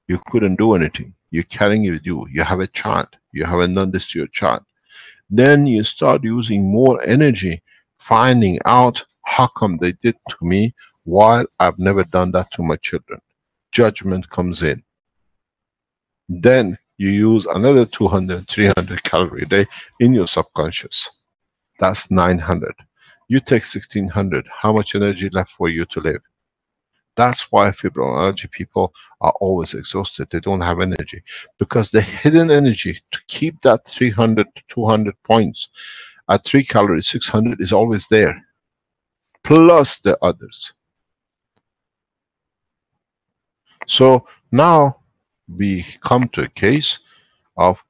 Speaker 2: you couldn't do anything. You're carrying it with you. You have a child. You haven't done this to your child. Then you start using more energy, finding out how come they did to me while I've never done that to my children. Judgment comes in. Then you use another 200, 300 calorie a day in your subconscious. That's 900. You take 1600. How much energy left for you to live? That's why fibromyalgia people are always exhausted. They don't have energy. Because the hidden energy to keep that 300 to 200 points at 3 calories, 600 is always there. Plus the others. So now we come to a case of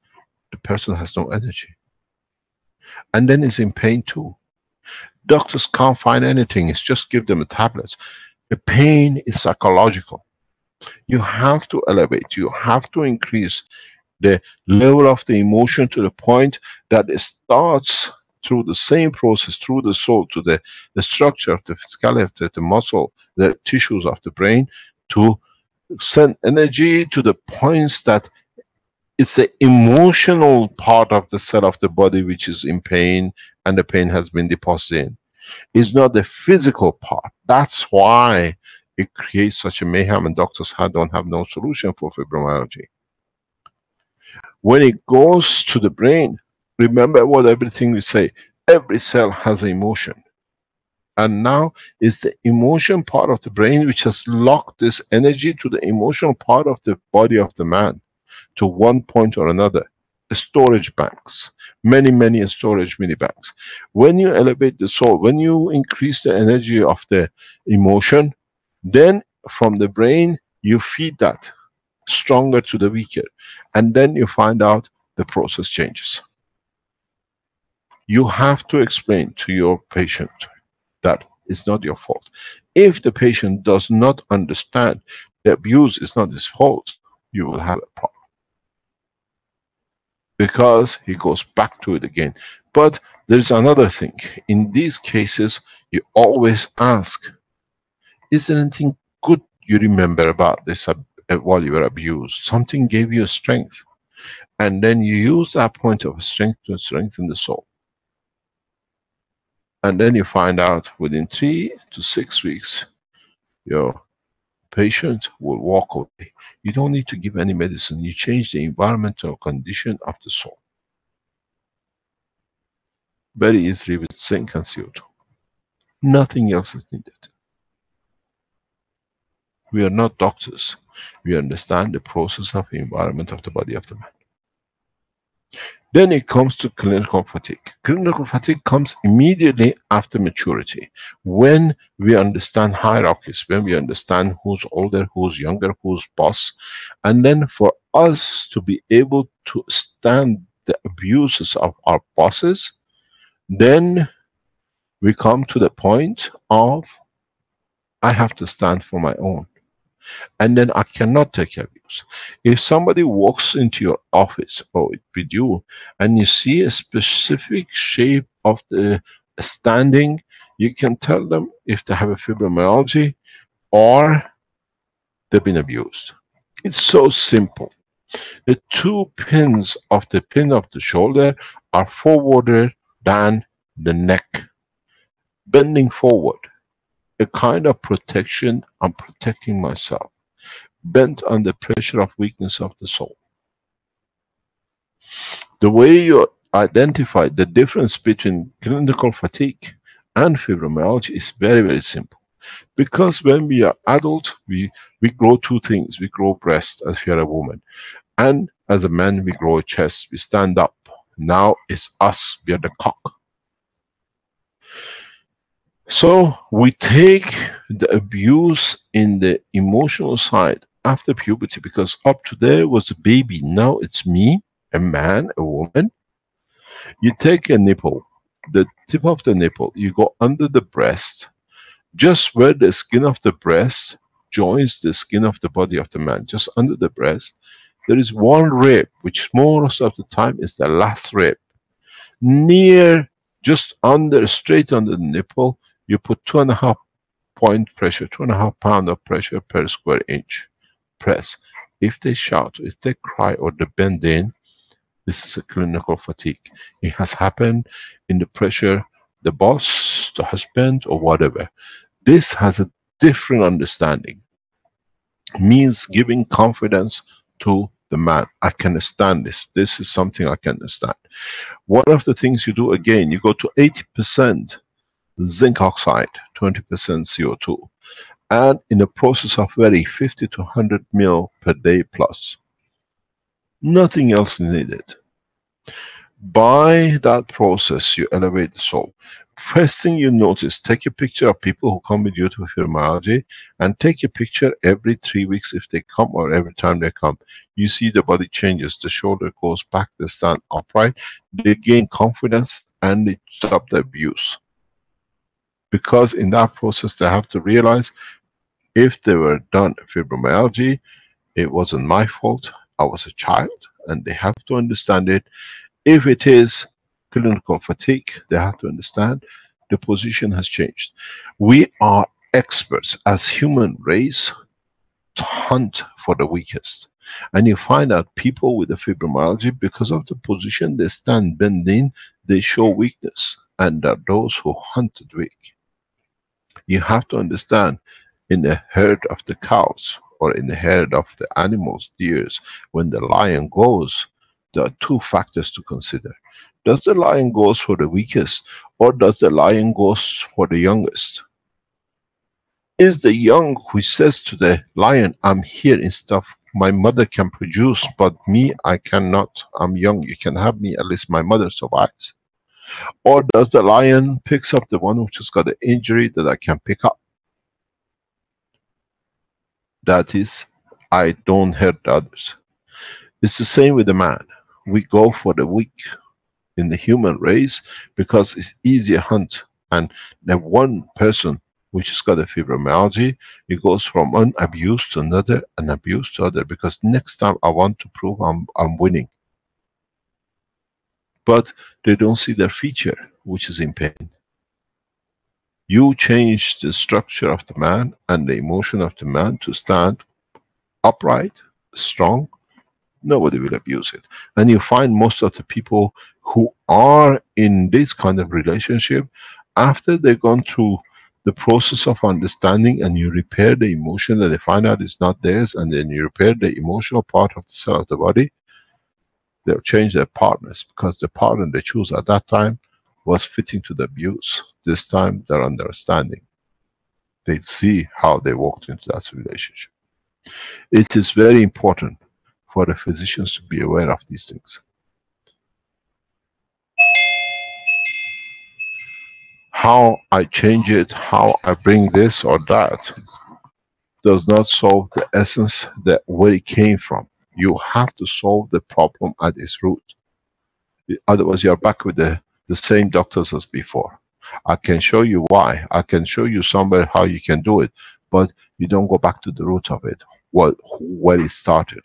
Speaker 2: the person has no energy. And then is in pain too. Doctors can't find anything. It's just give them a tablets. The pain is psychological. You have to elevate, you have to increase the level of the emotion to the point that it starts through the same process, through the soul, to the structure of the skeleton, the muscle, the tissues of the brain, to send energy to the points that it's the emotional part of the cell of the body which is in pain and the pain has been deposited in. It's not the physical part. That's why it creates such a mayhem and doctors don't have no solution for fibromyalgia. When it goes to the brain, remember what everything we say, every cell has an emotion. And now it's the emotion part of the brain which has locked this energy to the emotional part of the body of the man to one point or another. Storage banks, many storage mini banks. When you elevate the soul, when you increase the energy of the emotion, then from the brain you feed that stronger to the weaker, and then you find out the process changes. You have to explain to your patient that it's not your fault. If the patient does not understand the abuse is not his fault, you will have a problem, because he goes back to it again. But there's another thing. In these cases, you always ask, is there anything good you remember about this while you were abused? Something gave you strength. And then you use that point of strength to strengthen the soul. And then you find out within 3 to 6 weeks, your patient will walk away. You don't need to give any medicine. You change the environmental condition of the soul. Very easily with zinc and CO2. Nothing else is needed. We are not doctors. We understand the process of the environment of the body of the man. Then it comes to clinical fatigue. Clinical fatigue comes immediately after maturity. When we understand hierarchies, when we understand who's older, who's younger, who's boss. And then for us to be able to stand the abuses of our bosses, then we come to the point of, I have to stand for my own. And then I cannot take abuse. If somebody walks into your office or with you and you see a specific shape of the standing, you can tell them if they have a fibromyalgia or they've been abused. It's so simple. The 2 pins of the pin of the shoulder are forwarder than the neck. Bending forward. A kind of protection. I'm protecting myself. Bent under pressure of weakness of the soul. The way you identify the difference between clinical fatigue and fibromyalgia is very simple. Because when we are adult, we grow 2 things. We grow breast as we are a woman. And as a man, we grow a chest. We stand up. Now it's us. We are the cock. So we take the abuse in the emotional side after puberty, because up to there was a baby. Now it's me, a man, a woman. You take a nipple, the tip of the nipple, you go under the breast, just where the skin of the breast joins the skin of the body of the man, just under the breast, there is one rib, which most of the time is the last rib. Near, just under, straight under the nipple, you put 2.5 point pressure, 2.5 pound of pressure per square inch. Press. If they shout, if they cry or they bend in, this is a clinical fatigue. It has happened in the pressure, the boss, the husband, or whatever. This has a different understanding. It means giving confidence to the man. I can understand this. This is something I can understand. One of the things you do, again, you go to 80% zinc oxide, 20% CO2, and in the process of very 50 to 100 ml per day plus. Nothing else needed. By that process, you elevate the soul. First thing you notice, take a picture of people who come with you to fibromyalgia, and take a picture every 3 weeks if they come, or every time they come. You see the body changes, the shoulder goes back, they stand upright, they gain confidence, and they stop the abuse. Because in that process, they have to realize If they were done fibromyalgia, it wasn't my fault. I was a child, and they have to understand it. If it is clinical fatigue, they have to understand the position has changed. We are experts as human race to hunt for the weakest. And you find out people with the fibromyalgia, because of the position they stand bending, they show weakness. And there are those who hunted weak. You have to understand, in the herd of the cows, or in the herd of the animals, deers, when the lion goes, there are two factors to consider. Does the lion goes for the weakest, or does the lion goes for the youngest? Is the young who says to the lion, I'm here in stuff my mother can produce, but me, I cannot. I'm young, you can have me, at least my mother survives. Or does the lion picks up the one which has got the injury that I can pick up? That is, I don't hurt the others. It's the same with the man. We go for the weak in the human race because it's easier hunt. And the one person which has got a fibromyalgia, it goes from one abuse to another, and abuse to other, because next time I want to prove I'm winning. But they don't see their feature, which is in pain. You change the structure of the man and the emotion of the man to stand upright, strong, nobody will abuse it. And you find most of the people who are in this kind of relationship, after they've gone through the process of understanding, and you repair the emotion that they find out is not theirs, and then you repair the emotional part of the cell of the body, they'll change their partners, because the partner they choose at that time was fitting to the abuse. This time they're understanding. They see how they walked into that relationship. It is very important for the physicians to be aware of these things. How I change it, how I bring this or that, does not solve the essence, that where it came from. You have to solve the problem at its root. Otherwise, you're back with the same doctors as before. I can show you why. I can show you somewhere how you can do it, but you don't go back to the root of it, where it started.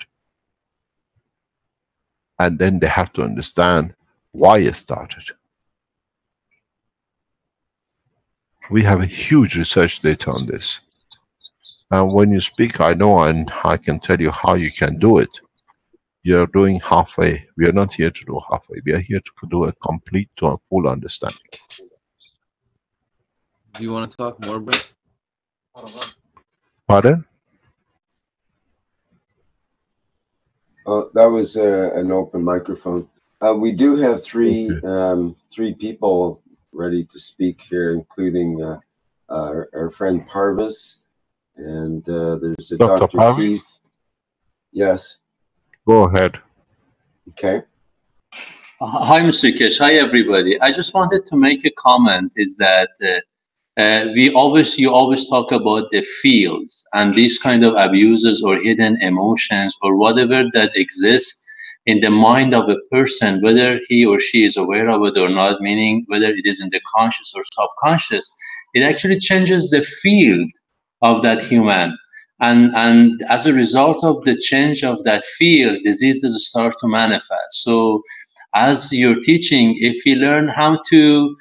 Speaker 2: And then they have to understand why it started. We have a huge research data on this. And when you speak, I know, and I can tell you how you can do it. You're doing halfway. We are not here to do halfway. We are here to do a complete to a full understanding.
Speaker 13: Do you want to talk more, Brett?
Speaker 2: Pardon?
Speaker 1: Oh, that was an open microphone. We do have three people ready to speak here, including our friend Parvis, and there's a Dr. Keith. Yes.
Speaker 2: Go ahead.
Speaker 1: Okay.
Speaker 14: Hi, Mr. Keshe. Hi, everybody. I just wanted to make a comment. Is that you always talk about the fields and these kind of abuses or hidden emotions or whatever that exists in the mind of a person, whether he or she is aware of it or not, meaning whether it is in the conscious or subconscious, it actually changes the field of that human. And as a result of the change of that field, diseases start to manifest. So as you're teaching, if we learn how to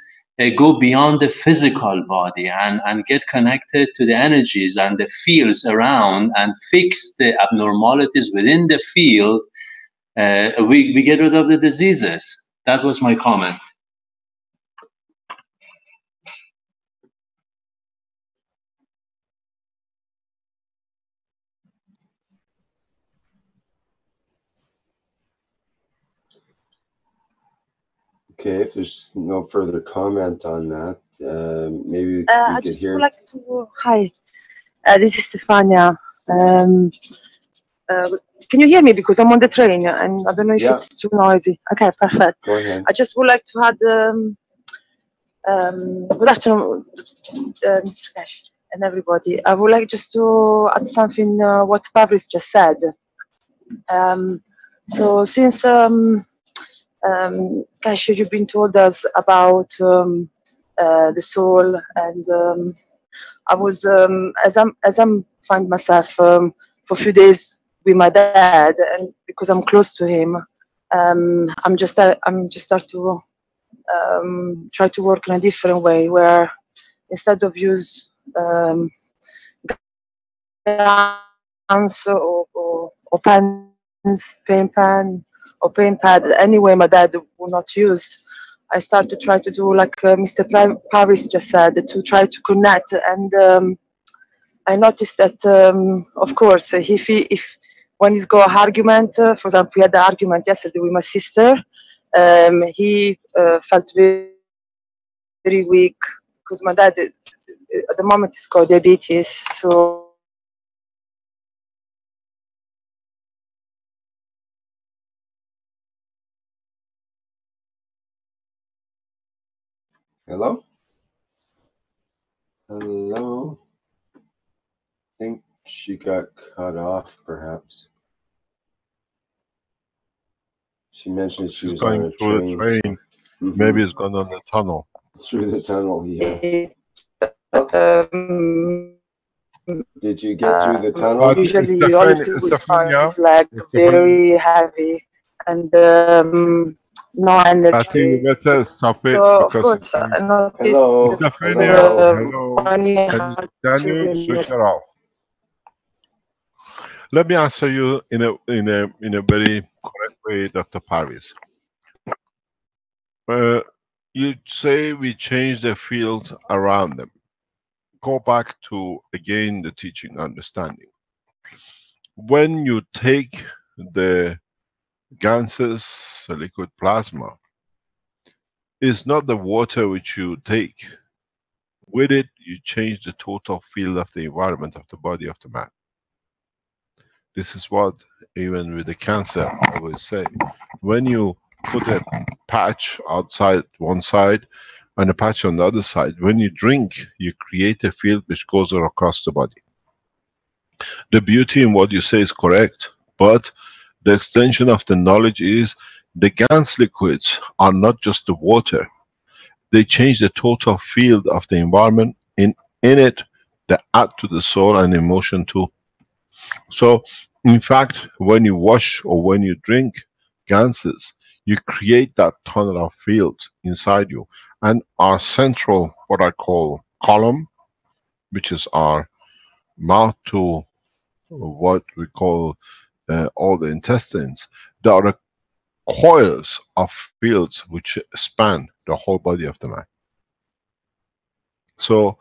Speaker 14: go beyond the physical body and get connected to the energies and the fields around and fix the abnormalities within the field, we get rid of the diseases. That was my comment.
Speaker 1: Okay, if there's no further comment on that, maybe we
Speaker 15: I
Speaker 1: could
Speaker 15: just
Speaker 1: hear.
Speaker 15: would like to. Hi, this is Stefania. Can you hear me? Because I'm on the train and I don't know if it's too noisy. Okay, perfect.
Speaker 1: Go ahead.
Speaker 15: I just would like to add. Good afternoon, Mr. Keshe and everybody. I would like just to add something what Pavlis just said. So since Keshe, you've been told us about the soul, and I was as I'm find myself for a few days with my dad, and because I'm close to him, I'm just start to try to work in a different way, where instead of use Gans or pens, paint pen or paint pad, anyway my dad will not use. I start to try to do like Mr. Paris just said, to try to connect. And I noticed that, of course, if when he's got an argument, for example, we had an argument yesterday with my sister, he felt very, very weak, because my dad, at the moment, he's got diabetes, so.
Speaker 1: Hello? Hello? I think she got cut off, perhaps. She mentioned she was on
Speaker 2: going
Speaker 1: a
Speaker 2: through
Speaker 1: train.
Speaker 2: the train. Maybe it's gone on the tunnel.
Speaker 1: Through the tunnel, yeah. Did you get through the tunnel?
Speaker 15: Usually you always will find his leg very heavy and no energy.
Speaker 2: I think we better stop it,
Speaker 15: So of
Speaker 2: because
Speaker 15: course I noticed
Speaker 2: hello. Can you switch it off? Let me answer you in a very correct way, Dr. Paris. You say we change the fields around them. Go back to, again, the teaching understanding. When you take the Ganses, the liquid plasma, it's not the water which you take. With it, you change the total field of the environment of the body of the man. This is what, even with the cancer, I always say. When you put a patch outside one side and a patch on the other side, when you drink, you create a field which goes across the body. The beauty in what you say is correct, but the extension of the knowledge is the Gans liquids are not just the water. They change the total field of the environment. In it, they add to the soul and emotion too. So, in fact, when you wash or when you drink Ganses, you create that tunnel of fields inside you. And our central, what I call column, which is our mouth to what we call all the intestines, there are coils of fields which span the whole body of the man. So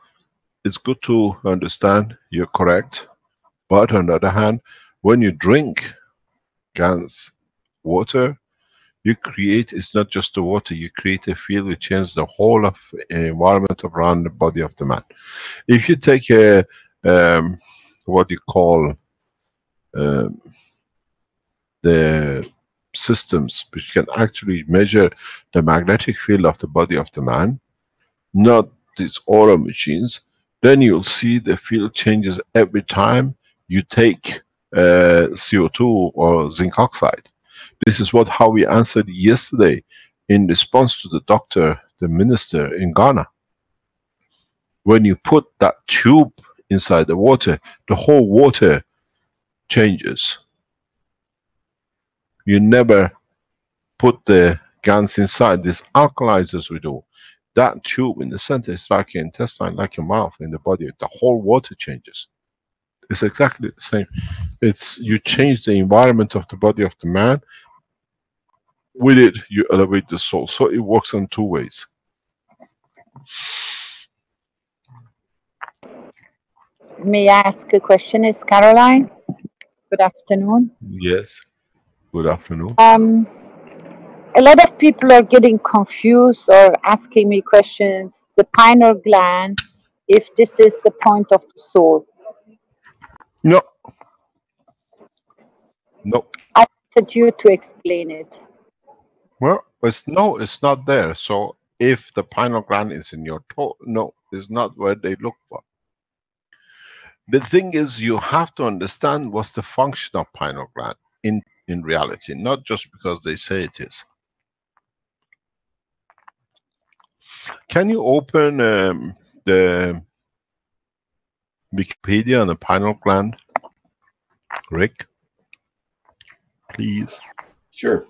Speaker 2: it's good to understand, you're correct, but on the other hand, when you drink Gans water, you create, it's not just the water, you create a field which changes the whole of environment around the body of the man. If you take a what you call the systems which can actually measure the magnetic field of the body of the man, not these aura machines, then you'll see the field changes every time you take CO2 or zinc oxide. This is how we answered yesterday in response to the doctor, the minister in Ghana. When you put that tube inside the water, the whole water changes. You never put the Gans inside. These alkalizers we do, that tube in the center is like your intestine, like your mouth in the body. The whole water changes. It's exactly the same. It's, you change the environment of the body of the man. With it, you elevate the soul. So it works in two ways.
Speaker 16: May I ask a question? It's Caroline. Good afternoon.
Speaker 2: Yes. Good afternoon.
Speaker 16: A lot of people are getting confused or asking me questions. The pineal gland, if this is the point of the soul.
Speaker 2: No. No.
Speaker 16: I wanted you to explain it.
Speaker 2: Well, it's not there. So if the pineal gland is in your toe, no, it's not where they look for. The thing is, you have to understand what's the function of pineal gland in reality, not just because they say it is. Can you open the Wikipedia on the pineal gland. Rick, please.
Speaker 1: Sure.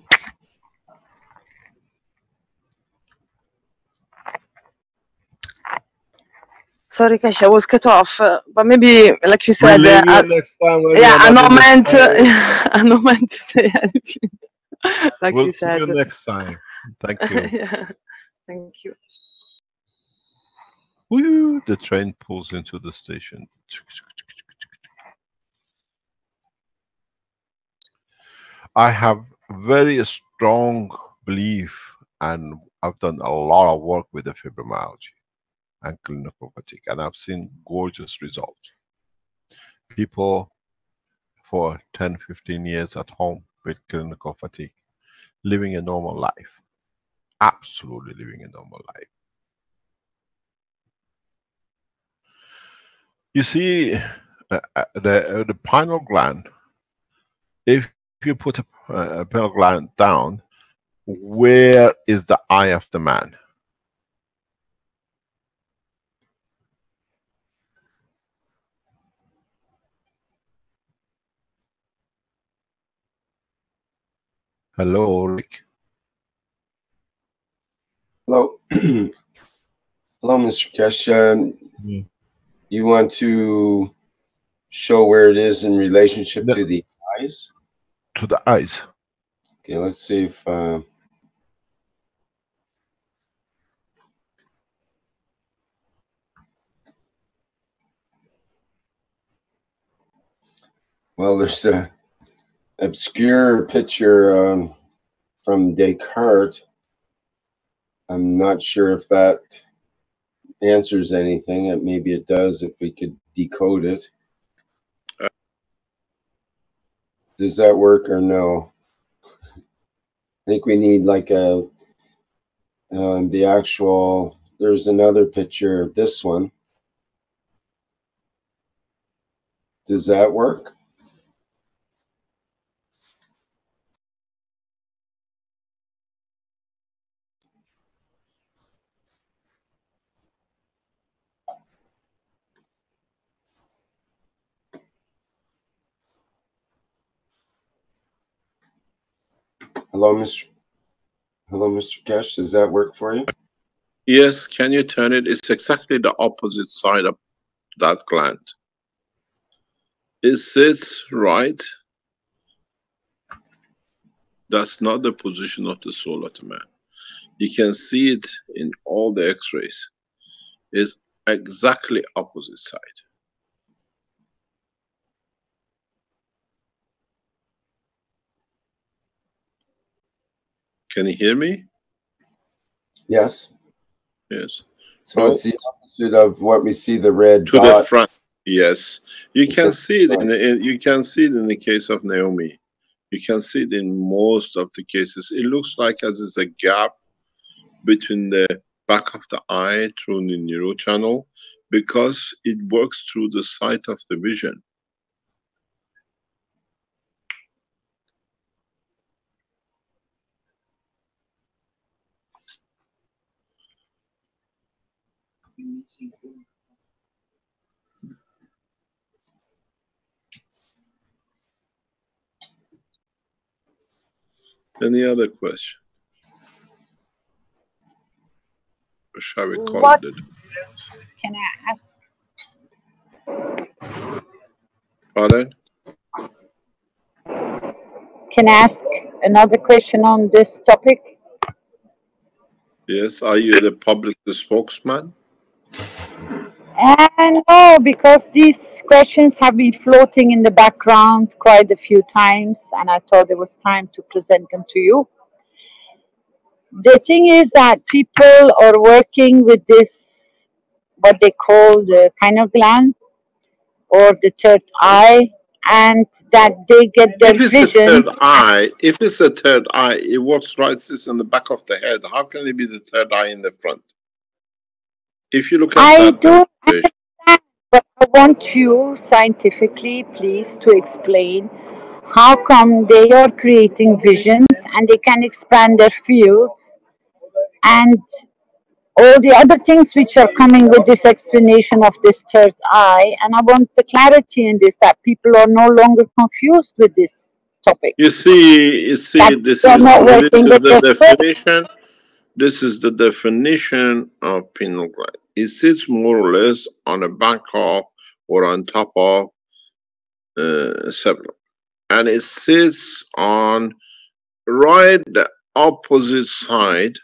Speaker 15: Sorry, Keshe, I was cut off, but maybe, like you said,
Speaker 2: We'll leave you next time.
Speaker 15: yeah, I'm not meant to. I'm not meant to say anything. Like
Speaker 2: we'll
Speaker 15: you said.
Speaker 2: see you next time. Thank you.
Speaker 15: Yeah, thank you.
Speaker 2: Woo, the train pulls into the station. I have very strong belief, and I've done a lot of work with the fibromyalgia and clinical fatigue, and I've seen gorgeous results. People for 10, 15 years at home with clinical fatigue, living a normal life. Absolutely living a normal life. You see, the pineal gland, if you put a pineal gland down, where is the eye of the man? Hello, Rick.
Speaker 1: Hello. Hello, Mr. Keshe. You want to show where it is in relationship to the eyes?
Speaker 2: To the eyes.
Speaker 1: Okay, let's see if... Well, there's a obscure picture from Descartes. I'm not sure if that answers anything. Maybe it does if we could decode it. Does that work or no? I think we need like a the actual. There's another picture. This one. Does that work? Hello, Mr. Keshe. Does that work for you?
Speaker 8: Yes, can you turn it? It's exactly the opposite side of that gland. It sits right. That's not the position of the soul of the man. You can see it in all the x-rays. It's exactly opposite side. Can you hear me?
Speaker 1: Yes.
Speaker 8: Yes.
Speaker 1: So it's the opposite of what we see the red
Speaker 8: to
Speaker 1: dot.
Speaker 8: the front. Yes, you can see it you can see it in the case of Naomi. You can see it in most of the cases. It looks like as is a gap between the back of the eye through the neural channel because it works through the sight of the vision. Any other question? Or shall we call
Speaker 16: What
Speaker 8: it?
Speaker 16: can I ask?
Speaker 8: Pardon?
Speaker 16: Can I ask another question on this topic?
Speaker 8: Yes, are you the public spokesman?
Speaker 16: No, because these questions have been floating in the background quite a few times, and I thought it was time to present them to you. The thing is that people are working with this, what they call the pineal gland or the third eye, and that they get their
Speaker 8: If it's
Speaker 16: visions.
Speaker 8: a third eye, if it's a third eye, it works right sits on the back of the head. How can it be the third eye in the front? If you look at
Speaker 16: I
Speaker 8: that
Speaker 16: do
Speaker 8: demonstration,
Speaker 16: understand, but I want you scientifically, please, to explain how come they are creating visions and they can expand their fields, and all the other things which are coming with this explanation of this third eye. And I want the clarity in this, that people are no longer confused with this topic.
Speaker 8: You see,
Speaker 16: That
Speaker 8: this
Speaker 16: they're
Speaker 8: is
Speaker 16: not working with
Speaker 8: the
Speaker 16: their first.
Speaker 8: definition. This is the definition of pineal gland. It sits more or less on the back of or on top of cerebellum, and it sits on right the opposite side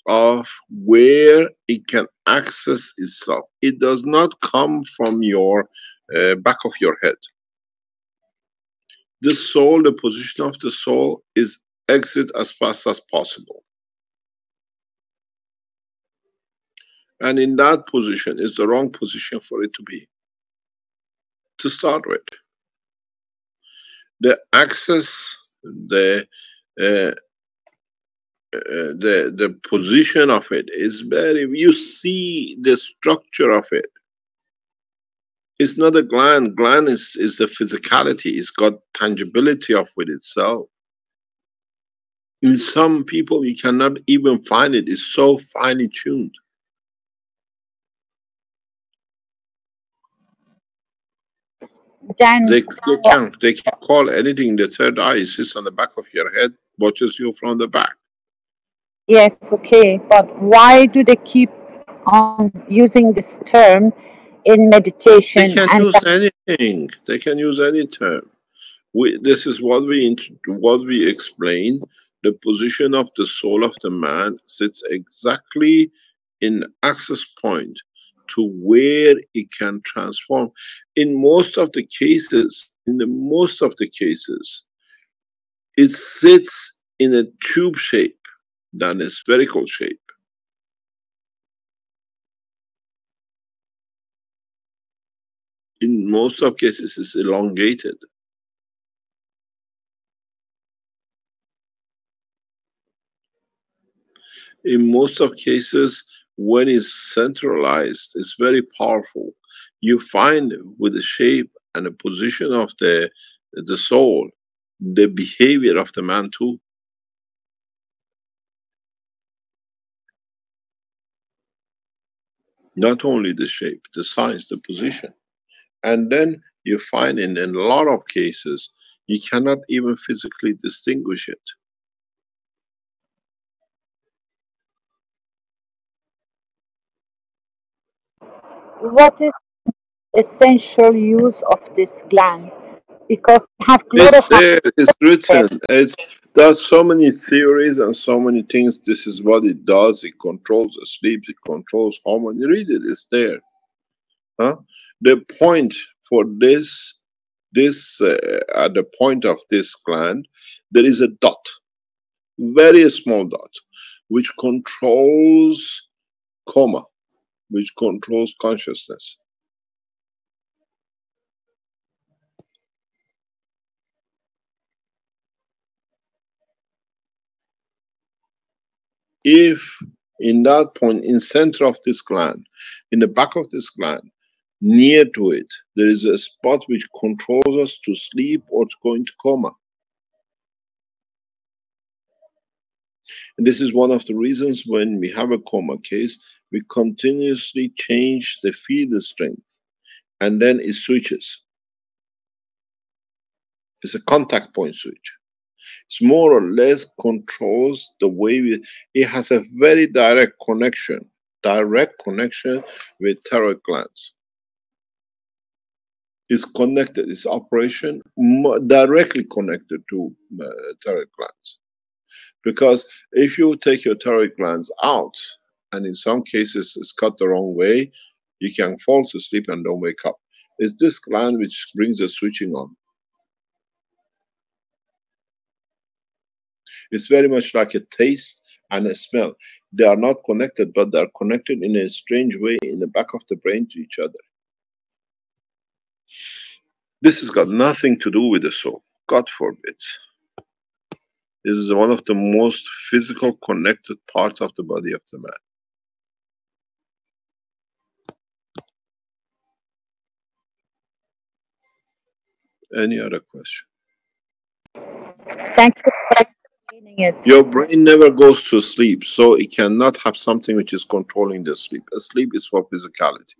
Speaker 8: of where it can access itself. It does not come from your back of your head. The soul, the position of the soul is exit as fast as possible. And in that position is the wrong position for it to be, to start with. The access, the position of it is very, you see the structure of it. It's not a gland. Gland is the physicality. It's got tangibility of with itself. In some people, you cannot even find it. It's so finely tuned.
Speaker 16: Then
Speaker 8: They can call anything the third eye. It sits on the back of your head, watches you from the back.
Speaker 16: Yes, okay, but why do they keep on using this term in meditation?
Speaker 8: They can
Speaker 16: And
Speaker 8: use anything. They can use any term. This is what we explain. The position of the soul of the man sits exactly in access point to where it can transform. In most of the cases, it sits in a tube shape than a spherical shape. In most of cases, it's elongated. In most of cases, when it's centralized, it's very powerful. You find with the shape and the position of the soul, the behavior of the man too. Not only the shape, the size, the position. And then you find in a lot of cases, you cannot even physically distinguish it.
Speaker 16: what is essential use of this gland? Because I have
Speaker 8: It's
Speaker 16: chlorophylls.
Speaker 8: there, it's written. There's so many theories and so many things. This is what it does. It controls the sleep, it controls hormone. You read it, it's there. Huh? The point for this at the point of this gland, there is a dot, very small dot, which controls coma, which controls consciousness. If in that point, in center of this gland, in the back of this gland, near to it, there is a spot which controls us to sleep or to go into coma. And this is one of the reasons when we have a coma case, we continuously change the field strength, and then it switches. It's a contact point switch. It's more or less controls the way it has a very direct connection with thyroid glands. It's connected, its operation directly connected to thyroid glands. Because if you take your thyroid glands out, and in some cases it's cut the wrong way, you can fall to sleep and don't wake up. It's this gland which brings the switching on. It's very much like a taste and a smell. They are not connected, but they are connected in a strange way in the back of the brain to each other. This has got nothing to do with the soul. God forbid. This is one of the most physical connected parts of the body of the man. Any other question?
Speaker 16: Thank you for
Speaker 8: Your brain never goes to sleep, so it cannot have something which is controlling the sleep. A sleep is for physicality.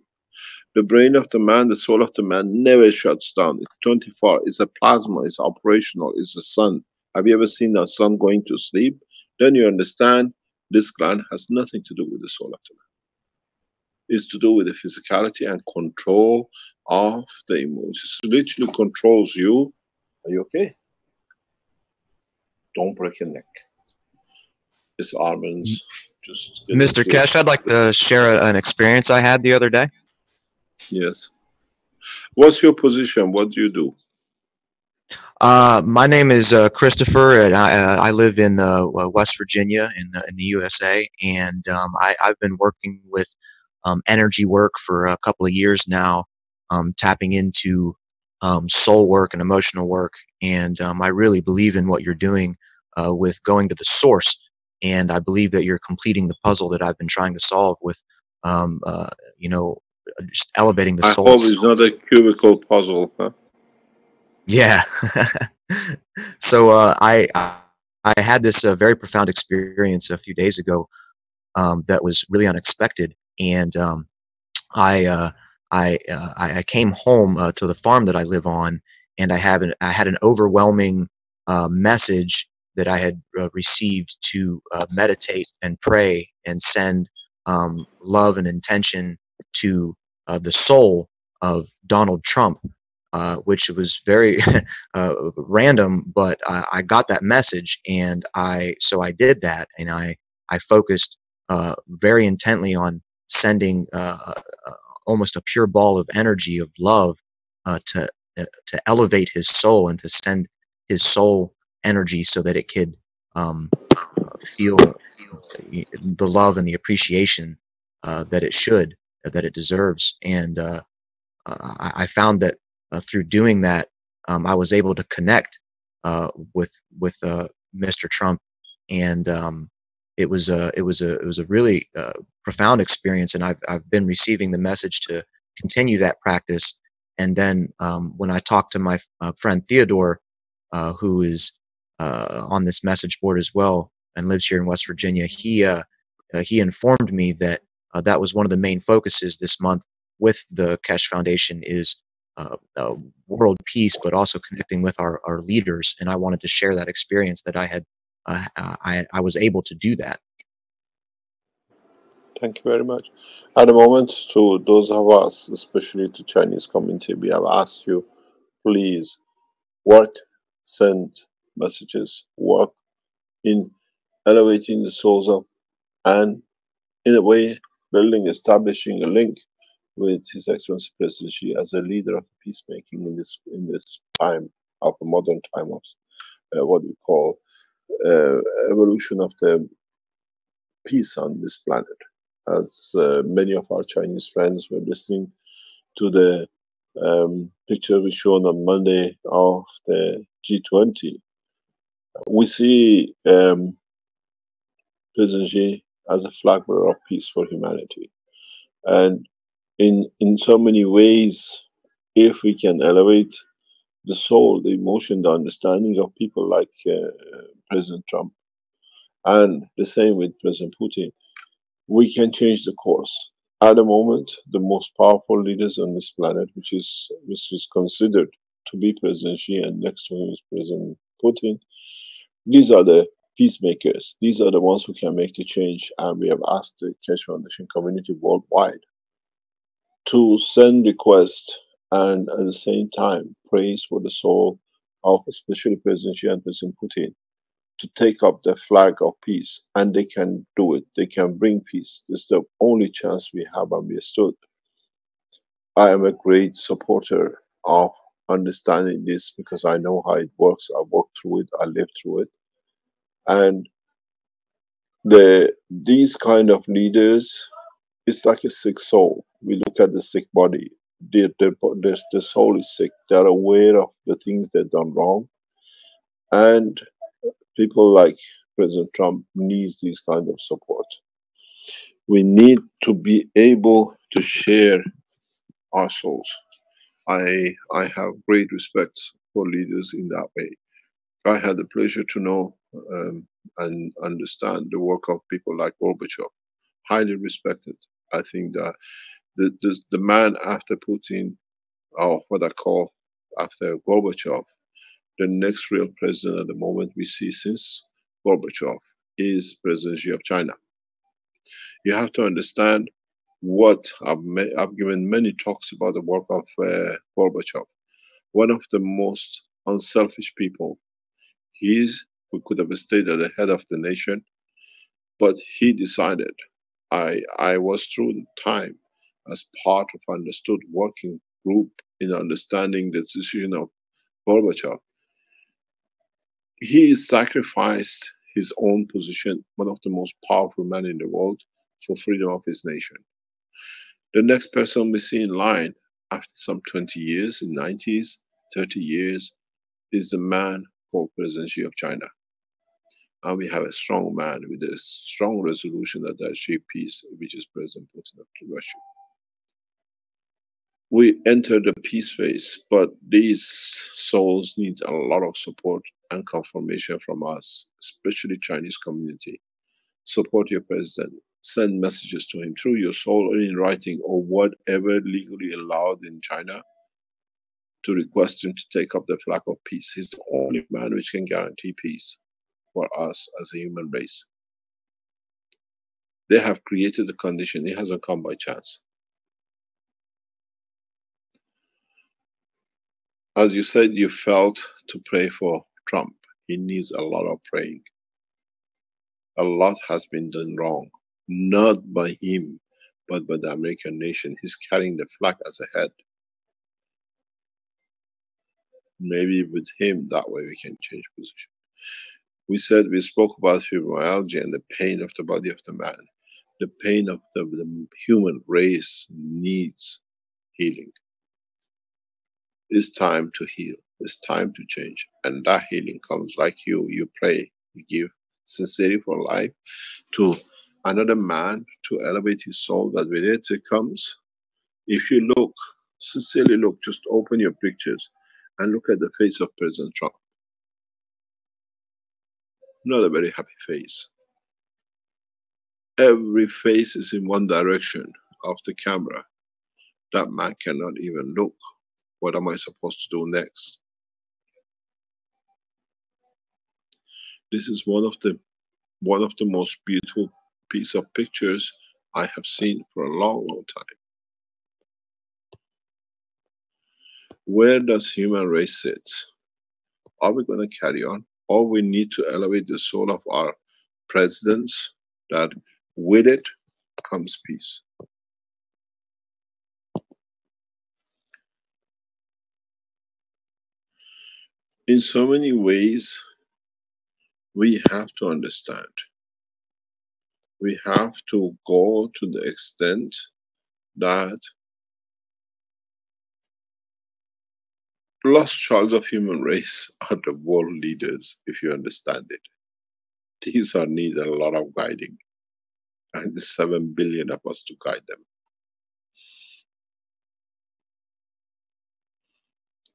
Speaker 8: The brain of the man, the soul of the man never shuts down. It's 24. It's a plasma. It's operational. It's the sun. Have you ever seen the sun going to sleep? Then you understand this gland has nothing to do with the soul of the man. It's to do with the physicality and control of the emotions. It literally controls you. Are you okay? Don't break your neck. It's almonds. Just
Speaker 12: Mr. Keshe, I'd like to share an experience I had the other day.
Speaker 8: Yes. What's your position? What do you do?
Speaker 12: My name is Christopher, and I live in West Virginia in the USA, and I've been working with energy work for a couple of years now, tapping into soul work and emotional work, and I really believe in what you're doing with going to the source, and I believe that you're completing the puzzle that I've been trying to solve with, you know, just elevating the soul.
Speaker 8: I hope it's not a cubicle puzzle, huh?
Speaker 12: Yeah. So I had this very profound experience a few days ago that was really unexpected, and I came home to the farm that I live on, and I had an overwhelming message that I had received to meditate and pray and send love and intention to the soul of Donald Trump. Which was very random, but I got that message, and so I did that, and I focused very intently on sending almost a pure ball of energy of love to elevate his soul and to send his soul energy so that it could feel the love and the appreciation that it deserves, and I found that through doing that, I was able to connect with Mr. Trump, and it was a really profound experience. And I've been receiving the message to continue that practice. And then when I talked to my friend Theodore, who is on this message board as well and lives here in West Virginia, he informed me that that was one of the main focuses this month with the Keshe Foundation is world peace, but also connecting with our leaders. And I wanted to share that experience that I had. I was able to do that.
Speaker 8: Thank you very much. At the moment, to those of us, especially to Chinese community, we have asked you, please work, send messages, work in elevating the souls up, and in a way, establishing a link with His Excellency President Xi as a leader of peacemaking in this time of a modern time of what we call evolution of the peace on this planet. As many of our Chinese friends were listening to the picture we shown on Monday of the G20, we see President Xi as a flag bearer of peace for humanity. And in so many ways, if we can elevate the soul, the emotion, the understanding of people like President Trump, and the same with President Putin, we can change the course. At the moment, the most powerful leaders on this planet, which is considered to be President Xi, and next to him is President Putin, these are the peacemakers. These are the ones who can make the change. And we have asked the Keshe Foundation community worldwide to send requests and at the same time praise for the soul of especially President Xi and President Putin to take up the flag of peace. And they can do it. They can bring peace. This is the only chance we have, and we stood. I am a great supporter of understanding this because I know how it works. I worked through it. I lived through it. And these kind of leaders, it's like a sick soul. We look at the sick body. The soul is sick. They're aware of the things they've done wrong. And people like President Trump needs these kind of support. We need to be able to share our souls. I have great respect for leaders in that way. I had the pleasure to know and understand the work of people like Gorbachev, highly respected. I think that the man after Putin, or what I call after Gorbachev, the next real president at the moment we see since Gorbachev is President Xi of China. You have to understand what I've given many talks about the work of Gorbachev. One of the most unselfish people. Who could have stayed at the head of the nation, but he decided. I was through the time as part of understood working group in understanding the decision of Gorbachev. He sacrificed his own position, one of the most powerful men in the world, for freedom of his nation. The next person we see in line after some 20 years, in 90s, 30 years, is the man called President Xi of China. And we have a strong man with a strong resolution that there should be peace, which is President Putin of Russia. We enter the peace phase, but these souls need a lot of support and confirmation from us, especially Chinese community. Support your president. Send messages to him through your soul or in writing or whatever legally allowed in China to request him to take up the flag of peace. He's the only man which can guarantee peace for us as a human race. They have created the condition. It hasn't come by chance. As you said, you felt to pray for Trump. He needs a lot of praying. A lot has been done wrong. Not by him, but by the American nation. He's carrying the flag as a head. Maybe with him, that way we can change position. We spoke about fibromyalgia and the pain of the body of the man. The pain of the human race needs healing. It's time to heal. It's time to change. And that healing comes like you pray, you give sincerity for life to another man to elevate his soul, that when it comes, if you look, sincerely look, just open your pictures and look at the face of President Trump. Not a very happy face. Every face is in one direction of the camera. That man cannot even look. What am I supposed to do next? This is one of the most beautiful piece of pictures I have seen for a long, long time. Where does human race sit? Are we going to carry on? Or we need to elevate the soul of our presidents, that with it comes peace. In so many ways, we have to understand. We have to go to the extent that lost child of human race are the world leaders, if you understand it. These are need a lot of guiding, and the 7 billion of us to guide them.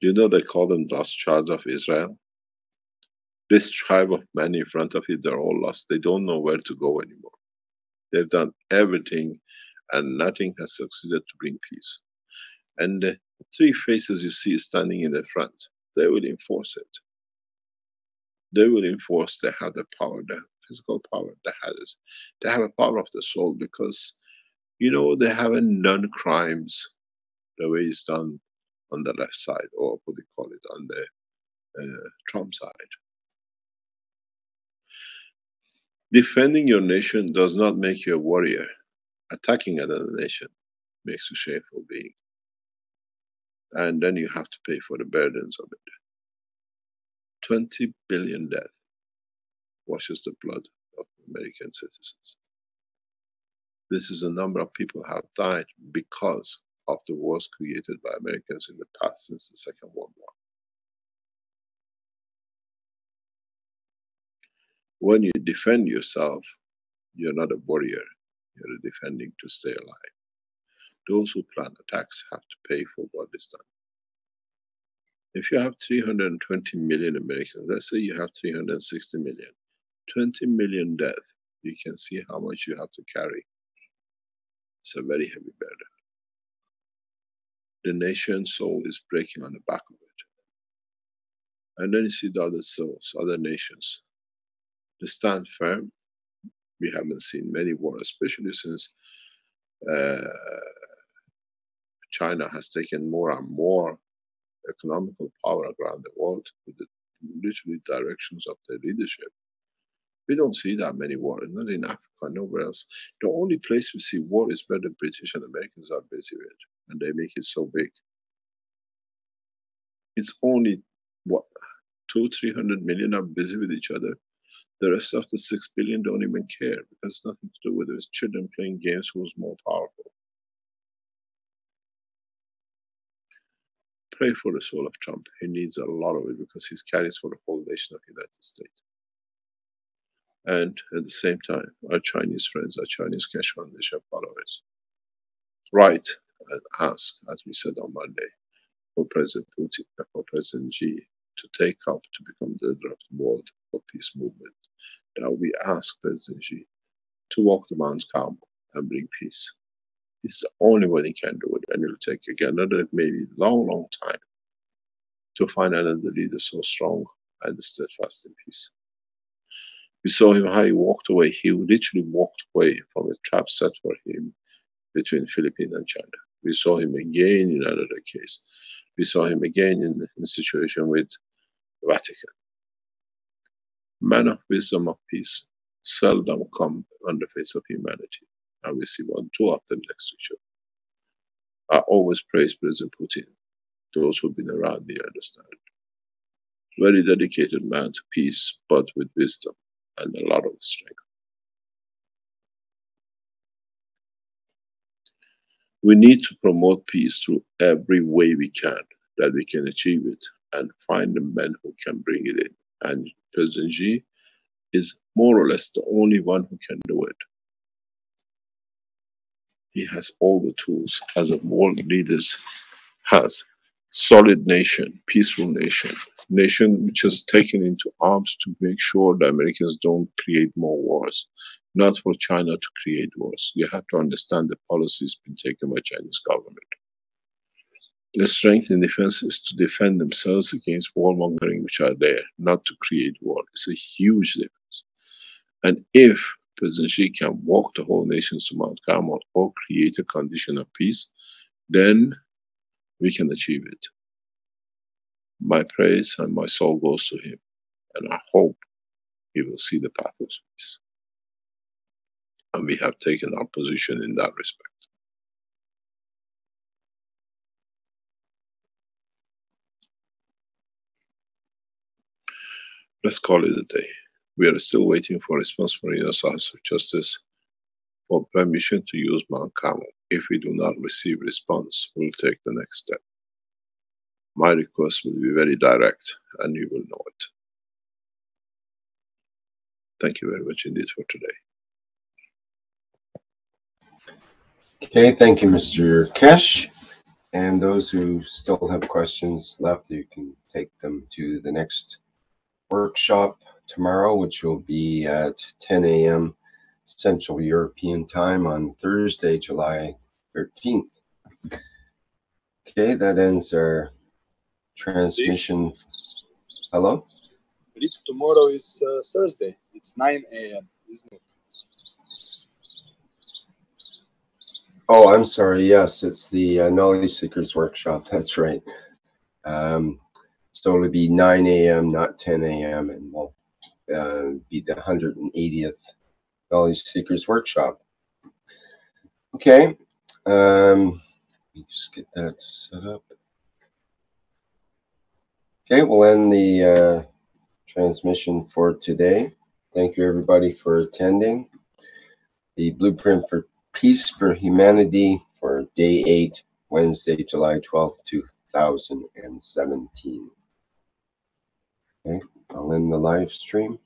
Speaker 8: You know they call them lost tribes of Israel? This tribe of men in front of you, they're all lost. They don't know where to go anymore. They've done everything and nothing has succeeded to bring peace. And the 3 faces you see standing in the front, they will enforce it. They will enforce. They have the power, the physical power, they have a power of the soul, because you know they haven't done crimes the way it's done on the left side, or what do you call it, on the Trump side. Defending your nation does not make you a warrior. Attacking another nation makes you a shameful being. And then you have to pay for the burdens of it. 20 billion deaths washes the blood of American citizens. This is the number of people who have died because of the wars created by Americans in the past, since the Second World War. When you defend yourself, you're not a warrior, you're defending to stay alive. Those who plan attacks have to pay for what is done. If you have 320 million Americans, let's say you have 360 million, 20 million death, you can see how much you have to carry. It's a very heavy burden. The nation's soul is breaking on the back of it. And then you see the other souls, other nations. They stand firm. We haven't seen many wars, especially since China has taken more and more economical power around the world with the literally directions of their leadership. We don't see that many wars, not in Africa, nowhere else. The only place we see war is where the British and Americans are busy with, and they make it so big. It's only, what, 200-300 million are busy with each other. The rest of the 6 billion don't even care, because it's nothing to do with it. It's children playing games who's more powerful. Pray for the soul of Trump. He needs a lot of it because he's carries for the whole nation of the United States. And at the same time, our Chinese friends, our Chinese Keshe Foundation followers, write and ask, as we said on Monday, for President Putin and for President Xi to take up to become the leader of the world for peace movement. Now we ask President Xi to walk the Mount Carmel and bring peace. It's the only way he can do it, and it'll take again another maybe long time to find another leader so strong and steadfast in peace. We saw him how he walked away. He literally walked away from a trap set for him between Philippines and China. We saw him again in another case. We saw him again in the situation with the Vatican. Man of wisdom of peace seldom come on the face of humanity. And we see two of them next to each other. I always praise President Putin. Those who've been around me understand. Very dedicated man to peace, but with wisdom and a lot of strength. We need to promote peace through every way we can, that we can achieve it, and find the men who can bring it in. And President Xi is more or less the only one who can do it. He has all the tools, as a world leaders has. Solid nation, peaceful nation, nation which has taken into arms to make sure the Americans don't create more wars, not for China to create wars. You have to understand the policies been taken by Chinese government. The strength in defense is to defend themselves against warmongering which are there, not to create war. It's a huge difference. And if President Xi can walk the whole nations to Mount Carmel or create a condition of peace, then we can achieve it. My praise and my soul goes to him, and I hope he will see the path of peace. And we have taken our position in that respect. Let's call it a day. We are still waiting for a response from the U.S. House of Justice for permission to use Mount Carmel. If we do not receive response, we'll take the next step. My request will be very direct, and you will know it. Thank you very much indeed for today.
Speaker 1: Okay, thank you, Mr. Keshe. And those who still have questions left, you can take them to the next workshop tomorrow, which will be at 10 a.m. Central European Time on Thursday, July 13th. Okay, that ends our transmission. Hello?
Speaker 17: Tomorrow is Thursday. It's 9 a.m., isn't it?
Speaker 1: Oh, I'm sorry. Yes, it's the Knowledge Seekers Workshop. That's right. So it'll be 9 a.m., not 10 a.m., and we'll be the 180th Knowledge Seekers Workshop. Okay. Let me just get that set up. Okay, we'll end the transmission for today. Thank you, everybody, for attending. The Blueprint for Peace for Humanity for Day 8, Wednesday, July 12th, 2017. Okay, I'll end the live stream.